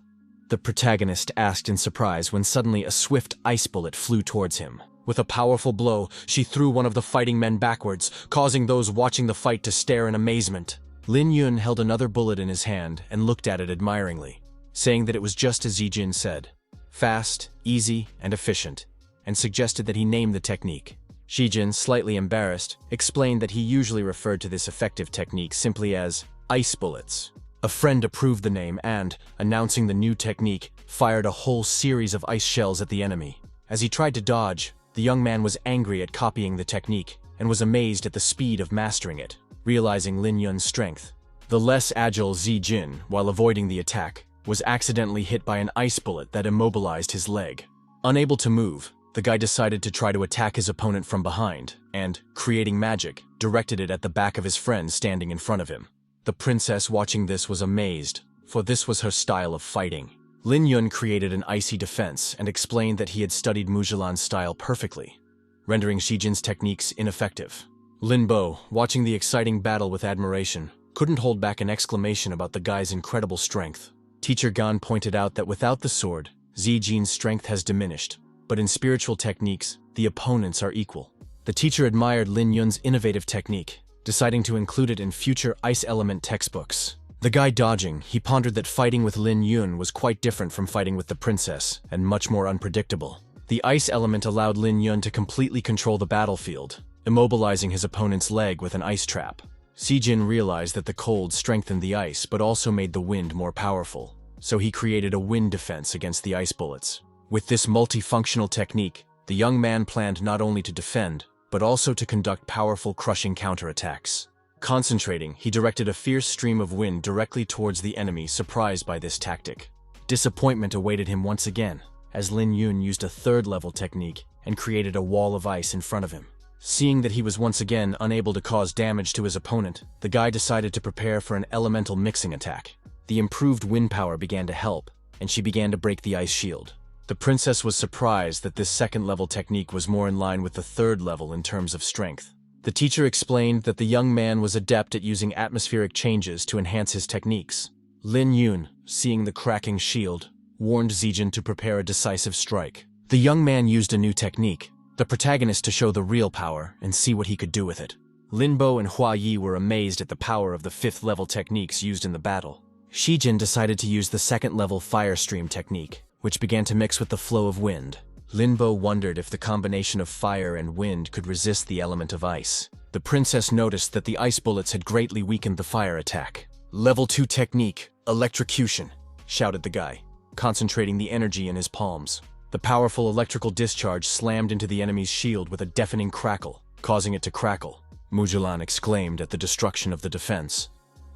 the protagonist asked in surprise when suddenly a swift ice bullet flew towards him. With a powerful blow, she threw one of the fighting men backwards, causing those watching the fight to stare in amazement. Lin Yun held another bullet in his hand and looked at it admiringly, saying that it was just as Zijin said, fast, easy, and efficient, and suggested that he name the technique. Zijin, slightly embarrassed, explained that he usually referred to this effective technique simply as ice bullets. A friend approved the name and, announcing the new technique, fired a whole series of ice shells at the enemy. As he tried to dodge, the young man was angry at copying the technique and was amazed at the speed of mastering it, realizing Lin Yun's strength. The less agile Zijin, while avoiding the attack, was accidentally hit by an ice bullet that immobilized his leg. Unable to move, the guy decided to try to attack his opponent from behind and, creating magic, directed it at the back of his friend standing in front of him. The princess watching this was amazed, for this was her style of fighting. Lin Yun created an icy defense and explained that he had studied Mujilan's style perfectly, rendering Zijin's techniques ineffective. Lin Bo, watching the exciting battle with admiration, couldn't hold back an exclamation about the guy's incredible strength. Teacher Gan pointed out that without the sword, Zijin's strength has diminished, but in spiritual techniques, the opponents are equal. The teacher admired Lin Yun's innovative technique, deciding to include it in future ice element textbooks. The guy dodging, he pondered that fighting with Lin Yun was quite different from fighting with the princess, and much more unpredictable. The ice element allowed Lin Yun to completely control the battlefield, immobilizing his opponent's leg with an ice trap. Zijin realized that the cold strengthened the ice but also made the wind more powerful, so he created a wind defense against the ice bullets. With this multifunctional technique, the young man planned not only to defend, but also to conduct powerful crushing counterattacks. Concentrating, he directed a fierce stream of wind directly towards the enemy, surprised by this tactic. Disappointment awaited him once again, as Lin Yun used a 3rd-level technique and created a wall of ice in front of him. Seeing that he was once again unable to cause damage to his opponent, the guy decided to prepare for an elemental mixing attack. The improved wind power began to help, and she began to break the ice shield. The princess was surprised that this 2nd-level technique was more in line with the 3rd level in terms of strength. The teacher explained that the young man was adept at using atmospheric changes to enhance his techniques. Lin Yun, seeing the cracking shield, warned Zijin to prepare a decisive strike. The young man used a new technique, the protagonist to show the real power and see what he could do with it. Lin Bo and Hua Yi were amazed at the power of the 5th-level techniques used in the battle. Zijin decided to use the 2nd-level fire stream technique, which began to mix with the flow of wind. Lin Bo wondered if the combination of fire and wind could resist the element of ice. The princess noticed that the ice bullets had greatly weakened the fire attack. "Level 2 technique, electrocution," shouted the guy, concentrating the energy in his palms. The powerful electrical discharge slammed into the enemy's shield with a deafening crackle, causing it to crackle. Mujilan exclaimed at the destruction of the defense,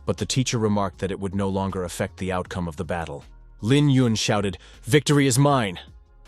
but the teacher remarked that it would no longer affect the outcome of the battle. Lin Yun shouted, "Victory is mine!"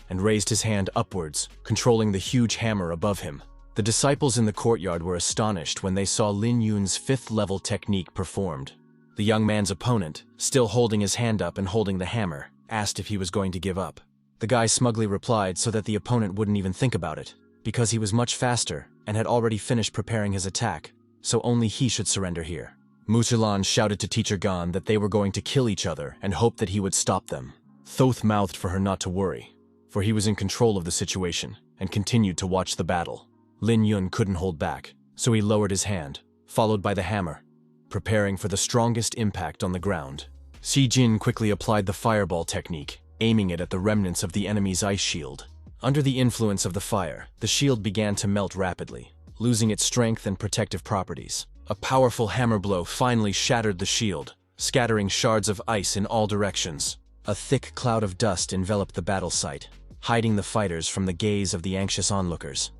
and raised his hand upwards, controlling the huge hammer above him. The disciples in the courtyard were astonished when they saw Lin Yun's 5th-level technique performed. The young man's opponent, still holding his hand up and holding the hammer, asked if he was going to give up. The guy smugly replied so that the opponent wouldn't even think about it, because he was much faster and had already finished preparing his attack, so only he should surrender here. Mujilan shouted to Teacher Gan that they were going to kill each other and hoped that he would stop them. Thoth mouthed for her not to worry, for he was in control of the situation and continued to watch the battle. Lin Yun couldn't hold back, so he lowered his hand, followed by the hammer, preparing for the strongest impact on the ground. Si Jin quickly applied the fireball technique, aiming it at the remnants of the enemy's ice shield. Under the influence of the fire, the shield began to melt rapidly, losing its strength and protective properties. A powerful hammer blow finally shattered the shield, scattering shards of ice in all directions. A thick cloud of dust enveloped the battle site, hiding the fighters from the gaze of the anxious onlookers.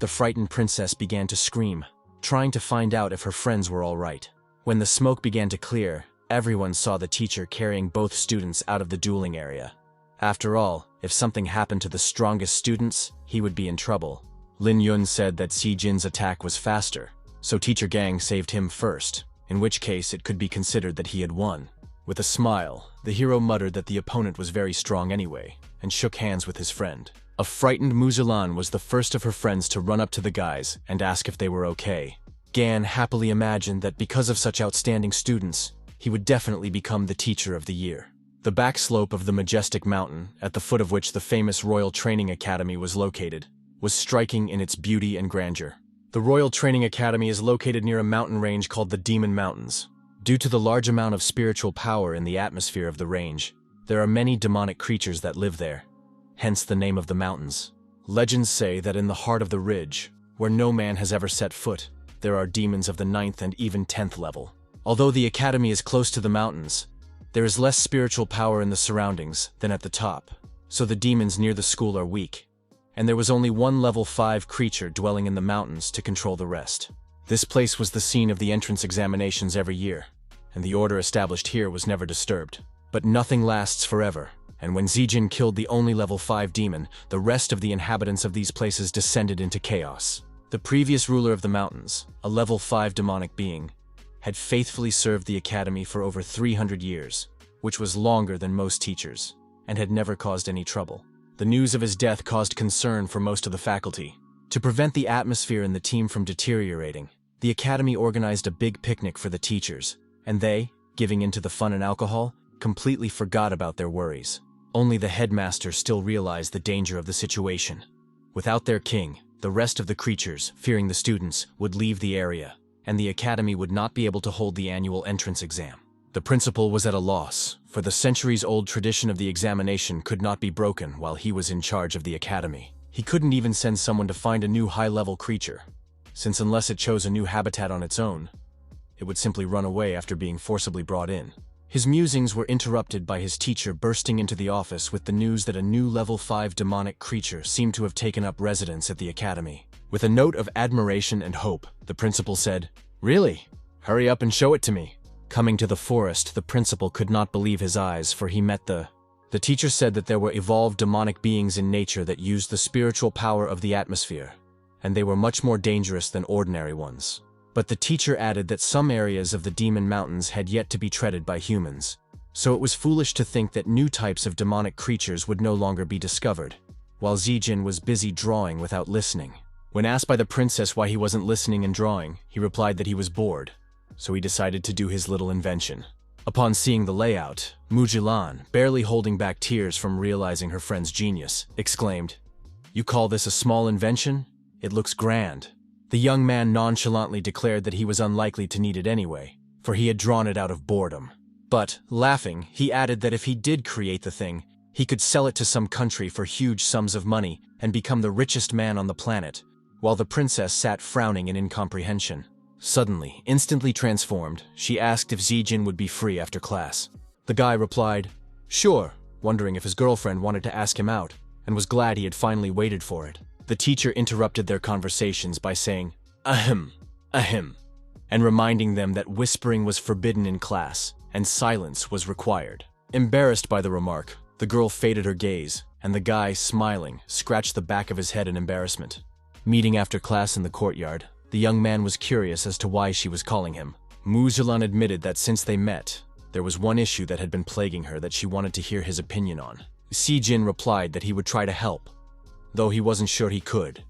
The frightened princess began to scream, trying to find out if her friends were all right. When the smoke began to clear, everyone saw the teacher carrying both students out of the dueling area. After all, if something happened to the strongest students, he would be in trouble. Lin Yun said that Si Jin's attack was faster, so Teacher Gang saved him first, in which case it could be considered that he had won. With a smile, the hero muttered that the opponent was very strong anyway, and shook hands with his friend. A frightened Mujilan was the first of her friends to run up to the guys and ask if they were okay. Gan happily imagined that because of such outstanding students, he would definitely become the teacher of the year. The back slope of the majestic mountain, at the foot of which the famous Royal Training Academy was located, was striking in its beauty and grandeur. The Royal Training Academy is located near a mountain range called the Demon Mountains. Due to the large amount of spiritual power in the atmosphere of the range, there are many demonic creatures that live there, hence the name of the mountains. Legends say that in the heart of the ridge, where no man has ever set foot, there are demons of the 9th and even 10th level. Although the academy is close to the mountains, there is less spiritual power in the surroundings than at the top, so the demons near the school are weak, and there was only one level 5 creature dwelling in the mountains to control the rest. This place was the scene of the entrance examinations every year, and the order established here was never disturbed. But nothing lasts forever, and when Zijin killed the only level 5 demon, the rest of the inhabitants of these places descended into chaos. The previous ruler of the mountains, a level 5 demonic being, had faithfully served the academy for over 300 years, which was longer than most teachers, and had never caused any trouble. The news of his death caused concern for most of the faculty. To prevent the atmosphere in the team from deteriorating, the academy organized a big picnic for the teachers, and they, giving in to the fun and alcohol, completely forgot about their worries. Only the headmaster still realized the danger of the situation. Without their king, the rest of the creatures, fearing the students, would leave the area, and the academy would not be able to hold the annual entrance exam. The principal was at a loss, for the centuries-old tradition of the examination could not be broken while he was in charge of the academy. He couldn't even send someone to find a new high-level creature, since unless it chose a new habitat on its own, it would simply run away after being forcibly brought in. His musings were interrupted by his teacher bursting into the office with the news that a new level 5 demonic creature seemed to have taken up residence at the academy. With a note of admiration and hope, the principal said, "Really? Hurry up and show it to me." Coming to the forest, the principal could not believe his eyes, for he met the teacher said that there were evolved demonic beings in nature that used the spiritual power of the atmosphere, and they were much more dangerous than ordinary ones. But the teacher added that some areas of the Demon Mountains had yet to be treaded by humans, so it was foolish to think that new types of demonic creatures would no longer be discovered, while Zijin was busy drawing without listening. When asked by the princess why he wasn't listening and drawing, he replied that he was bored, so he decided to do his little invention. Upon seeing the layout, Mujilan, barely holding back tears from realizing her friend's genius, exclaimed, "You call this a small invention? It looks grand." The young man nonchalantly declared that he was unlikely to need it anyway, for he had drawn it out of boredom. But, laughing, he added that if he did create the thing, he could sell it to some country for huge sums of money and become the richest man on the planet, while the princess sat frowning in incomprehension. Suddenly, instantly transformed, she asked if Zijin would be free after class. The guy replied, "Sure," wondering if his girlfriend wanted to ask him out, and was glad he had finally waited for it. The teacher interrupted their conversations by saying, "Ahem, ahem," and reminding them that whispering was forbidden in class, and silence was required. Embarrassed by the remark, the girl faded her gaze, and the guy, smiling, scratched the back of his head in embarrassment. Meeting after class in the courtyard, the young man was curious as to why she was calling him. Mujilan admitted that since they met, there was one issue that had been plaguing her that she wanted to hear his opinion on. Si-jin replied that he would try to help, though he wasn't sure he could,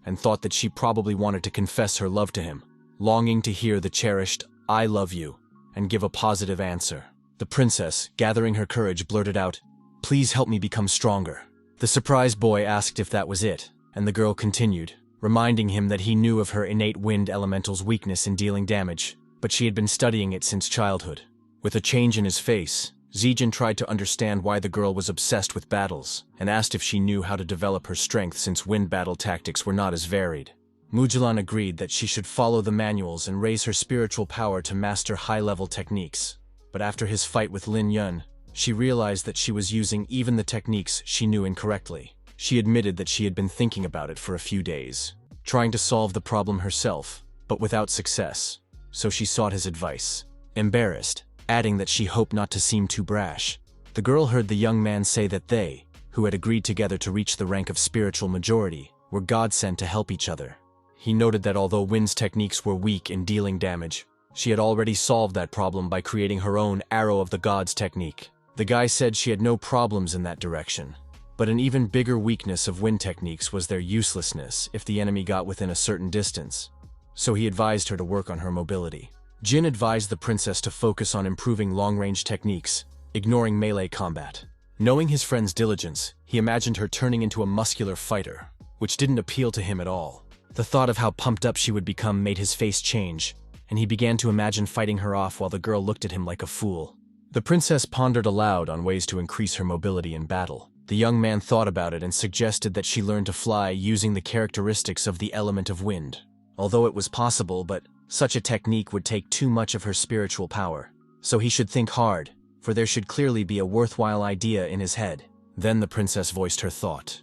and thought that she probably wanted to confess her love to him, longing to hear the cherished, "I love you," and give a positive answer. The princess, gathering her courage, blurted out, "Please help me become stronger." The surprised boy asked if that was it, and the girl continued, reminding him that he knew of her innate wind elemental's weakness in dealing damage, but she had been studying it since childhood. With a change in his face, Zijin tried to understand why the girl was obsessed with battles, and asked if she knew how to develop her strength since wind battle tactics were not as varied. Mujilan agreed that she should follow the manuals and raise her spiritual power to master high-level techniques. But after his fight with Lin Yun, she realized that she was using even the techniques she knew incorrectly. She admitted that she had been thinking about it for a few days, trying to solve the problem herself, but without success, so she sought his advice. Embarrassed, adding that she hoped not to seem too brash, the girl heard the young man say that they, who had agreed together to reach the rank of spiritual majority, were God-sent to help each other. He noted that although Win's techniques were weak in dealing damage, she had already solved that problem by creating her own Arrow of the Gods technique. The guy said she had no problems in that direction, but an even bigger weakness of Wind techniques was their uselessness if the enemy got within a certain distance, so he advised her to work on her mobility. Jin advised the princess to focus on improving long-range techniques, ignoring melee combat. Knowing his friend's diligence, he imagined her turning into a muscular fighter, which didn't appeal to him at all. The thought of how pumped up she would become made his face change, and he began to imagine fighting her off while the girl looked at him like a fool. The princess pondered aloud on ways to increase her mobility in battle. The young man thought about it and suggested that she learn to fly using the characteristics of the element of wind. Although it was possible, but such a technique would take too much of her spiritual power. So he should think hard, for there should clearly be a worthwhile idea in his head. Then the princess voiced her thought.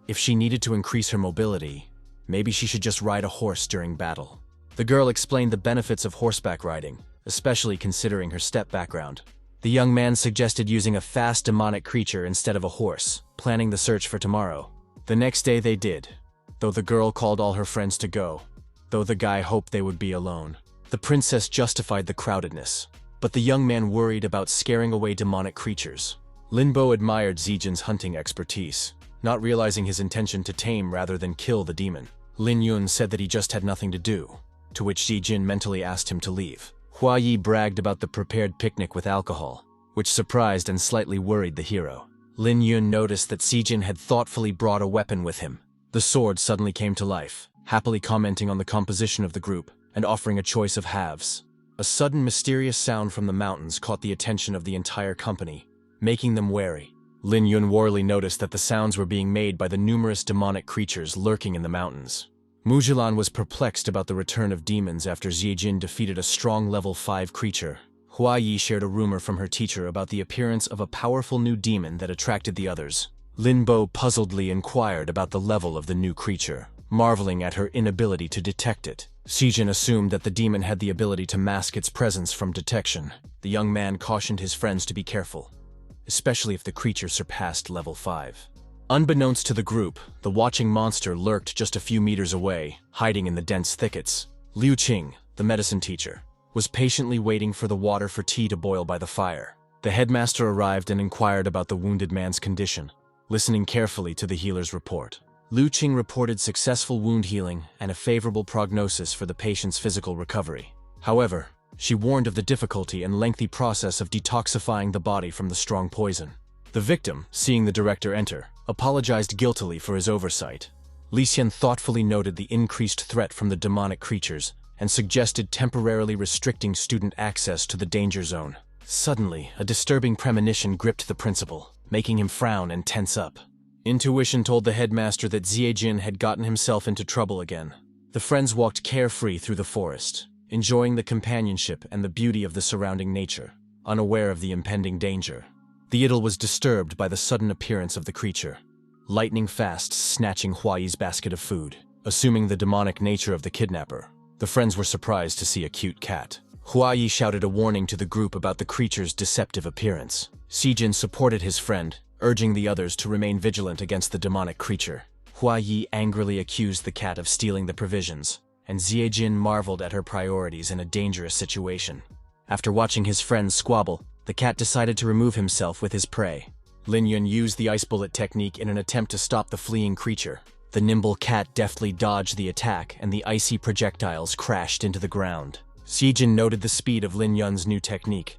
If she needed to increase her mobility, maybe she should just ride a horse during battle. The girl explained the benefits of horseback riding, especially considering her steppe background. The young man suggested using a fast demonic creature instead of a horse, planning the search for tomorrow. The next day they did, though the girl called all her friends to go, though the guy hoped they would be alone. The princess justified the crowdedness, but the young man worried about scaring away demonic creatures. Linbo admired Zijin's hunting expertise, not realizing his intention to tame rather than kill the demon. Lin Yun said that he just had nothing to do, to which Zijin mentally asked him to leave. Hua Yi bragged about the prepared picnic with alcohol, which surprised and slightly worried the hero. Lin Yun noticed that Zijin had thoughtfully brought a weapon with him. The sword suddenly came to life, happily commenting on the composition of the group and offering a choice of halves. A sudden mysterious sound from the mountains caught the attention of the entire company, making them wary. Lin Yun warily noticed that the sounds were being made by the numerous demonic creatures lurking in the mountains. Mujilan was perplexed about the return of demons after Zijin defeated a strong level 5 creature. Hua Yi shared a rumor from her teacher about the appearance of a powerful new demon that attracted the others. Lin Bo puzzledly inquired about the level of the new creature, marveling at her inability to detect it. Zijin assumed that the demon had the ability to mask its presence from detection. The young man cautioned his friends to be careful, especially if the creature surpassed level 5. Unbeknownst to the group, the watching monster lurked just a few meters away, hiding in the dense thickets. Liu Qing, the medicine teacher, was patiently waiting for the water for tea to boil by the fire. The headmaster arrived and inquired about the wounded man's condition, listening carefully to the healer's report. Liu Qing reported successful wound healing and a favorable prognosis for the patient's physical recovery. However, she warned of the difficulty and lengthy process of detoxifying the body from the strong poison. The victim, seeing the director enter, apologized guiltily for his oversight. Li Xian thoughtfully noted the increased threat from the demonic creatures and suggested temporarily restricting student access to the danger zone. Suddenly, a disturbing premonition gripped the principal, making him frown and tense up. Intuition told the headmaster that Zijin had gotten himself into trouble again. The friends walked carefree through the forest, enjoying the companionship and the beauty of the surrounding nature, unaware of the impending danger. The idyll was disturbed by the sudden appearance of the creature, lightning fast snatching Hua Yi's basket of food. Assuming the demonic nature of the kidnapper, the friends were surprised to see a cute cat. Hua Yi shouted a warning to the group about the creature's deceptive appearance. Zijin supported his friend, urging the others to remain vigilant against the demonic creature. Hua Yi angrily accused the cat of stealing the provisions, and Ziejin marveled at her priorities in a dangerous situation. After watching his friends squabble, the cat decided to remove himself with his prey. Lin Yun used the ice bullet technique in an attempt to stop the fleeing creature. The nimble cat deftly dodged the attack, and the icy projectiles crashed into the ground. Ziejin noted the speed of Lin Yun's new technique,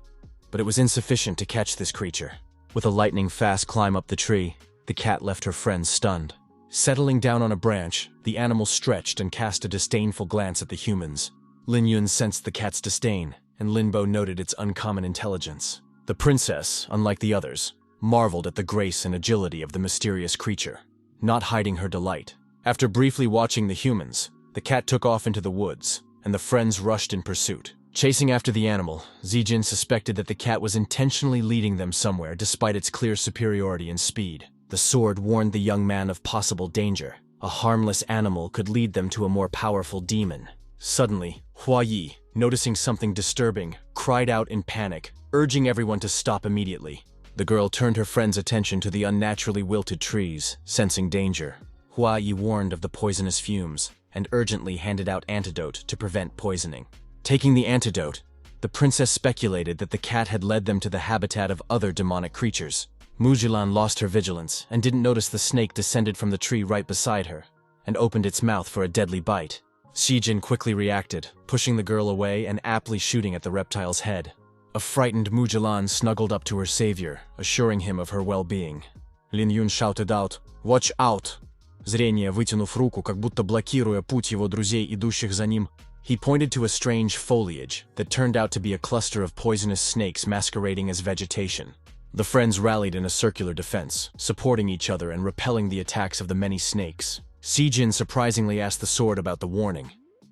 but it was insufficient to catch this creature. With a lightning-fast climb up the tree, the cat left her friends stunned. Settling down on a branch, the animal stretched and cast a disdainful glance at the humans. Lin Yun sensed the cat's disdain, and Lin Bo noted its uncommon intelligence. The princess, unlike the others, marveled at the grace and agility of the mysterious creature, not hiding her delight. After briefly watching the humans, the cat took off into the woods, and the friends rushed in pursuit. Chasing after the animal, Ziejin suspected that the cat was intentionally leading them somewhere despite its clear superiority in speed. The sword warned the young man of possible danger. A harmless animal could lead them to a more powerful demon. Suddenly, Hua Yi, noticing something disturbing, cried out in panic, urging everyone to stop immediately. The girl turned her friend's attention to the unnaturally wilted trees, sensing danger. Hua Yi warned of the poisonous fumes, and urgently handed out antidote to prevent poisoning. Taking the antidote, the princess speculated that the cat had led them to the habitat of other demonic creatures. Mujilan lost her vigilance and didn't notice the snake descended from the tree right beside her and opened its mouth for a deadly bite. Ziejin quickly reacted, pushing the girl away and aptly shooting at the reptile's head. A frightened Mujilan snuggled up to her savior, assuring him of her well-being. Lin Yun shouted out, "Watch out!" Зрение, вытянув руку, как будто блокируя путь его друзей, идущих за ним. He pointed to a strange foliage that turned out to be a cluster of poisonous snakes masquerading as vegetation. The friends rallied in a circular defense, supporting each other and repelling the attacks of the many snakes. Ziejin surprisingly asked the sword about the warning,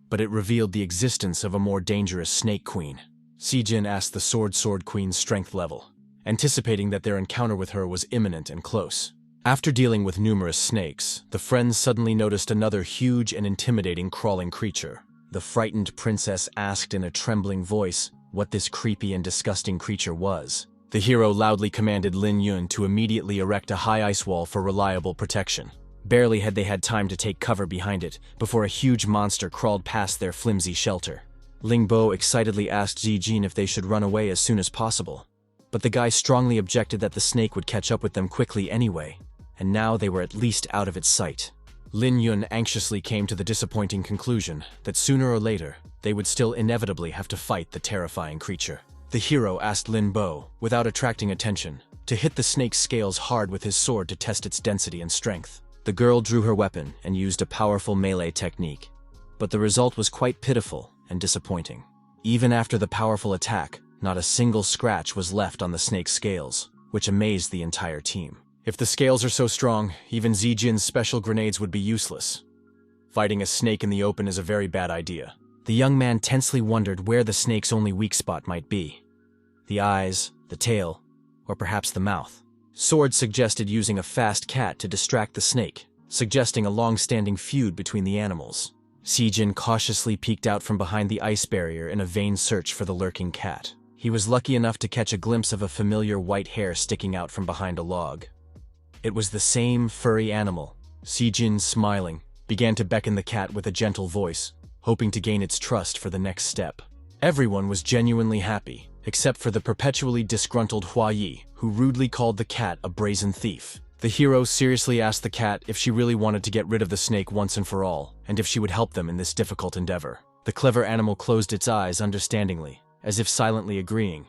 but it revealed the existence of a more dangerous snake queen. Ziejin asked the sword queen's strength level, anticipating that their encounter with her was imminent and close. After dealing with numerous snakes, the friends suddenly noticed another huge and intimidating crawling creature. The frightened princess asked in a trembling voice what this creepy and disgusting creature was. The hero loudly commanded Lin Yun to immediately erect a high ice wall for reliable protection. Barely had they had time to take cover behind it before a huge monster crawled past their flimsy shelter. Ling Bo excitedly asked Ziejin if they should run away as soon as possible, but the guy strongly objected that the snake would catch up with them quickly anyway, and now they were at least out of its sight. Lin Yun anxiously came to the disappointing conclusion that sooner or later, they would still inevitably have to fight the terrifying creature. The hero asked Lin Bo, without attracting attention, to hit the snake's scales hard with his sword to test its density and strength. The girl drew her weapon and used a powerful melee technique, but the result was quite pitiful and disappointing. Even after the powerful attack, not a single scratch was left on the snake's scales, which amazed the entire team. If the scales are so strong, even Ziejin's special grenades would be useless. Fighting a snake in the open is a very bad idea. The young man tensely wondered where the snake's only weak spot might be. The eyes, the tail, or perhaps the mouth. Sword suggested using a fast cat to distract the snake, suggesting a long-standing feud between the animals. Ziejin cautiously peeked out from behind the ice barrier in a vain search for the lurking cat. He was lucky enough to catch a glimpse of a familiar white hair sticking out from behind a log. It was the same furry animal. Ziejin, smiling, began to beckon the cat with a gentle voice, hoping to gain its trust for the next step. Everyone was genuinely happy, except for the perpetually disgruntled Hua Yi, who rudely called the cat a brazen thief. The hero seriously asked the cat if she really wanted to get rid of the snake once and for all, and if she would help them in this difficult endeavor. The clever animal closed its eyes understandingly, as if silently agreeing,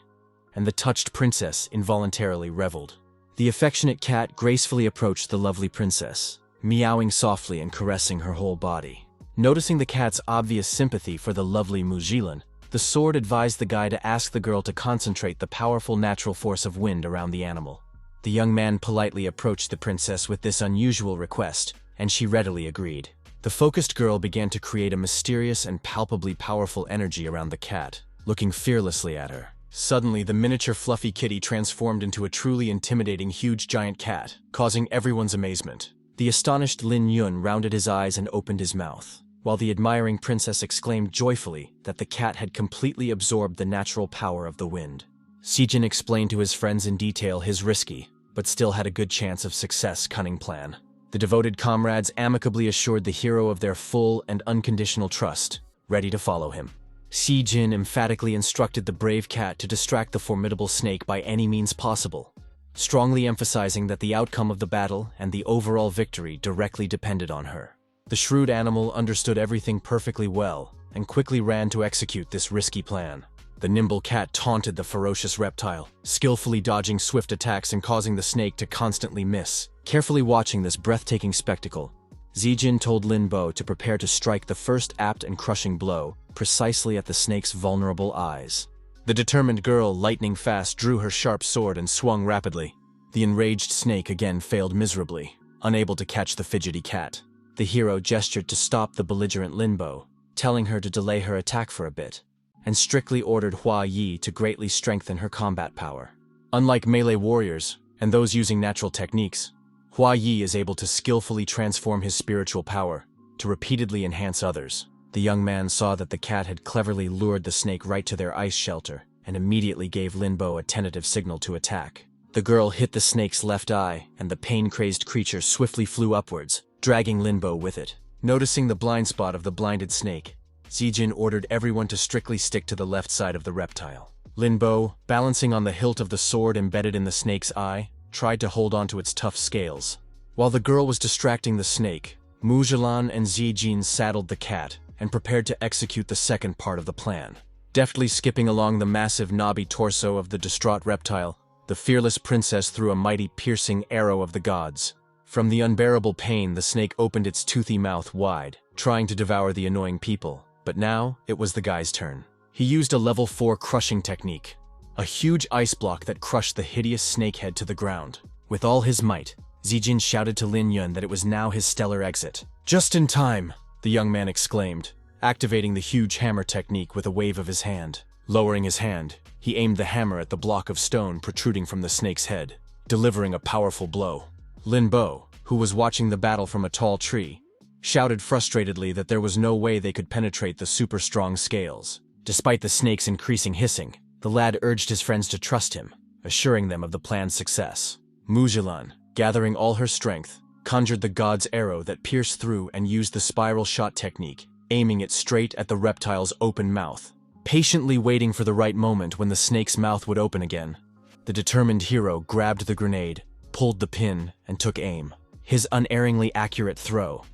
and the touched princess involuntarily reveled. The affectionate cat gracefully approached the lovely princess, meowing softly and caressing her whole body. Noticing the cat's obvious sympathy for the lovely Mujilan, the sword advised the guy to ask the girl to concentrate the powerful natural force of wind around the animal. The young man politely approached the princess with this unusual request, and she readily agreed. The focused girl began to create a mysterious and palpably powerful energy around the cat, looking fearlessly at her. Suddenly, the miniature fluffy kitty transformed into a truly intimidating huge giant cat, causing everyone's amazement. The astonished Lin Yun rounded his eyes and opened his mouth, while the admiring princess exclaimed joyfully that the cat had completely absorbed the natural power of the wind. Ziejin explained to his friends in detail his risky, but still had a good chance of success cunning plan. The devoted comrades amicably assured the hero of their full and unconditional trust, ready to follow him. Si Jin emphatically instructed the brave cat to distract the formidable snake by any means possible, strongly emphasizing that the outcome of the battle and the overall victory directly depended on her. The shrewd animal understood everything perfectly well and quickly ran to execute this risky plan. The nimble cat taunted the ferocious reptile, skillfully dodging swift attacks and causing the snake to constantly miss. Carefully watching this breathtaking spectacle, Zijin told Lin Bo to prepare to strike the first apt and crushing blow precisely at the snake's vulnerable eyes. The determined girl, lightning fast, drew her sharp sword and swung rapidly. The enraged snake again failed miserably, unable to catch the fidgety cat. The hero gestured to stop the belligerent Lin Bo, telling her to delay her attack for a bit, and strictly ordered Hua Yi to greatly strengthen her combat power. Unlike melee warriors and those using natural techniques, Hua Yi is able to skillfully transform his spiritual power to repeatedly enhance others. The young man saw that the cat had cleverly lured the snake right to their ice shelter and immediately gave Lin Bo a tentative signal to attack. The girl hit the snake's left eye, and the pain-crazed creature swiftly flew upwards, dragging Lin Bo with it. Noticing the blind spot of the blinded snake, Zijin ordered everyone to strictly stick to the left side of the reptile. Lin Bo, balancing on the hilt of the sword embedded in the snake's eye, tried to hold onto its tough scales. While the girl was distracting the snake, Mujilan and Zijin saddled the cat and prepared to execute the second part of the plan. Deftly skipping along the massive knobby torso of the distraught reptile, the fearless princess threw a mighty piercing arrow of the gods. From the unbearable pain, the snake opened its toothy mouth wide, trying to devour the annoying people. But now, it was the guy's turn. He used a level 4 crushing technique, a huge ice block that crushed the hideous snakehead to the ground. With all his might, Zijin shouted to Lin Yun that it was now his stellar exit. "Just in time!" the young man exclaimed, activating the huge hammer technique with a wave of his hand. Lowering his hand, he aimed the hammer at the block of stone protruding from the snake's head, delivering a powerful blow. Lin Bo, who was watching the battle from a tall tree, shouted frustratedly that there was no way they could penetrate the super-strong scales. Despite the snake's increasing hissing, the lad urged his friends to trust him, assuring them of the plan's success. Mujilan, gathering all her strength, conjured the god's arrow that pierced through and used the spiral shot technique, aiming it straight at the reptile's open mouth. Patiently waiting for the right moment when the snake's mouth would open again, the determined hero grabbed the grenade, pulled the pin, and took aim. His unerringly accurate throw,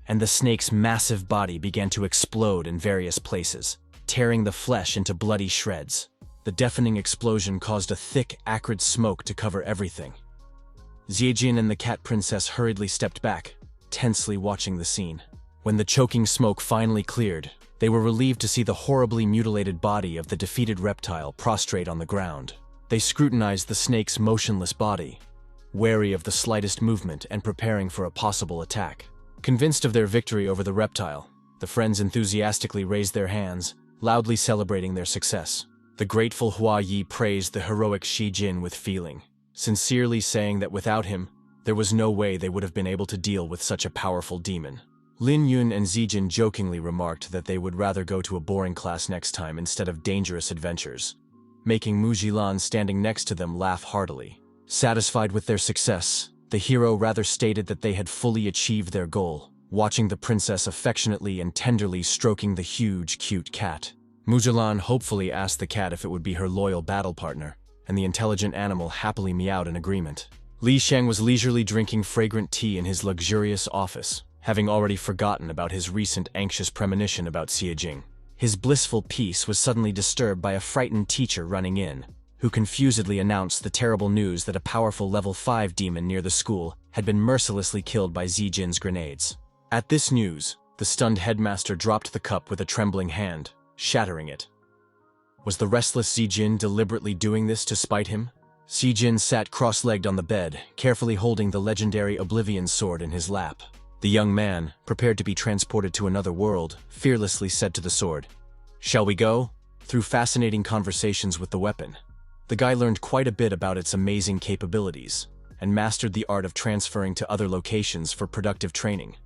and the snake's massive body began to explode in various places, tearing the flesh into bloody shreds. The deafening explosion caused a thick, acrid smoke to cover everything. Ziejin and the cat princess hurriedly stepped back, tensely watching the scene. When the choking smoke finally cleared, they were relieved to see the horribly mutilated body of the defeated reptile prostrate on the ground. They scrutinized the snake's motionless body, wary of the slightest movement and preparing for a possible attack. Convinced of their victory over the reptile, the friends enthusiastically raised their hands, loudly celebrating their success. The grateful Hua Yi praised the heroic Shi Jin with feeling, sincerely saying that without him, there was no way they would have been able to deal with such a powerful demon. Lin Yun and Zijin jokingly remarked that they would rather go to a boring class next time instead of dangerous adventures, making Mujilan standing next to them laugh heartily. Satisfied with their success, the hero rather stated that they had fully achieved their goal, watching the princess affectionately and tenderly stroking the huge, cute cat. Mujilan hopefully asked the cat if it would be her loyal battle partner, and the intelligent animal happily meowed in agreement. Li Sheng was leisurely drinking fragrant tea in his luxurious office, having already forgotten about his recent anxious premonition about Xie Jing. His blissful peace was suddenly disturbed by a frightened teacher running in, who confusedly announced the terrible news that a powerful level 5 demon near the school had been mercilessly killed by Zijin's grenades. At this news, the stunned headmaster dropped the cup with a trembling hand, shattering it. Was the restless Zijin deliberately doing this to spite him? Zijin sat cross-legged on the bed, carefully holding the legendary Oblivion sword in his lap. The young man, prepared to be transported to another world, fearlessly said to the sword, "Shall we go?" Through fascinating conversations with the weapon, the guy learned quite a bit about its amazing capabilities, and mastered the art of transferring to other locations for productive training.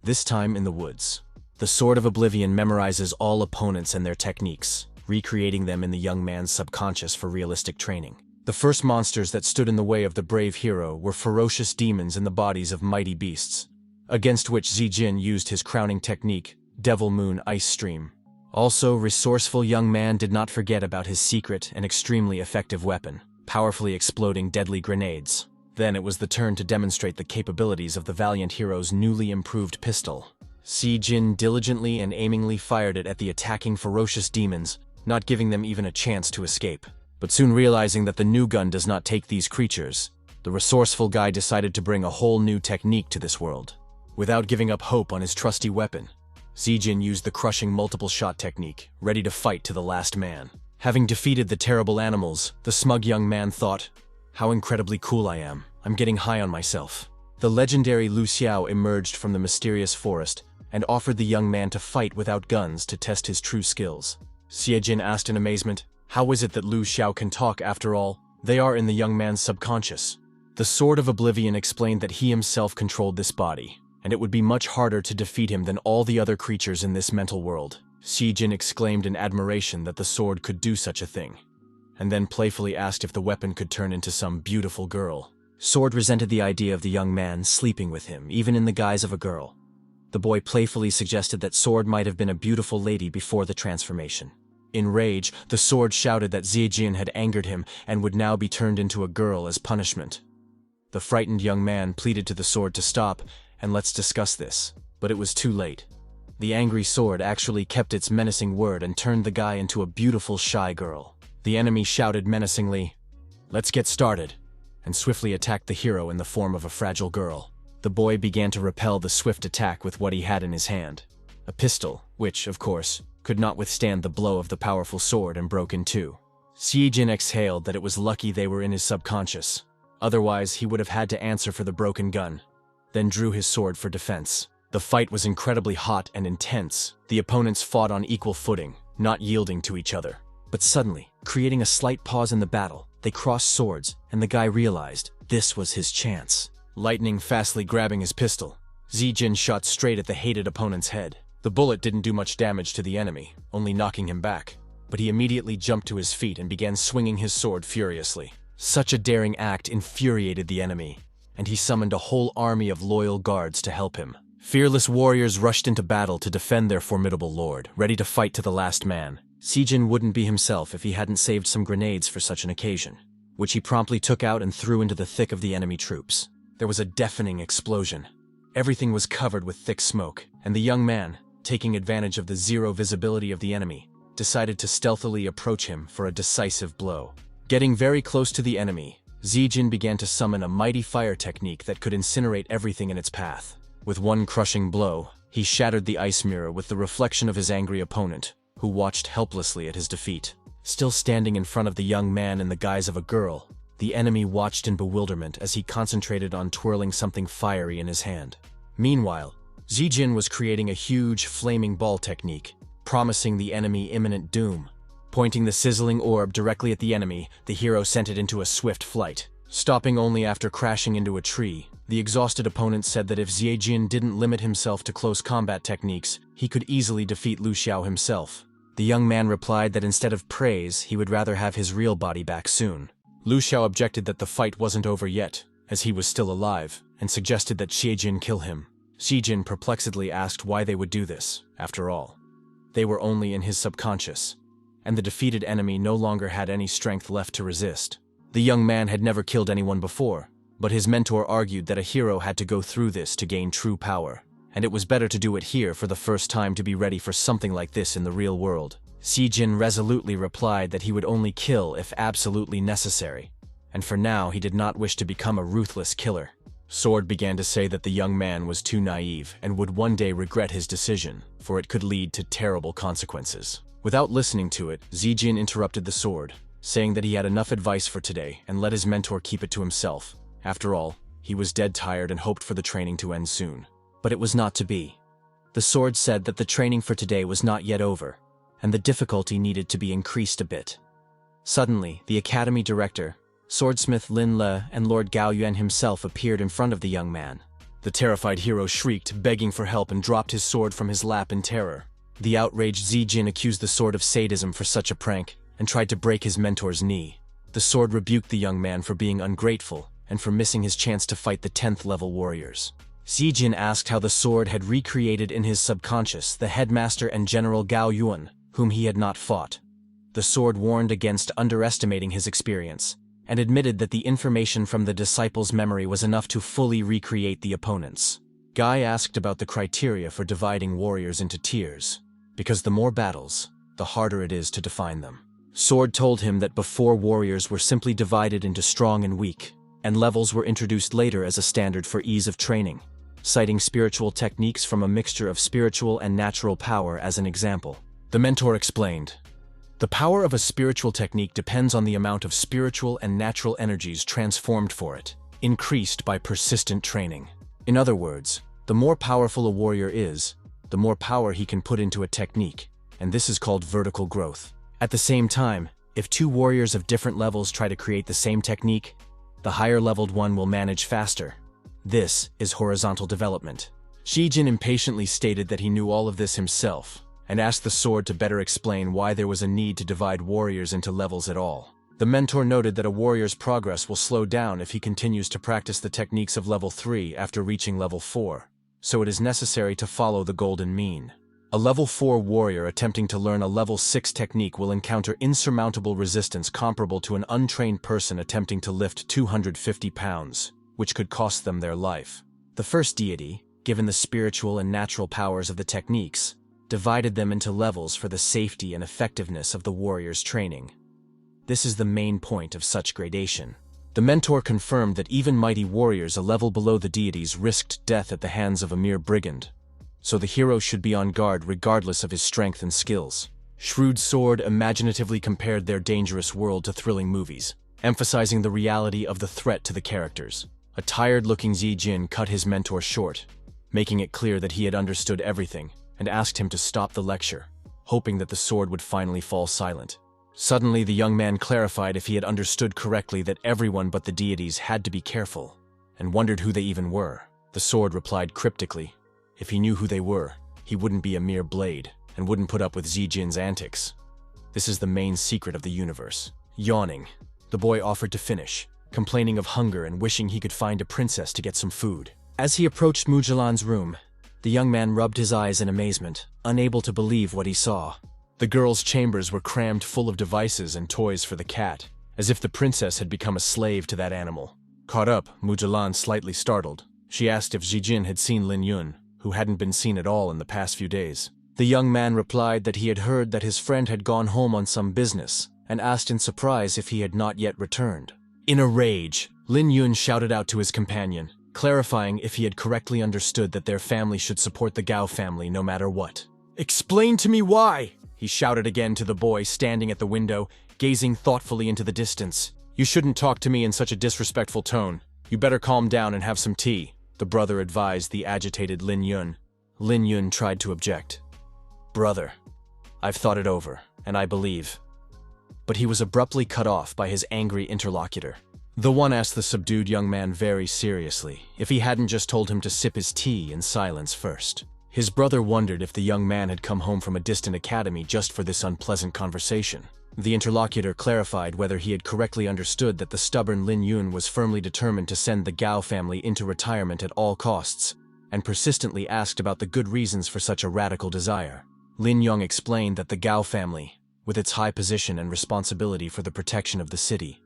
This time in the woods. The Sword of Oblivion memorizes all opponents and their techniques, recreating them in the young man's subconscious for realistic training. The first monsters that stood in the way of the brave hero were ferocious demons in the bodies of mighty beasts, against which Zijin used his crowning technique, Devil Moon Ice Stream. Also, resourceful young man did not forget about his secret and extremely effective weapon, powerfully exploding deadly grenades. Then it was the turn to demonstrate the capabilities of the valiant hero's newly improved pistol. Zijin diligently and aimingly fired it at the attacking ferocious demons, not giving them even a chance to escape. But soon realizing that the new gun does not take these creatures, the resourceful guy decided to bring a whole new technique to this world. Without giving up hope on his trusty weapon, Zijin used the crushing multiple shot technique, ready to fight to the last man. Having defeated the terrible animals, the smug young man thought, "How incredibly cool I am. I'm getting high on myself." The legendary Lu Xiao emerged from the mysterious forest and offered the young man to fight without guns to test his true skills. Zijin asked in amazement, how is it that Lu Xiao can talk after all? They are in the young man's subconscious. The Sword of Oblivion explained that he himself controlled this body, and it would be much harder to defeat him than all the other creatures in this mental world. Zijin exclaimed in admiration that the sword could do such a thing, and then playfully asked if the weapon could turn into some beautiful girl. Sword resented the idea of the young man sleeping with him, even in the guise of a girl. The boy playfully suggested that Sword might have been a beautiful lady before the transformation. In rage, the Sword shouted that Zijin had angered him and would now be turned into a girl as punishment. The frightened young man pleaded to the Sword to stop, and let's discuss this, but it was too late. The angry Sword actually kept its menacing word and turned the guy into a beautiful shy girl. The enemy shouted menacingly, "Let's get started," and swiftly attacked the hero in the form of a fragile girl. The boy began to repel the swift attack with what he had in his hand, a pistol, which, of course, could not withstand the blow of the powerful sword and broke in two. Zijin exhaled that it was lucky they were in his subconscious. Otherwise, he would have had to answer for the broken gun, then drew his sword for defense. The fight was incredibly hot and intense. The opponents fought on equal footing, not yielding to each other. But suddenly, creating a slight pause in the battle, they crossed swords, and the guy realized this was his chance. Lightning fastly grabbing his pistol, Zijin shot straight at the hated opponent's head. The bullet didn't do much damage to the enemy, only knocking him back. But he immediately jumped to his feet and began swinging his sword furiously. Such a daring act infuriated the enemy, and he summoned a whole army of loyal guards to help him. Fearless warriors rushed into battle to defend their formidable lord, ready to fight to the last man. Zijin wouldn't be himself if he hadn't saved some grenades for such an occasion, which he promptly took out and threw into the thick of the enemy troops. There was a deafening explosion. Everything was covered with thick smoke, and the young man, taking advantage of the zero visibility of the enemy, decided to stealthily approach him for a decisive blow. Getting very close to the enemy, Zijin began to summon a mighty fire technique that could incinerate everything in its path. With one crushing blow, he shattered the ice mirror with the reflection of his angry opponent, who watched helplessly at his defeat. Still standing in front of the young man in the guise of a girl, the enemy watched in bewilderment as he concentrated on twirling something fiery in his hand. Meanwhile, Zijin was creating a huge flaming ball technique, promising the enemy imminent doom. Pointing the sizzling orb directly at the enemy, the hero sent it into a swift flight. Stopping only after crashing into a tree, the exhausted opponent said that if Zijin didn't limit himself to close combat techniques, he could easily defeat Lu Xiao himself. The young man replied that instead of praise, he would rather have his real body back soon. Lu Xiao objected that the fight wasn't over yet, as he was still alive, and suggested that Zijin kill him. Zijin perplexedly asked why they would do this. After all, they were only in his subconscious, and the defeated enemy no longer had any strength left to resist. The young man had never killed anyone before, but his mentor argued that a hero had to go through this to gain true power, and it was better to do it here for the first time to be ready for something like this in the real world. Zijin resolutely replied that he would only kill if absolutely necessary, and for now he did not wish to become a ruthless killer. Sword began to say that the young man was too naive and would one day regret his decision, for it could lead to terrible consequences. Without listening to it, Zijin interrupted the Sword, saying that he had enough advice for today and let his mentor keep it to himself. After all, he was dead tired and hoped for the training to end soon. But it was not to be. The Sword said that the training for today was not yet over, and the difficulty needed to be increased a bit. Suddenly, the Academy Director, Swordsmith Lin Le, and Lord Gao Yuan himself appeared in front of the young man. The terrified hero shrieked, begging for help, and dropped his sword from his lap in terror. The outraged Zijin accused the Sword of sadism for such a prank, and tried to break his mentor's knee. The sword rebuked the young man for being ungrateful and for missing his chance to fight the 10th level warriors. Zijin asked how the sword had recreated in his subconscious the headmaster and General Gao Yuan, whom he had not fought. The sword warned against underestimating his experience, and admitted that the information from the disciple's memory was enough to fully recreate the opponents. Guy asked about the criteria for dividing warriors into tiers, because the more battles, the harder it is to define them. Sword told him that before warriors were simply divided into strong and weak, and levels were introduced later as a standard for ease of training, citing spiritual techniques from a mixture of spiritual and natural power as an example. The mentor explained, "The power of a spiritual technique depends on the amount of spiritual and natural energies transformed for it, increased by persistent training. In other words, the more powerful a warrior is, the more power he can put into a technique, and this is called vertical growth. At the same time, if two warriors of different levels try to create the same technique, the higher-leveled one will manage faster. This is horizontal development." Zijin impatiently stated that he knew all of this himself, and asked the sword to better explain why there was a need to divide warriors into levels at all. The mentor noted that a warrior's progress will slow down if he continues to practice the techniques of level 3 after reaching level 4, so it is necessary to follow the golden mean. A level 4 warrior attempting to learn a level 6 technique will encounter insurmountable resistance comparable to an untrained person attempting to lift 250 pounds, which could cost them their life. The first deity, given the spiritual and natural powers of the techniques, divided them into levels for the safety and effectiveness of the warrior's training. This is the main point of such gradation. The mentor confirmed that even mighty warriors a level below the deities risked death at the hands of a mere brigand, so the hero should be on guard regardless of his strength and skills. Shrewd Sword imaginatively compared their dangerous world to thrilling movies, emphasizing the reality of the threat to the characters. A tired-looking Zijin cut his mentor short, making it clear that he had understood everything, and asked him to stop the lecture, hoping that the sword would finally fall silent. Suddenly, the young man clarified if he had understood correctly that everyone but the deities had to be careful, and wondered who they even were. The sword replied cryptically, if he knew who they were, he wouldn't be a mere blade, and wouldn't put up with Zijin's antics. This is the main secret of the universe. Yawning, the boy offered to finish, complaining of hunger and wishing he could find a princess to get some food. As he approached Mujalan's room, the young man rubbed his eyes in amazement, unable to believe what he saw. The girls' chambers were crammed full of devices and toys for the cat, as if the princess had become a slave to that animal. Caught up, Mujalan slightly startled. She asked if Zijin had seen Lin Yun, who hadn't been seen at all in the past few days. The young man replied that he had heard that his friend had gone home on some business, and asked in surprise if he had not yet returned. In a rage, Lin Yun shouted out to his companion, clarifying if he had correctly understood that their family should support the Gao family no matter what. "Explain to me why!" he shouted again to the boy standing at the window, gazing thoughtfully into the distance. "You shouldn't talk to me in such a disrespectful tone. You better calm down and have some tea," the brother advised the agitated Lin Yun. Lin Yun tried to object. "Brother, I've thought it over, and I believe." But he was abruptly cut off by his angry interlocutor. The one asked the subdued young man very seriously if he hadn't just told him to sip his tea in silence first. His brother wondered if the young man had come home from a distant academy just for this unpleasant conversation. The interlocutor clarified whether he had correctly understood that the stubborn Lin Yun was firmly determined to send the Gao family into retirement at all costs, and persistently asked about the good reasons for such a radical desire. Lin Yong explained that the Gao family, with its high position and responsibility for the protection of the city,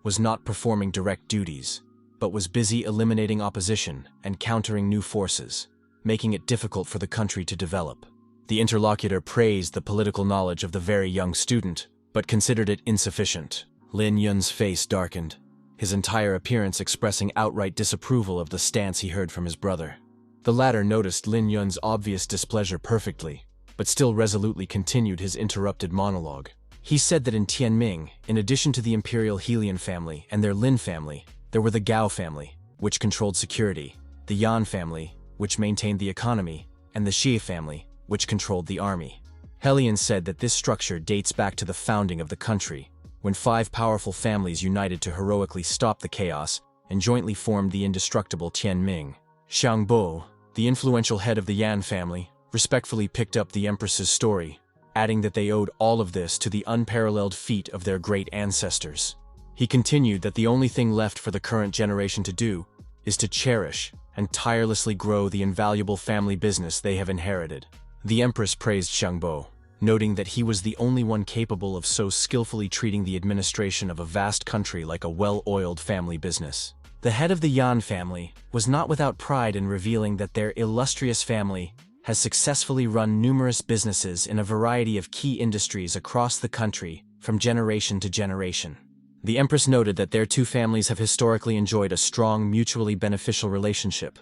was not performing direct duties, but was busy eliminating opposition and countering new forces, making it difficult for the country to develop. The interlocutor praised the political knowledge of the very young student, but considered it insufficient. Lin Yun's face darkened, his entire appearance expressing outright disapproval of the stance he heard from his brother. The latter noticed Lin Yun's obvious displeasure perfectly, but still resolutely continued his interrupted monologue. He said that in Tianming, in addition to the imperial Helian family and their Lin family, there were the Gao family, which controlled security, the Yan family, which maintained the economy, and the Xie family, which controlled the army. Helian said that this structure dates back to the founding of the country, when 5 powerful families united to heroically stop the chaos and jointly formed the indestructible Tianming. Xiangbo, the influential head of the Yan family, respectfully picked up the empress's story, adding that they owed all of this to the unparalleled feat of their great ancestors. He continued that the only thing left for the current generation to do is to cherish and tirelessly grow the invaluable family business they have inherited. The Empress praised Xiangbo, noting that he was the only one capable of so skillfully treating the administration of a vast country like a well-oiled family business. The head of the Yan family was not without pride in revealing that their illustrious family has successfully run numerous businesses in a variety of key industries across the country from generation to generation. The Empress noted that their two families have historically enjoyed a strong, mutually beneficial relationship.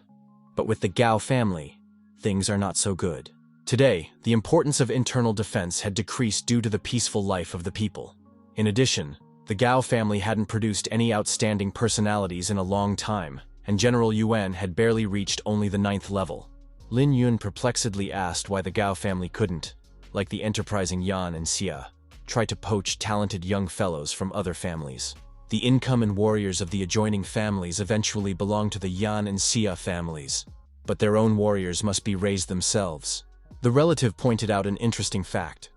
But with the Gao family, things are not so good. Today, the importance of internal defense had decreased due to the peaceful life of the people. In addition, the Gao family hadn't produced any outstanding personalities in a long time, and General Yuan had barely reached only the 9th level. Lin Yun perplexedly asked why the Gao family couldn't, like the enterprising Yan and Xia, try to poach talented young fellows from other families. The income and warriors of the adjoining families eventually belonged to the Yan and Xia families, but their own warriors must be raised themselves. The relative pointed out an interesting fact.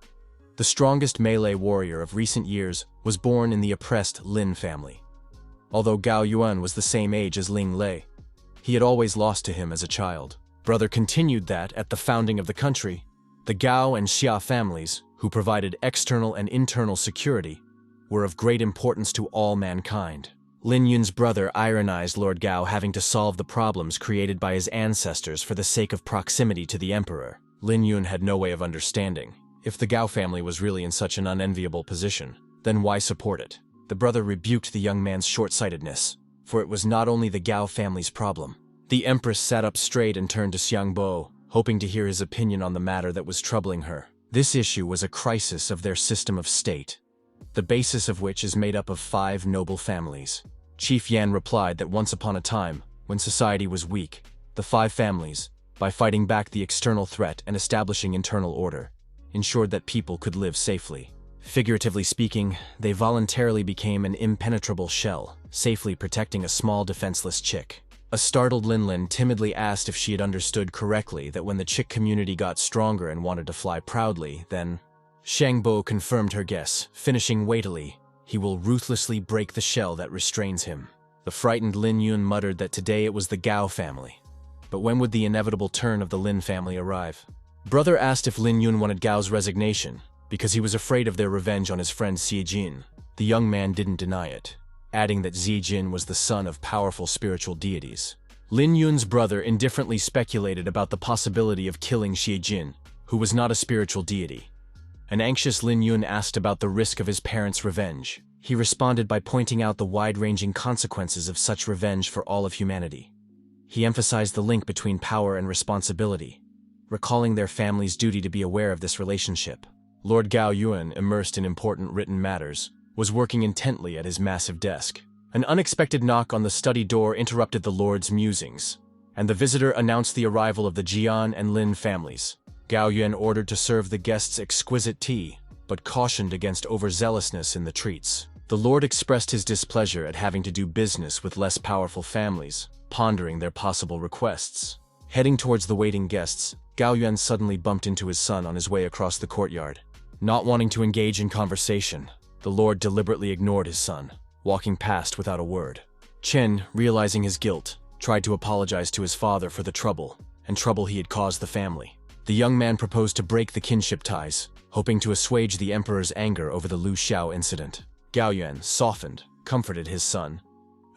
The strongest melee warrior of recent years was born in the oppressed Lin family. Although Gao Yuan was the same age as Ling Lei, he had always lost to him as a child. Brother continued that, at the founding of the country, the Gao and Xia families, who provided external and internal security, were of great importance to all mankind. Lin Yun's brother ironized Lord Gao having to solve the problems created by his ancestors for the sake of proximity to the emperor. Lin Yun had no way of understanding. If the Gao family was really in such an unenviable position, then why support it? The brother rebuked the young man's short-sightedness, for it was not only the Gao family's problem. The Empress sat up straight and turned to Xiangbo, hoping to hear his opinion on the matter that was troubling her. This issue was a crisis of their system of state, the basis of which is made up of 5 noble families. Chief Yan replied that once upon a time, when society was weak, the 5 families, by fighting back the external threat and establishing internal order, ensured that people could live safely. Figuratively speaking, they voluntarily became an impenetrable shell, safely protecting a small defenseless chick. A startled Lin timidly asked if she had understood correctly that when the chick community got stronger and wanted to fly proudly, then Xiangbo confirmed her guess, finishing weightily, "He will ruthlessly break the shell that restrains him." The frightened Lin Yun muttered that today it was the Gao family. But when would the inevitable turn of the Lin family arrive? Brother asked if Lin Yun wanted Gao's resignation, because he was afraid of their revenge on his friend Xi Jin. The young man didn't deny it, adding that Xi Jin was the son of powerful spiritual deities. Lin Yun's brother indifferently speculated about the possibility of killing Xi Jin, who was not a spiritual deity. An anxious Lin Yun asked about the risk of his parents' revenge. He responded by pointing out the wide-ranging consequences of such revenge for all of humanity. He emphasized the link between power and responsibility, recalling their family's duty to be aware of this relationship. Lord Gao Yuan, immersed in important written matters, was working intently at his massive desk. An unexpected knock on the study door interrupted the Lord's musings, and the visitor announced the arrival of the Jian and Lin families. Gao Yuan ordered to serve the guests exquisite tea, but cautioned against overzealousness in the treats. The Lord expressed his displeasure at having to do business with less powerful families, pondering their possible requests. Heading towards the waiting guests, Gao Yuan suddenly bumped into his son on his way across the courtyard. Not wanting to engage in conversation, the Lord deliberately ignored his son, walking past without a word. Chen, realizing his guilt, tried to apologize to his father for the trouble he had caused the family. The young man proposed to break the kinship ties, hoping to assuage the emperor's anger over the Lu Xiao incident. Gao Yuan, softened, comforted his son,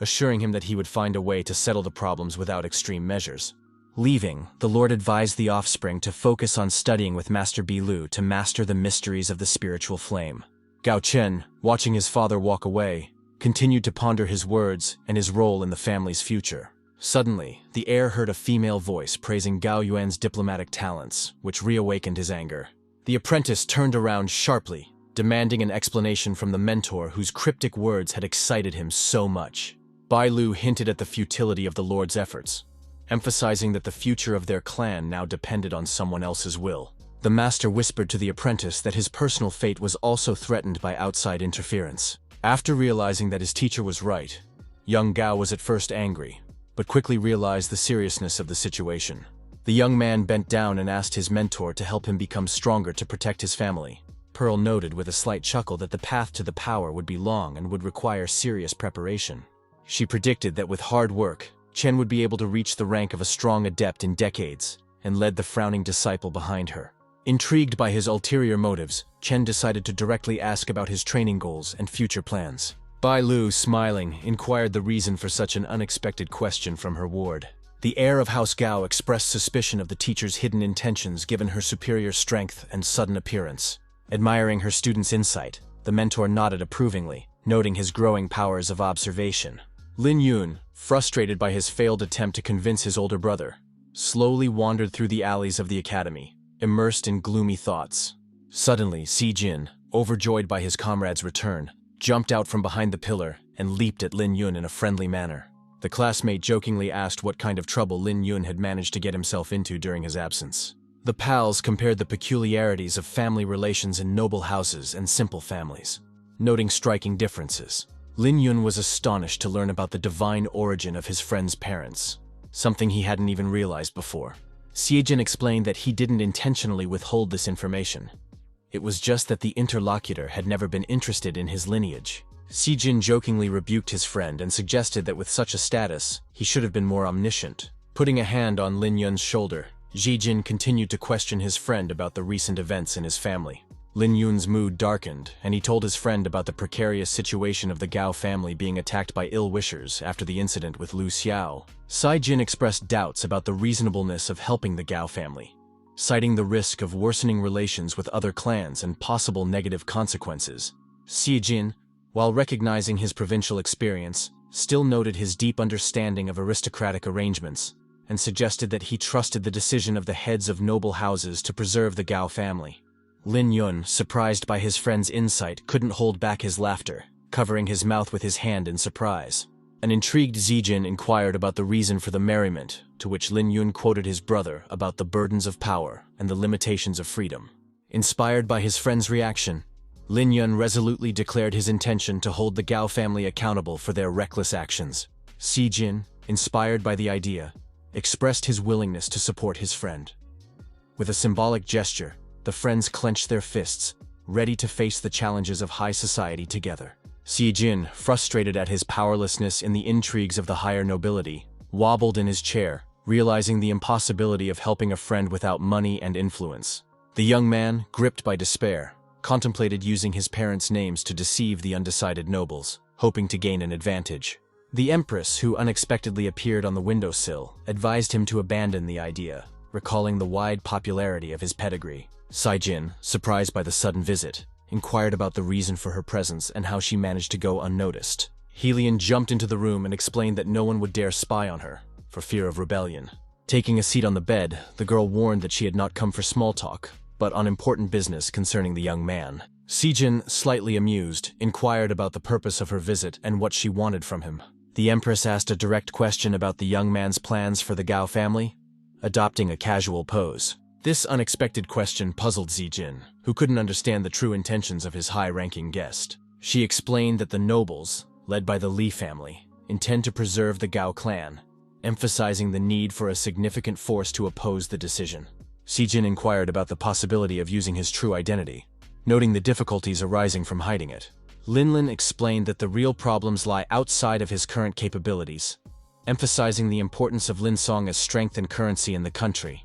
assuring him that he would find a way to settle the problems without extreme measures. Leaving, the Lord advised the offspring to focus on studying with Master Bi Lu to master the mysteries of the spiritual flame. Gao Chen, watching his father walk away, continued to ponder his words and his role in the family's future. Suddenly, the heir heard a female voice praising Gao Yuan's diplomatic talents, which reawakened his anger. The apprentice turned around sharply, demanding an explanation from the mentor whose cryptic words had excited him so much. Bai Lu hinted at the futility of the Lord's efforts, emphasizing that the future of their clan now depended on someone else's will. The master whispered to the apprentice that his personal fate was also threatened by outside interference. After realizing that his teacher was right, young Gao was at first angry, but quickly realized the seriousness of the situation. The young man bent down and asked his mentor to help him become stronger to protect his family. Pearl noted with a slight chuckle that the path to the power would be long and would require serious preparation. She predicted that with hard work, Chen would be able to reach the rank of a strong adept in decades, and led the frowning disciple behind her. Intrigued by his ulterior motives, Chen decided to directly ask about his training goals and future plans. Bai Lu, smiling, inquired the reason for such an unexpected question from her ward. The heir of House Gao expressed suspicion of the teacher's hidden intentions given her superior strength and sudden appearance. Admiring her student's insight, the mentor nodded approvingly, noting his growing powers of observation. Lin Yun, frustrated by his failed attempt to convince his older brother, slowly wandered through the alleys of the academy, immersed in gloomy thoughts. Suddenly, Si Jin, overjoyed by his comrade's return, jumped out from behind the pillar and leaped at Lin Yun in a friendly manner. The classmate jokingly asked what kind of trouble Lin Yun had managed to get himself into during his absence. The pals compared the peculiarities of family relations in noble houses and simple families, noting striking differences. Lin Yun was astonished to learn about the divine origin of his friend's parents, something he hadn't even realized before. Si Jin explained that he didn't intentionally withhold this information. It was just that the interlocutor had never been interested in his lineage. Si Jin jokingly rebuked his friend and suggested that with such a status, he should have been more omniscient. Putting a hand on Lin Yun's shoulder, Ji Jin continued to question his friend about the recent events in his family. Lin Yun's mood darkened, and he told his friend about the precarious situation of the Gao family being attacked by ill-wishers after the incident with Lu Xiao. Si Jin expressed doubts about the reasonableness of helping the Gao family, citing the risk of worsening relations with other clans and possible negative consequences. Si Jin, while recognizing his provincial experience, still noted his deep understanding of aristocratic arrangements, and suggested that he trusted the decision of the heads of noble houses to preserve the Gao family. Lin Yun, surprised by his friend's insight, couldn't hold back his laughter, covering his mouth with his hand in surprise. An intrigued Zijin inquired about the reason for the merriment, to which Lin Yun quoted his brother about the burdens of power and the limitations of freedom. Inspired by his friend's reaction, Lin Yun resolutely declared his intention to hold the Gao family accountable for their reckless actions. Si Jin, inspired by the idea, expressed his willingness to support his friend. With a symbolic gesture, the friends clenched their fists, ready to face the challenges of high society together. Si Jin, frustrated at his powerlessness in the intrigues of the higher nobility, wobbled in his chair, realizing the impossibility of helping a friend without money and influence. The young man, gripped by despair, contemplated using his parents' names to deceive the undecided nobles, hoping to gain an advantage. The Empress, who unexpectedly appeared on the windowsill, advised him to abandon the idea, recalling the wide popularity of his pedigree. Si Jin, surprised by the sudden visit, inquired about the reason for her presence and how she managed to go unnoticed. Helian jumped into the room and explained that no one would dare spy on her, for fear of rebellion. Taking a seat on the bed, the girl warned that she had not come for small talk, but on important business concerning the young man. Si Jin, slightly amused, inquired about the purpose of her visit and what she wanted from him. The Empress asked a direct question about the young man's plans for the Gao family, adopting a casual pose. This unexpected question puzzled Zijin, who couldn't understand the true intentions of his high-ranking guest. She explained that the nobles, led by the Li family, intend to preserve the Gao clan, emphasizing the need for a significant force to oppose the decision. Zijin inquired about the possibility of using his true identity, noting the difficulties arising from hiding it. Linlin explained that the real problems lie outside of his current capabilities, emphasizing the importance of Lin Song as strength and currency in the country.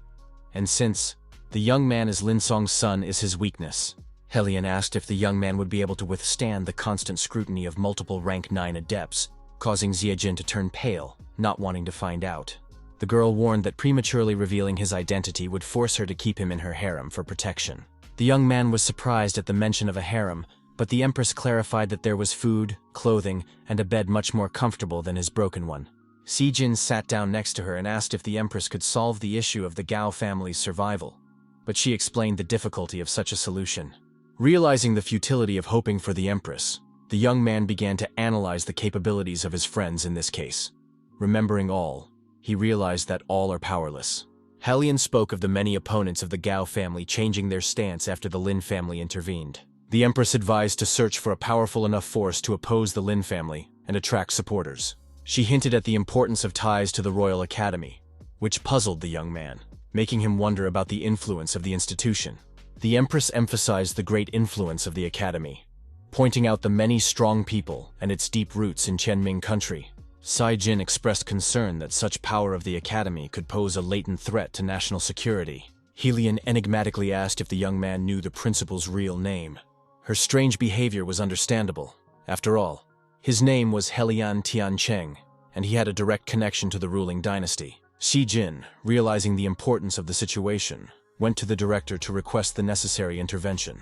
And since the young man is Lin Song's son is his weakness, Helian asked if the young man would be able to withstand the constant scrutiny of multiple rank 9 adepts, causing Zijin to turn pale, not wanting to find out. The girl warned that prematurely revealing his identity would force her to keep him in her harem for protection. The young man was surprised at the mention of a harem, but the Empress clarified that there was food, clothing, and a bed much more comfortable than his broken one. Si Jin sat down next to her and asked if the Empress could solve the issue of the Gao family's survival, but she explained the difficulty of such a solution. Realizing the futility of hoping for the Empress, the young man began to analyze the capabilities of his friends in this case. Remembering all, he realized that all are powerless. Helian spoke of the many opponents of the Gao family changing their stance after the Lin family intervened. The Empress advised to search for a powerful enough force to oppose the Lin family and attract supporters. She hinted at the importance of ties to the Royal Academy, which puzzled the young man, making him wonder about the influence of the institution. The Empress emphasized the great influence of the academy, pointing out the many strong people and its deep roots in Qianming country. Sai Jin expressed concern that such power of the academy could pose a latent threat to national security. Helian enigmatically asked if the young man knew the principal's real name. Her strange behavior was understandable. After all, his name was Helian Tiancheng, and he had a direct connection to the ruling dynasty. Xi Jin, realizing the importance of the situation, went to the director to request the necessary intervention.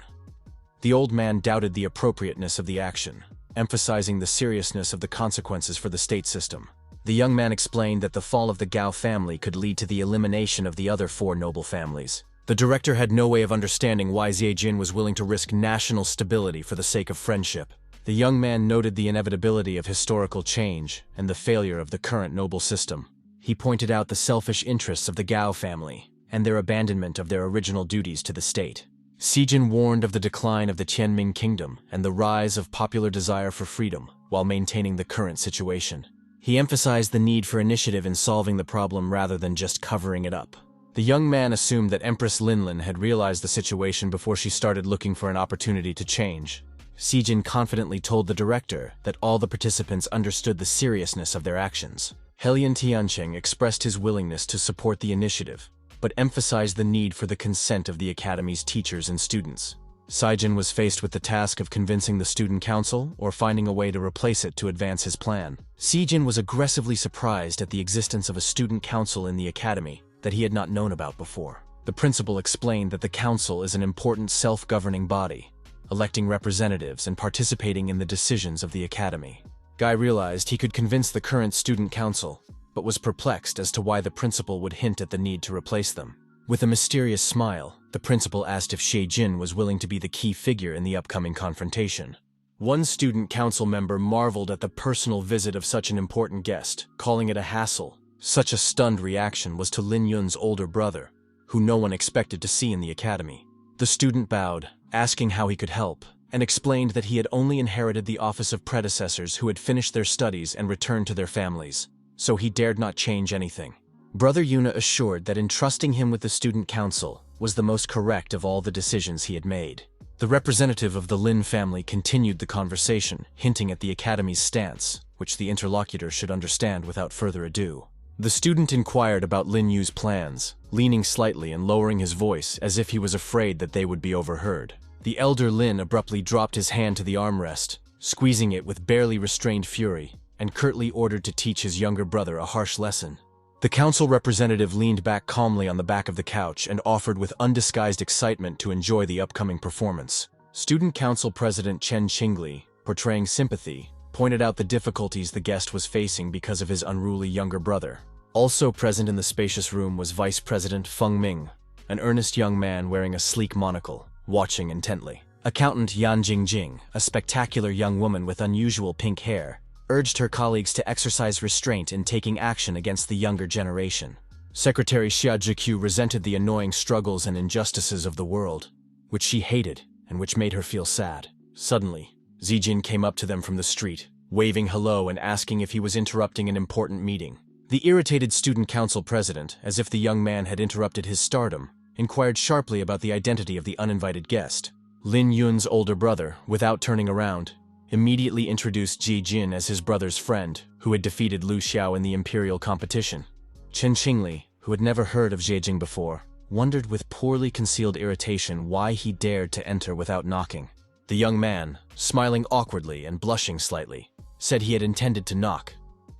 The old man doubted the appropriateness of the action, emphasizing the seriousness of the consequences for the state system. The young man explained that the fall of the Gao family could lead to the elimination of the other 4 noble families. The director had no way of understanding why Xi Jin was willing to risk national stability for the sake of friendship. The young man noted the inevitability of historical change and the failure of the current noble system. He pointed out the selfish interests of the Gao family and their abandonment of their original duties to the state. Xi Jin warned of the decline of the Qianming kingdom and the rise of popular desire for freedom while maintaining the current situation. He emphasized the need for initiative in solving the problem rather than just covering it up. The young man assumed that Empress Linlin had realized the situation before she started looking for an opportunity to change. Xi Jin confidently told the director that all the participants understood the seriousness of their actions. Helian Tiancheng expressed his willingness to support the initiative, but emphasized the need for the consent of the academy's teachers and students. Sai Jin was faced with the task of convincing the student council or finding a way to replace it to advance his plan. Xi Jin was aggressively surprised at the existence of a student council in the academy that he had not known about before. The principal explained that the council is an important self-governing body, electing representatives and participating in the decisions of the academy. Guy realized he could convince the current student council, but was perplexed as to why the principal would hint at the need to replace them. With a mysterious smile, the principal asked if Xi Jin was willing to be the key figure in the upcoming confrontation. One student council member marveled at the personal visit of such an important guest, calling it a hassle. Such a stunned reaction was to Lin Yun's older brother, who no one expected to see in the academy. The student bowed, asking how he could help, and explained that he had only inherited the office of predecessors who had finished their studies and returned to their families, so he dared not change anything. Brother Yuna assured that entrusting him with the student council was the most correct of all the decisions he had made. The representative of the Lin family continued the conversation, hinting at the academy's stance, which the interlocutor should understand without further ado. The student inquired about Lin Yu's plans, leaning slightly and lowering his voice as if he was afraid that they would be overheard. The elder Lin abruptly dropped his hand to the armrest, squeezing it with barely restrained fury, and curtly ordered to teach his younger brother a harsh lesson. The council representative leaned back calmly on the back of the couch and offered with undisguised excitement to enjoy the upcoming performance. Student Council President Chen Qingli, portraying sympathy, pointed out the difficulties the guest was facing because of his unruly younger brother. Also present in the spacious room was Vice President Feng Ming, an earnest young man wearing a sleek monocle, watching intently. Accountant Yan Jingjing, a spectacular young woman with unusual pink hair, urged her colleagues to exercise restraint in taking action against the younger generation. Secretary Xia Zhiqiu resented the annoying struggles and injustices of the world, which she hated and which made her feel sad. Suddenly, Xi Jin came up to them from the street, waving hello and asking if he was interrupting an important meeting. The irritated student council president, as if the young man had interrupted his stardom, inquired sharply about the identity of the uninvited guest. Lin Yun's older brother, without turning around, immediately introduced Ji Jin as his brother's friend, who had defeated Lu Xiao in the imperial competition. Chen Qingli, who had never heard of Xie Jing before, wondered with poorly concealed irritation why he dared to enter without knocking. The young man, smiling awkwardly and blushing slightly, said he had intended to knock,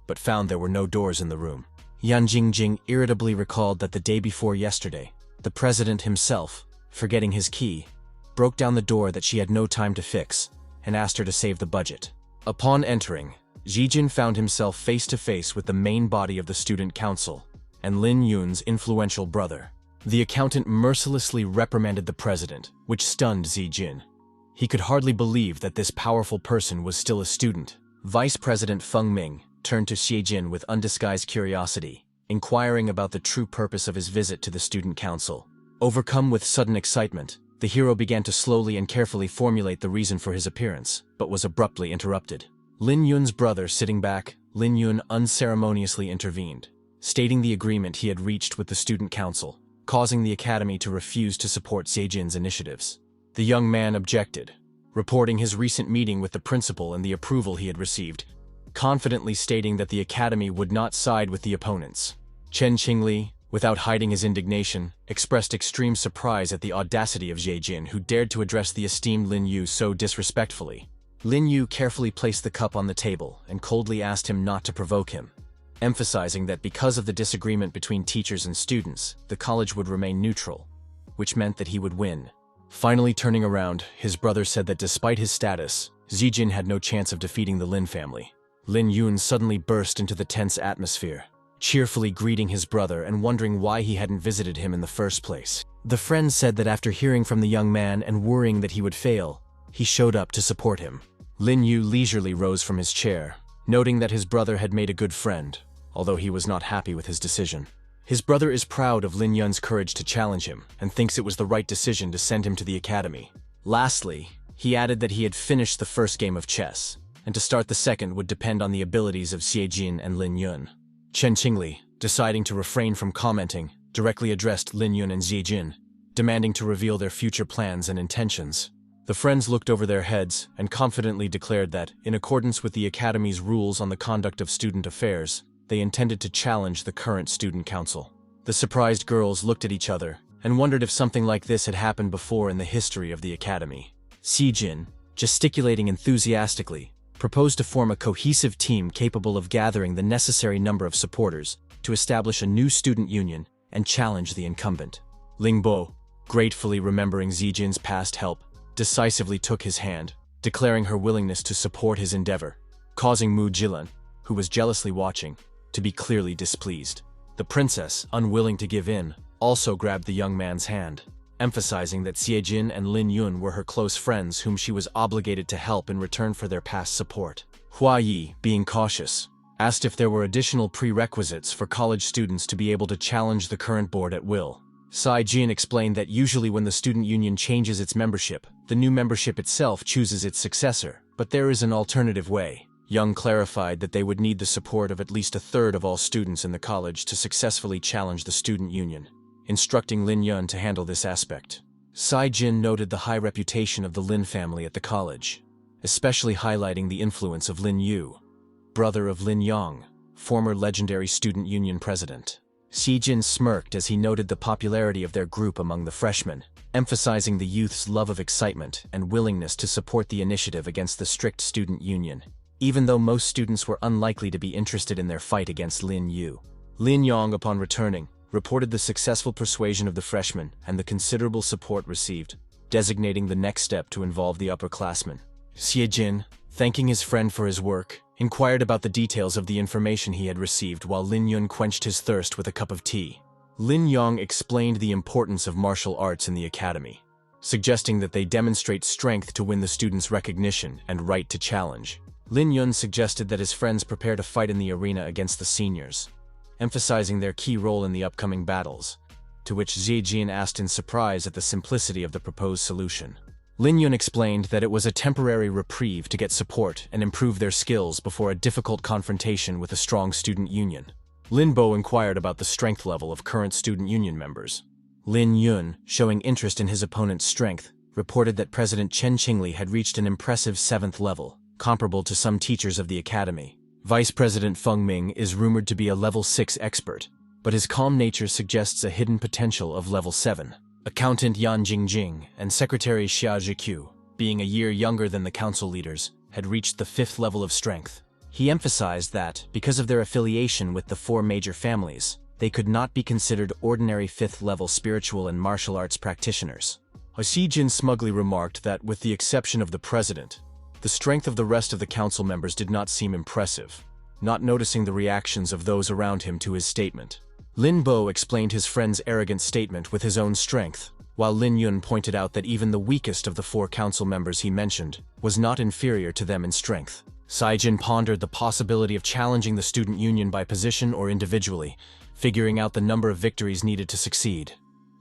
but found there were no doors in the room. Yan Jingjing irritably recalled that the day before yesterday, the president himself, forgetting his key, broke down the door that she had no time to fix, and asked her to save the budget. Upon entering, Xi Jin found himself face to face with the main body of the student council and Lin Yun's influential brother. The accountant mercilessly reprimanded the president, which stunned Xi Jin. He could hardly believe that this powerful person was still a student. Vice President Feng Ming turned to Xi Jin with undisguised curiosity, inquiring about the true purpose of his visit to the student council. Overcome with sudden excitement, the hero began to slowly and carefully formulate the reason for his appearance, but was abruptly interrupted. Lin Yun's brother sitting back, Lin Yun unceremoniously intervened, stating the agreement he had reached with the student council. causing the academy to refuse to support Sejin's initiatives. The young man objected, reporting his recent meeting with the principal and the approval he had received, confidently stating that the academy would not side with the opponents. Chen Qingli, without hiding his indignation, expressed extreme surprise at the audacity of Sejin, who dared to address the esteemed Lin Yu so disrespectfully. Lin Yu carefully placed the cup on the table and coldly asked him not to provoke him, emphasizing that because of the disagreement between teachers and students, the college would remain neutral, which meant that he would win. Finally turning around, his brother said that despite his status, Sejin had no chance of defeating the Lin family. Lin Yun suddenly burst into the tense atmosphere, cheerfully greeting his brother and wondering why he hadn't visited him in the first place. The friend said that after hearing from the young man and worrying that he would fail, he showed up to support him. Lin Yu leisurely rose from his chair, noting that his brother had made a good friend, although he was not happy with his decision. His brother is proud of Lin Yun's courage to challenge him and thinks it was the right decision to send him to the academy. Lastly, he added that he had finished the first game of chess, and to start the second would depend on the abilities of Sejin and Lin Yun. Chen Qingli, deciding to refrain from commenting, directly addressed Lin Yun and Sejin, demanding to reveal their future plans and intentions. The friends looked over their heads and confidently declared that, in accordance with the academy's rules on the conduct of student affairs, they intended to challenge the current student council. The surprised girls looked at each other and wondered if something like this had happened before in the history of the academy. Sejin, gesticulating enthusiastically, proposed to form a cohesive team capable of gathering the necessary number of supporters to establish a new student union and challenge the incumbent. Lingbo, gratefully remembering Sejin's past help, decisively took his hand, declaring her willingness to support his endeavor, causing Mu Jilan, who was jealously watching, to be clearly displeased. The princess, unwilling to give in, also grabbed the young man's hand, emphasizing that Sejin and Lin Yun were her close friends whom she was obligated to help in return for their past support. Hua Yi, being cautious, asked if there were additional prerequisites for college students to be able to challenge the current board at will. Sai Jin explained that usually when the student union changes its membership, the new membership itself chooses its successor, but there is an alternative way. Young clarified that they would need the support of at least a third of all students in the college to successfully challenge the student union, instructing Lin Yun to handle this aspect. Sai Jin noted the high reputation of the Lin family at the college, especially highlighting the influence of Lin Yu, brother of Lin Yang, former legendary student union president. Sejin smirked as he noted the popularity of their group among the freshmen, emphasizing the youth's love of excitement and willingness to support the initiative against the strict student union, even though most students were unlikely to be interested in their fight against Lin Yu. Lin Yang, upon returning, reported the successful persuasion of the freshmen and the considerable support received, designating the next step to involve the upperclassmen. Sejin, thanking his friend for his work, inquired about the details of the information he had received while Lin Yun quenched his thirst with a cup of tea. Lin Yang explained the importance of martial arts in the academy, suggesting that they demonstrate strength to win the students' recognition and right to challenge. Lin Yun suggested that his friends prepare to fight in the arena against the seniors, emphasizing their key role in the upcoming battles, to which Sejin asked in surprise at the simplicity of the proposed solution. Lin Yun explained that it was a temporary reprieve to get support and improve their skills before a difficult confrontation with a strong student union. Lin Bo inquired about the strength level of current student union members. Lin Yun, showing interest in his opponent's strength, reported that President Chen Qingli had reached an impressive 7th level, comparable to some teachers of the academy. Vice President Feng Ming is rumored to be a level 6 expert, but his calm nature suggests a hidden potential of level 7. Accountant Yan Jingjing and Secretary Xia Zhiqiu, being a year younger than the council leaders, had reached the 5th level of strength. He emphasized that, because of their affiliation with the 4 major families, they could not be considered ordinary 5th-level spiritual and martial arts practitioners. Sejin smugly remarked that, with the exception of the president, the strength of the rest of the council members did not seem impressive, not noticing the reactions of those around him to his statement. Lin Bo explained his friend's arrogant statement with his own strength, while Lin Yun pointed out that even the weakest of the 4 council members he mentioned was not inferior to them in strength. Sejin pondered the possibility of challenging the student union by position or individually, figuring out the number of victories needed to succeed.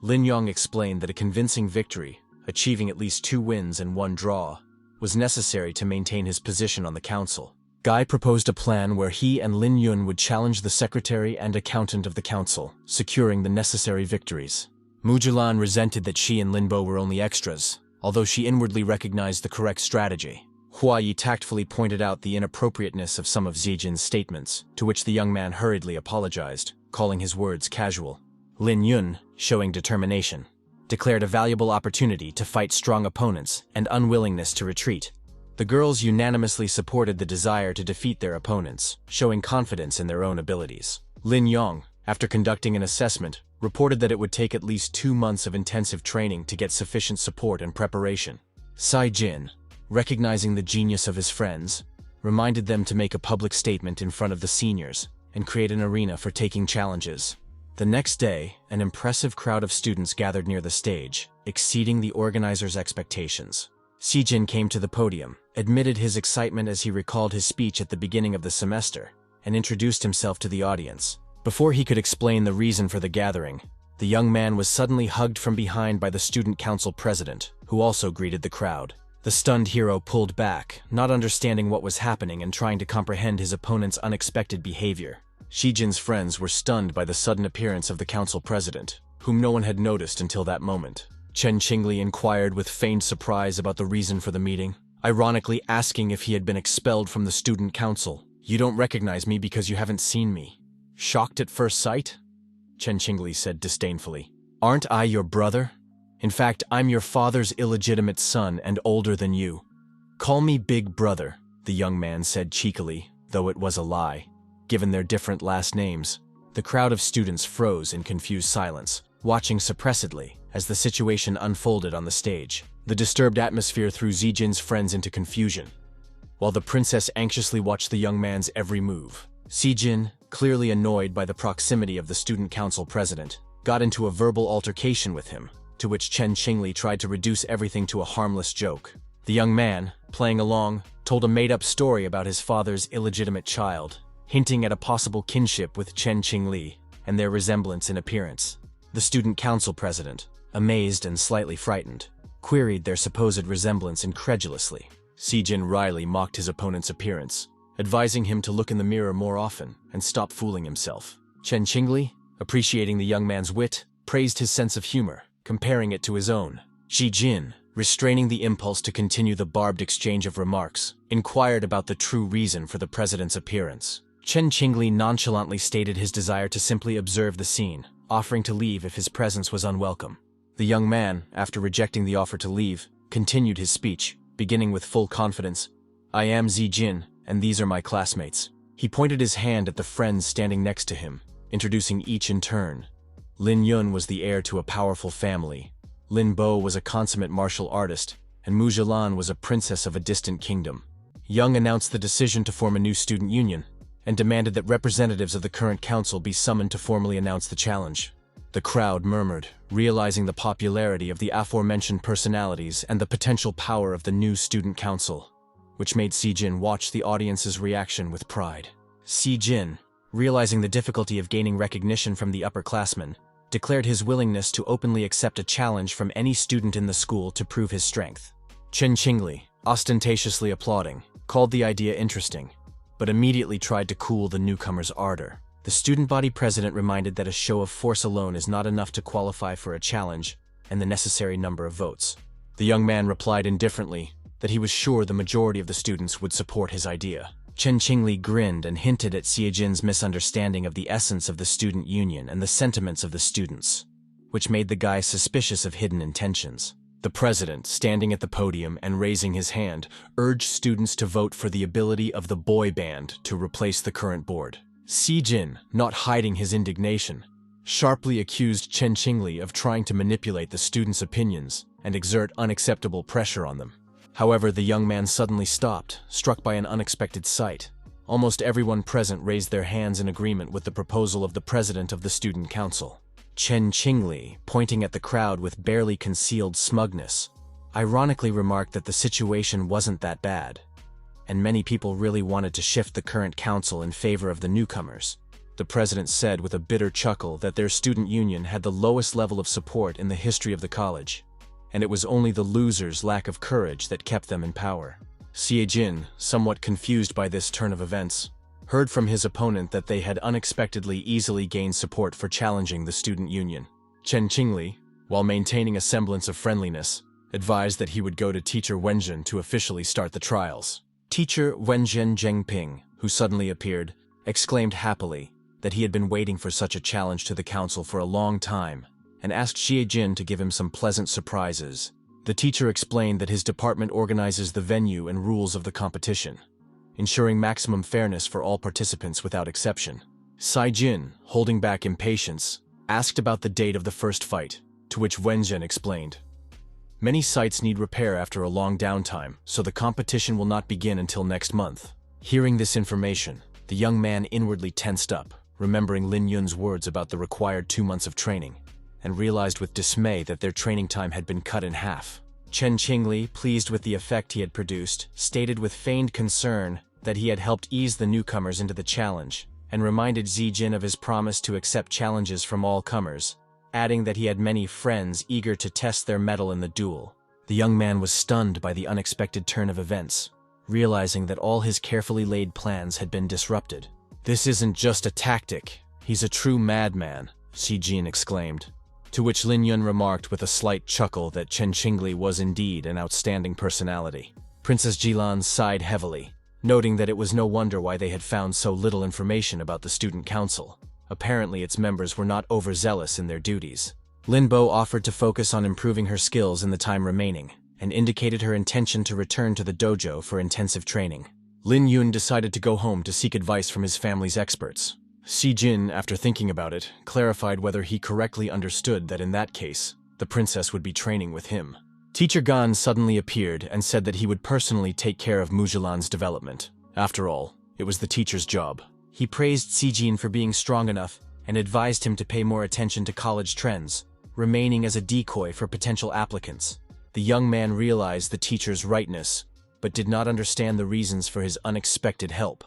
Lin Yong explained that a convincing victory, achieving at least 2 wins and 1 draw, was necessary to maintain his position on the council. Guy proposed a plan where he and Lin Yun would challenge the secretary and accountant of the council, securing the necessary victories. Mujilan resented that she and Linbo were only extras, although she inwardly recognized the correct strategy. Huayi tactfully pointed out the inappropriateness of some of Zijin's statements, to which the young man hurriedly apologized, calling his words casual. Lin Yun, showing determination, declared a valuable opportunity to fight strong opponents and unwillingness to retreat. The girls unanimously supported the desire to defeat their opponents, showing confidence in their own abilities. Lin Yong, after conducting an assessment, reported that it would take at least 2 months of intensive training to get sufficient support and preparation. Sai Jin, recognizing the genius of his friends, reminded them to make a public statement in front of the seniors and create an arena for taking challenges. The next day, an impressive crowd of students gathered near the stage, exceeding the organizers' expectations. Sijin came to the podium, admitted his excitement as he recalled his speech at the beginning of the semester, and introduced himself to the audience. Before he could explain the reason for the gathering, the young man was suddenly hugged from behind by the student council president, who also greeted the crowd. The stunned hero pulled back, not understanding what was happening and trying to comprehend his opponent's unexpected behavior. Shijin's friends were stunned by the sudden appearance of the council president, whom no one had noticed until that moment. Chen Qingli inquired with feigned surprise about the reason for the meeting, ironically asking if he had been expelled from the student council. "You don't recognize me because you haven't seen me." "Shocked at first sight?" Chen Qingli said disdainfully. "Aren't I your brother? In fact, I'm your father's illegitimate son and older than you." "Call me Big Brother," the young man said cheekily, though it was a lie, given their different last names. The crowd of students froze in confused silence, watching suppressedly as the situation unfolded on the stage. The disturbed atmosphere threw Zijin's friends into confusion, while the princess anxiously watched the young man's every move. Zijin, clearly annoyed by the proximity of the student council president, got into a verbal altercation with him, to which Chen Qingli tried to reduce everything to a harmless joke. The young man, playing along, told a made-up story about his father's illegitimate child, hinting at a possible kinship with Chen Qingli and their resemblance in appearance. The student council president, amazed and slightly frightened, queried their supposed resemblance incredulously. Sijin wryly mocked his opponent's appearance, advising him to look in the mirror more often and stop fooling himself. Chen Qingli, appreciating the young man's wit, praised his sense of humor, comparing it to his own. Sijin, restraining the impulse to continue the barbed exchange of remarks, inquired about the true reason for the president's appearance. Chen Qingli nonchalantly stated his desire to simply observe the scene, offering to leave if his presence was unwelcome. The young man, after rejecting the offer to leave, continued his speech, beginning with full confidence. "I am Zijin, and these are my classmates." He pointed his hand at the friends standing next to him, introducing each in turn. Lin Yun was the heir to a powerful family. Lin Bo was a consummate martial artist, and Mu Zhilan was a princess of a distant kingdom. Young announced the decision to form a new student union, and demanded that representatives of the current council be summoned to formally announce the challenge. The crowd murmured, realizing the popularity of the aforementioned personalities and the potential power of the new student council, which made Sijin watch the audience's reaction with pride. Sijin, realizing the difficulty of gaining recognition from the upperclassmen, declared his willingness to openly accept a challenge from any student in the school to prove his strength. Chen Qingli, ostentatiously applauding, called the idea interesting, but immediately tried to cool the newcomer's ardor. The student body president reminded that a show of force alone is not enough to qualify for a challenge and the necessary number of votes. The young man replied indifferently that he was sure the majority of the students would support his idea. Chen Qingli grinned and hinted at Xie misunderstanding of the essence of the student union and the sentiments of the students, which made the guy suspicious of hidden intentions. The president, standing at the podium and raising his hand, urged students to vote for the ability of the boy band to replace the current board. Sijin, not hiding his indignation, sharply accused Chen Qingli of trying to manipulate the students' opinions and exert unacceptable pressure on them. However, the young man suddenly stopped, struck by an unexpected sight. Almost everyone present raised their hands in agreement with the proposal of the president of the student council. Chen Qingli, pointing at the crowd with barely concealed smugness, ironically remarked that the situation wasn't that bad, and many people really wanted to shift the current council in favor of the newcomers. The president said with a bitter chuckle that their student union had the lowest level of support in the history of the college, and it was only the losers' lack of courage that kept them in power. Xie Jin, somewhat confused by this turn of events, heard from his opponent that they had unexpectedly easily gained support for challenging the student union. Chen Qingli, while maintaining a semblance of friendliness, advised that he would go to Teacher Wenjun to officially start the trials. Teacher Wenjun Zhengping, who suddenly appeared, exclaimed happily that he had been waiting for such a challenge to the council for a long time, and asked Xie Jin to give him some pleasant surprises. The teacher explained that his department organizes the venue and rules of the competition, ensuring maximum fairness for all participants without exception. Xie Jin, holding back impatience, asked about the date of the first fight, to which Wenjun explained. Many sites need repair after a long downtime, so the competition will not begin until next month. Hearing this information, the young man inwardly tensed up, remembering Lin Yun's words about the required 2 months of training, and realized with dismay that their training time had been cut in half. Chen Qingli, pleased with the effect he had produced, stated with feigned concern that he had helped ease the newcomers into the challenge, and reminded Xie Jin of his promise to accept challenges from all comers, adding that he had many friends eager to test their mettle in the duel. The young man was stunned by the unexpected turn of events, realizing that all his carefully laid plans had been disrupted. "This isn't just a tactic, he's a true madman," Xie Jin exclaimed. To which Lin Yun remarked with a slight chuckle that Chen Qingli was indeed an outstanding personality. Princess Jilan sighed heavily, noting that it was no wonder why they had found so little information about the student council. Apparently its members were not overzealous in their duties. Lin Bo offered to focus on improving her skills in the time remaining, and indicated her intention to return to the dojo for intensive training. Lin Yun decided to go home to seek advice from his family's experts. Xie Jin, after thinking about it, clarified whether he correctly understood that in that case, the princess would be training with him. Teacher Gan suddenly appeared and said that he would personally take care of Mujilan's development. After all, it was the teacher's job. He praised Xie Jin for being strong enough and advised him to pay more attention to college trends, remaining as a decoy for potential applicants. The young man realized the teacher's rightness, but did not understand the reasons for his unexpected help.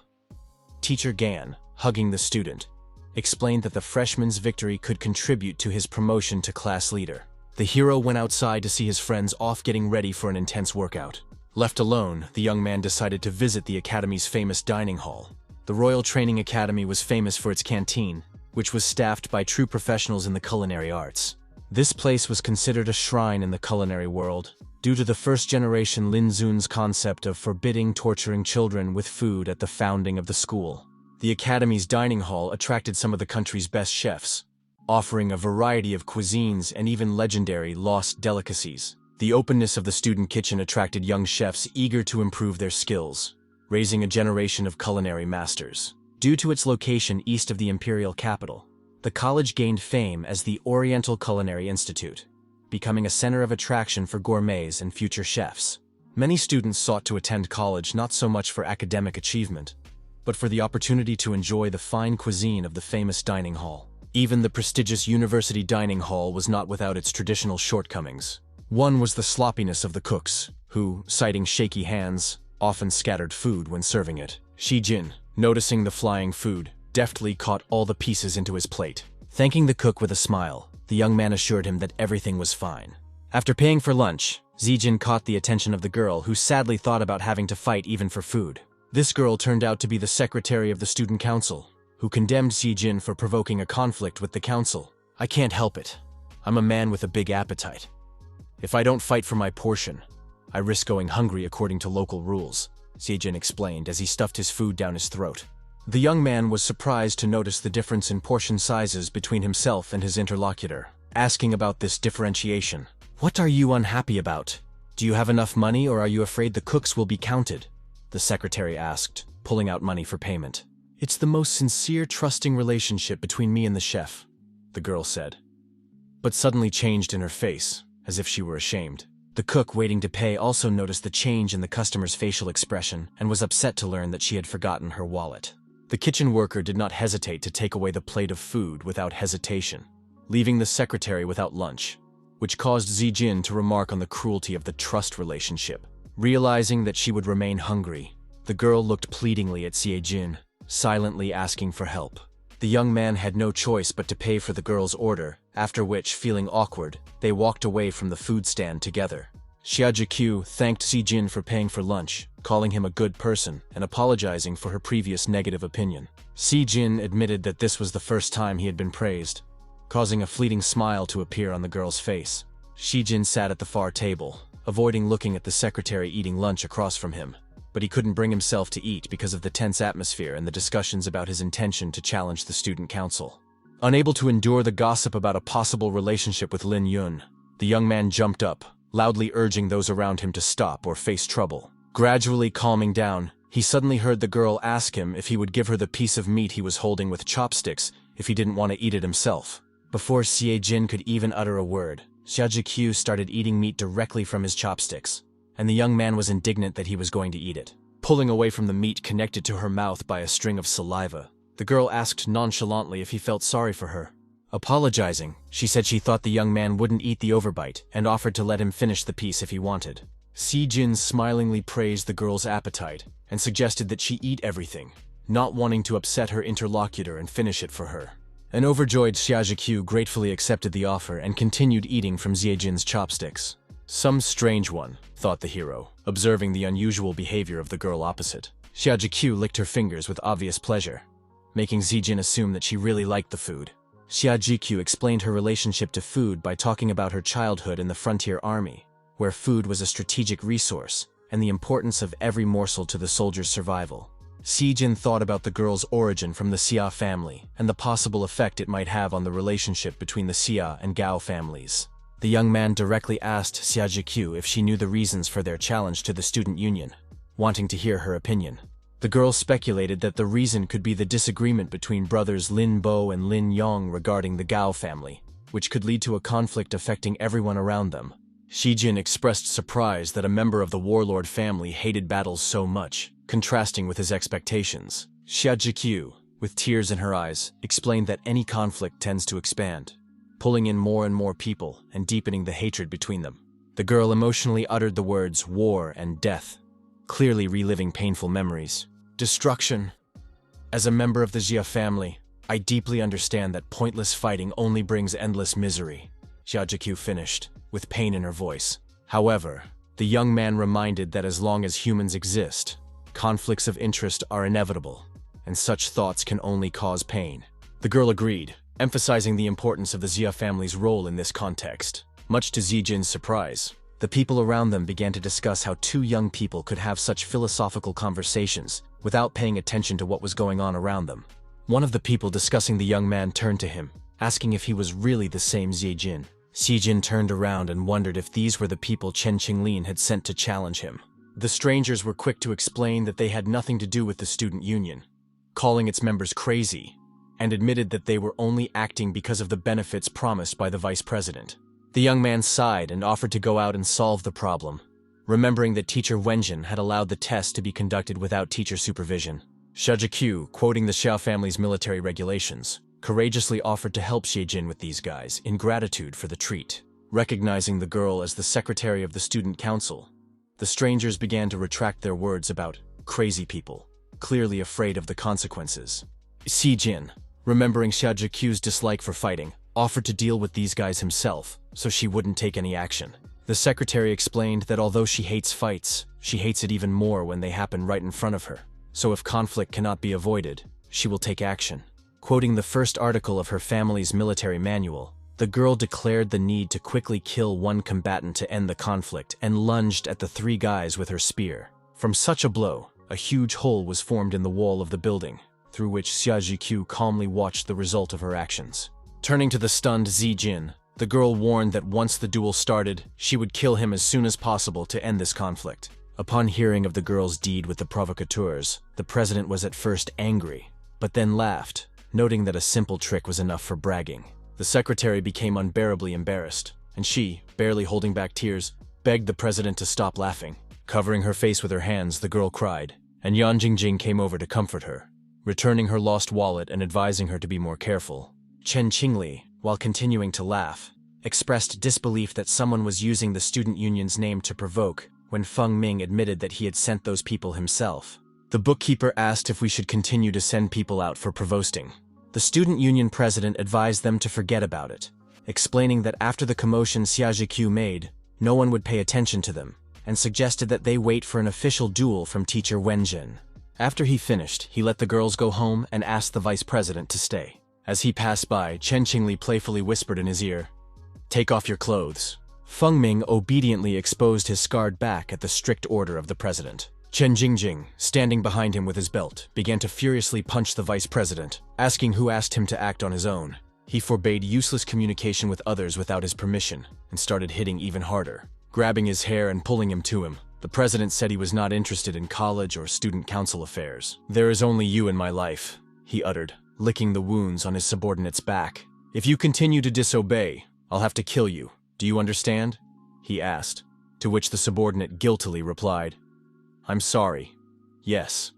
Teacher Gan, hugging the student, explained that the freshman's victory could contribute to his promotion to class leader. The hero went outside to see his friends off getting ready for an intense workout. Left alone, the young man decided to visit the academy's famous dining hall. The Royal Training Academy was famous for its canteen, which was staffed by true professionals in the culinary arts. This place was considered a shrine in the culinary world, due to the first-generation Lin Zun's concept of forbidding torturing children with food at the founding of the school. The academy's dining hall attracted some of the country's best chefs, offering a variety of cuisines and even legendary lost delicacies. The openness of the student kitchen attracted young chefs eager to improve their skills, raising a generation of culinary masters. Due to its location east of the imperial capital, the college gained fame as the Oriental Culinary Institute, becoming a center of attraction for gourmets and future chefs. Many students sought to attend college not so much for academic achievement, but for the opportunity to enjoy the fine cuisine of the famous dining hall. Even the prestigious university dining hall was not without its traditional shortcomings. One was the sloppiness of the cooks, who, citing shaky hands, often scattered food when serving it. Xie Jin, noticing the flying food, deftly caught all the pieces into his plate. Thanking the cook with a smile, the young man assured him that everything was fine. After paying for lunch, Xie Jin caught the attention of the girl who sadly thought about having to fight even for food. This girl turned out to be the secretary of the student council, who condemned Xie Jin for provoking a conflict with the council. "I can't help it. I'm a man with a big appetite. If I don't fight for my portion, I risk going hungry according to local rules," Xie Jin explained as he stuffed his food down his throat. The young man was surprised to notice the difference in portion sizes between himself and his interlocutor, asking about this differentiation. "What are you unhappy about? Do you have enough money or are you afraid the cooks will be counted?" the secretary asked, pulling out money for payment. "It's the most sincere, trusting relationship between me and the chef," the girl said, but suddenly changed in her face, as if she were ashamed. The cook waiting to pay also noticed the change in the customer's facial expression and was upset to learn that she had forgotten her wallet. The kitchen worker did not hesitate to take away the plate of food without hesitation, leaving the secretary without lunch, which caused Xie Jin to remark on the cruelty of the trust relationship. Realizing that she would remain hungry, the girl looked pleadingly at Xie Jin, silently asking for help. The young man had no choice but to pay for the girl's order, after which, feeling awkward, they walked away from the food stand together. Xia Jiqiu thanked Xie Jin for paying for lunch, calling him a good person and apologizing for her previous negative opinion. Xie Jin admitted that this was the first time he had been praised, causing a fleeting smile to appear on the girl's face. Shijin sat at the far table, avoiding looking at the secretary eating lunch across from him, but he couldn't bring himself to eat because of the tense atmosphere and the discussions about his intention to challenge the student council. Unable to endure the gossip about a possible relationship with Lin Yun, the young man jumped up, loudly urging those around him to stop or face trouble. Gradually calming down, he suddenly heard the girl ask him if he would give her the piece of meat he was holding with chopsticks if he didn't want to eat it himself. Before Xie Jin could even utter a word, Xia Jiqiu started eating meat directly from his chopsticks, and the young man was indignant that he was going to eat it. Pulling away from the meat connected to her mouth by a string of saliva, the girl asked nonchalantly if he felt sorry for her. Apologizing, she said she thought the young man wouldn't eat the overbite and offered to let him finish the piece if he wanted. Xie Jin smilingly praised the girl's appetite and suggested that she eat everything, not wanting to upset her interlocutor and finish it for her. An overjoyed Xia Jiqiu gratefully accepted the offer and continued eating from Xie Jin's chopsticks. Some strange one, thought the hero, observing the unusual behavior of the girl opposite. Xia Jiqiu licked her fingers with obvious pleasure, making Xie Jin assume that she really liked the food. Xia Jiqiu explained her relationship to food by talking about her childhood in the frontier army, where food was a strategic resource, and the importance of every morsel to the soldier's survival. Xie Jin thought about the girl's origin from the Xia family and the possible effect it might have on the relationship between the Xia and Gao families. The young man directly asked Xia Jiqiu if she knew the reasons for their challenge to the student union, wanting to hear her opinion. The girl speculated that the reason could be the disagreement between brothers Lin Bo and Lin Yong regarding the Gao family, which could lead to a conflict affecting everyone around them. Xie Jin expressed surprise that a member of the warlord family hated battles so much, contrasting with his expectations. Xia Jiqiu, with tears in her eyes, explained that any conflict tends to expand, pulling in more and more people and deepening the hatred between them. The girl emotionally uttered the words war and death, clearly reliving painful memories. Destruction. As a member of the Xia family, I deeply understand that pointless fighting only brings endless misery, Xia Jiqiu finished, with pain in her voice. However, the young man reminded that as long as humans exist, conflicts of interest are inevitable, and such thoughts can only cause pain. The girl agreed, emphasizing the importance of the Xia family's role in this context. Much to Xie Jin's surprise, the people around them began to discuss how two young people could have such philosophical conversations without paying attention to what was going on around them. One of the people discussing the young man turned to him, asking if he was really the same Xie Jin. Xie Jin turned around and wondered if these were the people Chen Qinglin had sent to challenge him. The strangers were quick to explain that they had nothing to do with the student union, calling its members crazy, and admitted that they were only acting because of the benefits promised by the vice president. The young man sighed and offered to go out and solve the problem, remembering that teacher Wenjin had allowed the test to be conducted without teacher supervision. Xia Jiqiu, quoting the Xiao family's military regulations, courageously offered to help Xie Jin with these guys in gratitude for the treat. Recognizing the girl as the secretary of the student council, the strangers began to retract their words about crazy people, clearly afraid of the consequences. Xie Jin, remembering Xia Jiqiu's dislike for fighting, offered to deal with these guys himself, so she wouldn't take any action. The secretary explained that although she hates fights, she hates it even more when they happen right in front of her. So if conflict cannot be avoided, she will take action. Quoting the first article of her family's military manual, the girl declared the need to quickly kill one combatant to end the conflict and lunged at the three guys with her spear. From such a blow, a huge hole was formed in the wall of the building, through which Xia Jiqiu calmly watched the result of her actions. Turning to the stunned Xie Jin, the girl warned that once the duel started, she would kill him as soon as possible to end this conflict. Upon hearing of the girl's deed with the provocateurs, the president was at first angry, but then laughed, noting that a simple trick was enough for bragging. The secretary became unbearably embarrassed, and she, barely holding back tears, begged the president to stop laughing. Covering her face with her hands, the girl cried, and Yan Jingjing came over to comfort her, returning her lost wallet and advising her to be more careful. Chen Qingli, while continuing to laugh, expressed disbelief that someone was using the student union's name to provoke, when Feng Ming admitted that he had sent those people himself. The bookkeeper asked if we should continue to send people out for provosting. The student union president advised them to forget about it, explaining that after the commotion Xia Jiqiu made, no one would pay attention to them, and suggested that they wait for an official duel from teacher Wenjin. After he finished, he let the girls go home and asked the vice president to stay. As he passed by, Chen Qingli playfully whispered in his ear, "Take off your clothes." Feng Ming obediently exposed his scarred back at the strict order of the president. Chen Jingjing, standing behind him with his belt, began to furiously punch the vice president, asking who asked him to act on his own. He forbade useless communication with others without his permission and started hitting even harder, grabbing his hair and pulling him to him. The president said he was not interested in college or student council affairs. "There is only you in my life," he uttered, licking the wounds on his subordinate's back. "If you continue to disobey, I'll have to kill you. Do you understand?" he asked, to which the subordinate guiltily replied, "I'm sorry. Yes,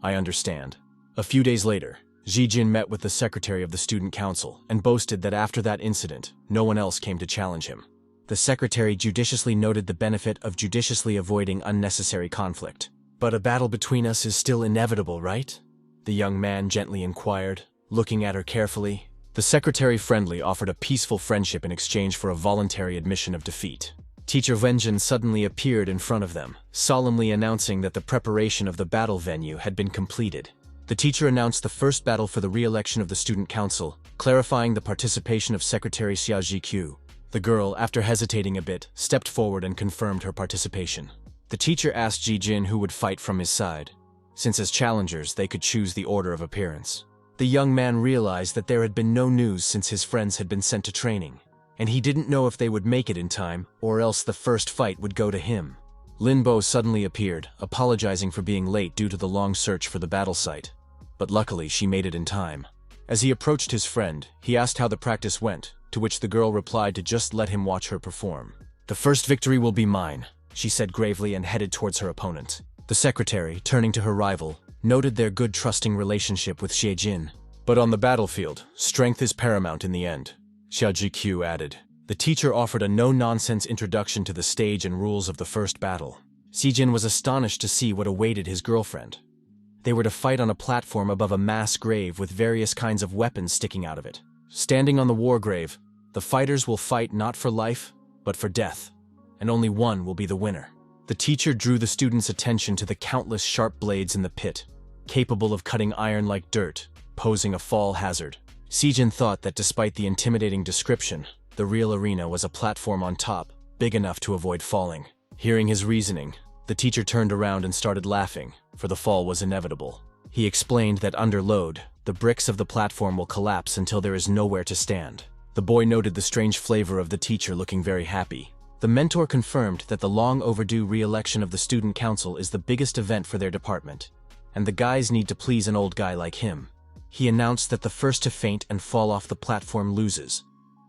I understand." A few days later, Zijin met with the secretary of the student council and boasted that after that incident, no one else came to challenge him. The secretary judiciously noted the benefit of judiciously avoiding unnecessary conflict. "But a battle between us is still inevitable, right?" the young man gently inquired, looking at her carefully. The secretary friendly offered a peaceful friendship in exchange for a voluntary admission of defeat. Teacher Wenjin suddenly appeared in front of them, solemnly announcing that the preparation of the battle venue had been completed. The teacher announced the first battle for the re-election of the student council, clarifying the participation of Secretary Xia Jiqiu. The girl, after hesitating a bit, stepped forward and confirmed her participation. The teacher asked Zijin who would fight from his side, since as challengers they could choose the order of appearance. The young man realized that there had been no news since his friends had been sent to training, and he didn't know if they would make it in time, or else the first fight would go to him. Lin Bo suddenly appeared, apologizing for being late due to the long search for the battle site. But luckily she made it in time. As he approached his friend, he asked how the practice went, to which the girl replied to just let him watch her perform. "The first victory will be mine," she said gravely and headed towards her opponent. The secretary, turning to her rival, noted their good trusting relationship with Xie Jin. "But on the battlefield, strength is paramount in the end," Xia Jiqiu added. The teacher offered a no-nonsense introduction to the stage and rules of the first battle. Xie Jin was astonished to see what awaited his girlfriend. They were to fight on a platform above a mass grave with various kinds of weapons sticking out of it. Standing on the war grave, the fighters will fight not for life, but for death, and only one will be the winner. The teacher drew the students' attention to the countless sharp blades in the pit, capable of cutting iron like dirt, posing a fall hazard. Xijin thought that despite the intimidating description, the real arena was a platform on top, big enough to avoid falling. Hearing his reasoning, the teacher turned around and started laughing, for the fall was inevitable. He explained that under load, the bricks of the platform will collapse until there is nowhere to stand. The boy noted the strange flavor of the teacher looking very happy. The mentor confirmed that the long overdue re-election of the student council is the biggest event for their department, and the guys need to please an old guy like him. He announced that the first to faint and fall off the platform loses,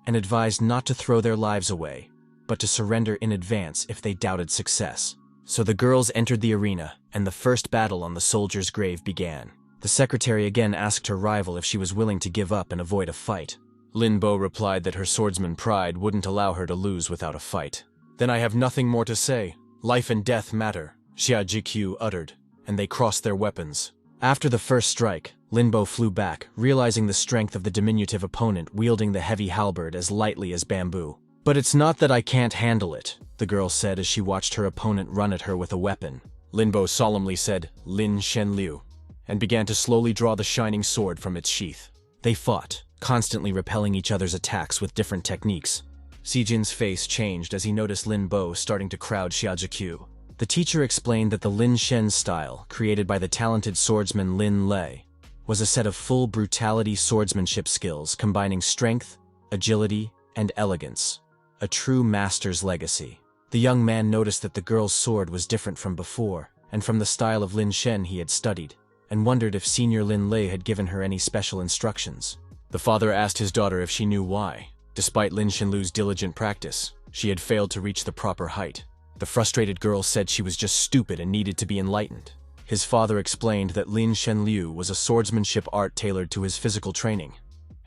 and advised not to throw their lives away, but to surrender in advance if they doubted success. So the girls entered the arena, and the first battle on the soldier's grave began. The secretary again asked her rival if she was willing to give up and avoid a fight. Lin Bo replied that her swordsman pride wouldn't allow her to lose without a fight. "Then I have nothing more to say. Life and death matter," Xia Jiqiu uttered, and they crossed their weapons. After the first strike, Lin Bo flew back, realizing the strength of the diminutive opponent wielding the heavy halberd as lightly as bamboo. "But it's not that I can't handle it," the girl said as she watched her opponent run at her with a weapon. Lin Bo solemnly said, "Lin Shen Liu," and began to slowly draw the shining sword from its sheath. They fought, constantly repelling each other's attacks with different techniques. Xijin's face changed as he noticed Lin Bo starting to crowd Xia Jiqiu. The teacher explained that the Lin Shen style, created by the talented swordsman Lin Lei, was a set of full brutality swordsmanship skills combining strength, agility, and elegance. A true master's legacy. The young man noticed that the girl's sword was different from before, and from the style of Lin Shen he had studied, and wondered if Senior Lin Lei had given her any special instructions. The father asked his daughter if she knew why. Despite Lin Shenlu's diligent practice, she had failed to reach the proper height. The frustrated girl said she was just stupid and needed to be enlightened. His father explained that Lin Shenliu was a swordsmanship art tailored to his physical training,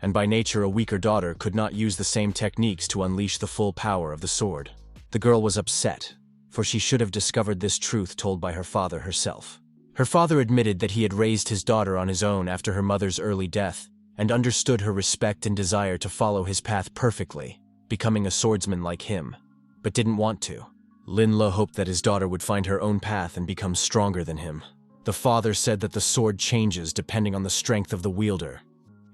and by nature a weaker daughter could not use the same techniques to unleash the full power of the sword. The girl was upset, for she should have discovered this truth told by her father herself. Her father admitted that he had raised his daughter on his own after her mother's early death, and understood her respect and desire to follow his path perfectly, becoming a swordsman like him, but didn't want to. Lin Le hoped that his daughter would find her own path and become stronger than him. The father said that the sword changes depending on the strength of the wielder,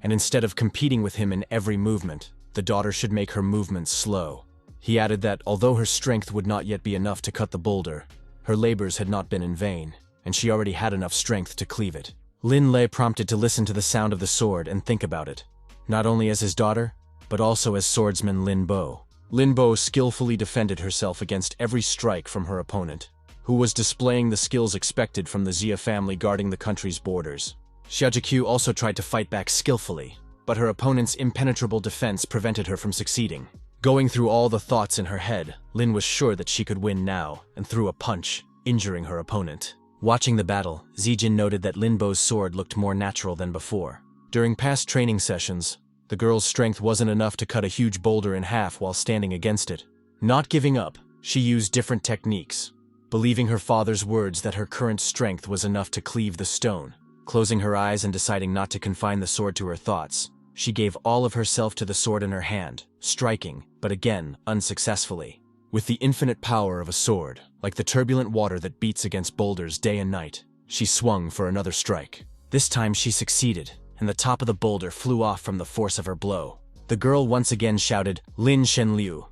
and instead of competing with him in every movement, the daughter should make her movements slow. He added that although her strength would not yet be enough to cut the boulder, her labors had not been in vain, and she already had enough strength to cleave it. Lin lay prompted to listen to the sound of the sword and think about it, not only as his daughter, but also as swordsman Lin Bo. Lin Bo skillfully defended herself against every strike from her opponent, who was displaying the skills expected from the Xia family guarding the country's borders. Xia Jikyu also tried to fight back skillfully, but her opponent's impenetrable defense prevented her from succeeding. Going through all the thoughts in her head, Lin was sure that she could win now, and threw a punch, injuring her opponent. Watching the battle, Zijin noted that Lin Bo's sword looked more natural than before. During past training sessions, the girl's strength wasn't enough to cut a huge boulder in half while standing against it. Not giving up, she used different techniques, believing her father's words that her current strength was enough to cleave the stone. Closing her eyes and deciding not to confine the sword to her thoughts, she gave all of herself to the sword in her hand, striking, but again, unsuccessfully. With the infinite power of a sword, like the turbulent water that beats against boulders day and night, she swung for another strike. This time she succeeded, and the top of the boulder flew off from the force of her blow. The girl once again shouted, "Lin Shenliu!"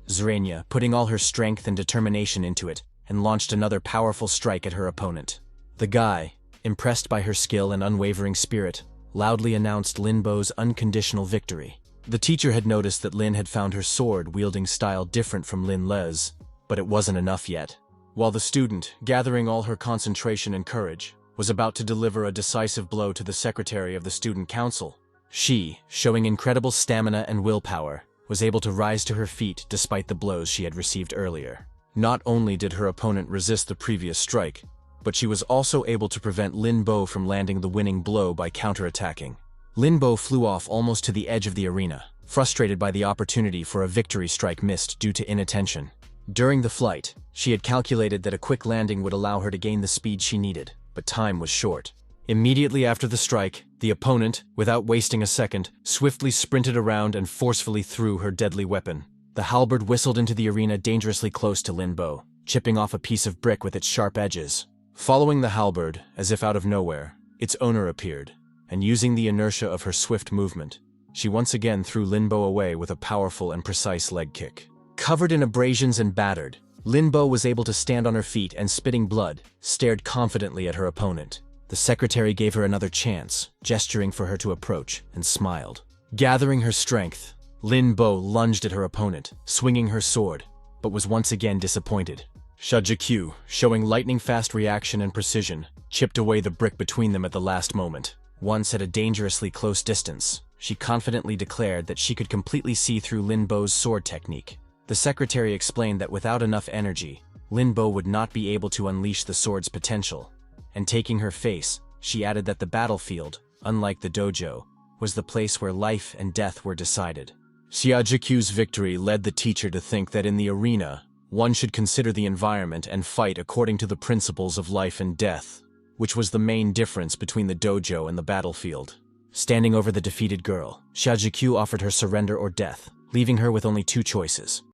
Zrania, putting all her strength and determination into it, and launched another powerful strike at her opponent. The guy, impressed by her skill and unwavering spirit, loudly announced Lin Bo's unconditional victory. The teacher had noticed that Lin had found her sword-wielding style different from Lin Le's, but it wasn't enough yet. While the student, gathering all her concentration and courage, was about to deliver a decisive blow to the secretary of the student council, she, showing incredible stamina and willpower, was able to rise to her feet despite the blows she had received earlier. Not only did her opponent resist the previous strike, but she was also able to prevent Lin Bo from landing the winning blow by counterattacking. Lin Bo flew off almost to the edge of the arena, frustrated by the opportunity for a victory strike missed due to inattention. During the flight, she had calculated that a quick landing would allow her to gain the speed she needed, but time was short. Immediately after the strike, the opponent, without wasting a second, swiftly sprinted around and forcefully threw her deadly weapon. The halberd whistled into the arena dangerously close to Lin Bo, chipping off a piece of brick with its sharp edges. Following the halberd, as if out of nowhere, its owner appeared, and using the inertia of her swift movement, she once again threw Lin Bo away with a powerful and precise leg kick. Covered in abrasions and battered, Lin Bo was able to stand on her feet and, spitting blood, stared confidently at her opponent. The secretary gave her another chance, gesturing for her to approach, and smiled. Gathering her strength, Lin Bo lunged at her opponent, swinging her sword, but was once again disappointed. Xia Jikyu, showing lightning-fast reaction and precision, chipped away the brick between them at the last moment. Once at a dangerously close distance, she confidently declared that she could completely see through Lin Bo's sword technique. The secretary explained that without enough energy, Lin Bo would not be able to unleash the sword's potential, and taking her face, she added that the battlefield, unlike the dojo, was the place where life and death were decided. Xia Jikyu's victory led the teacher to think that in the arena, one should consider the environment and fight according to the principles of life and death, which was the main difference between the dojo and the battlefield. Standing over the defeated girl, Xia Jikyu offered her surrender or death, leaving her with only two choices.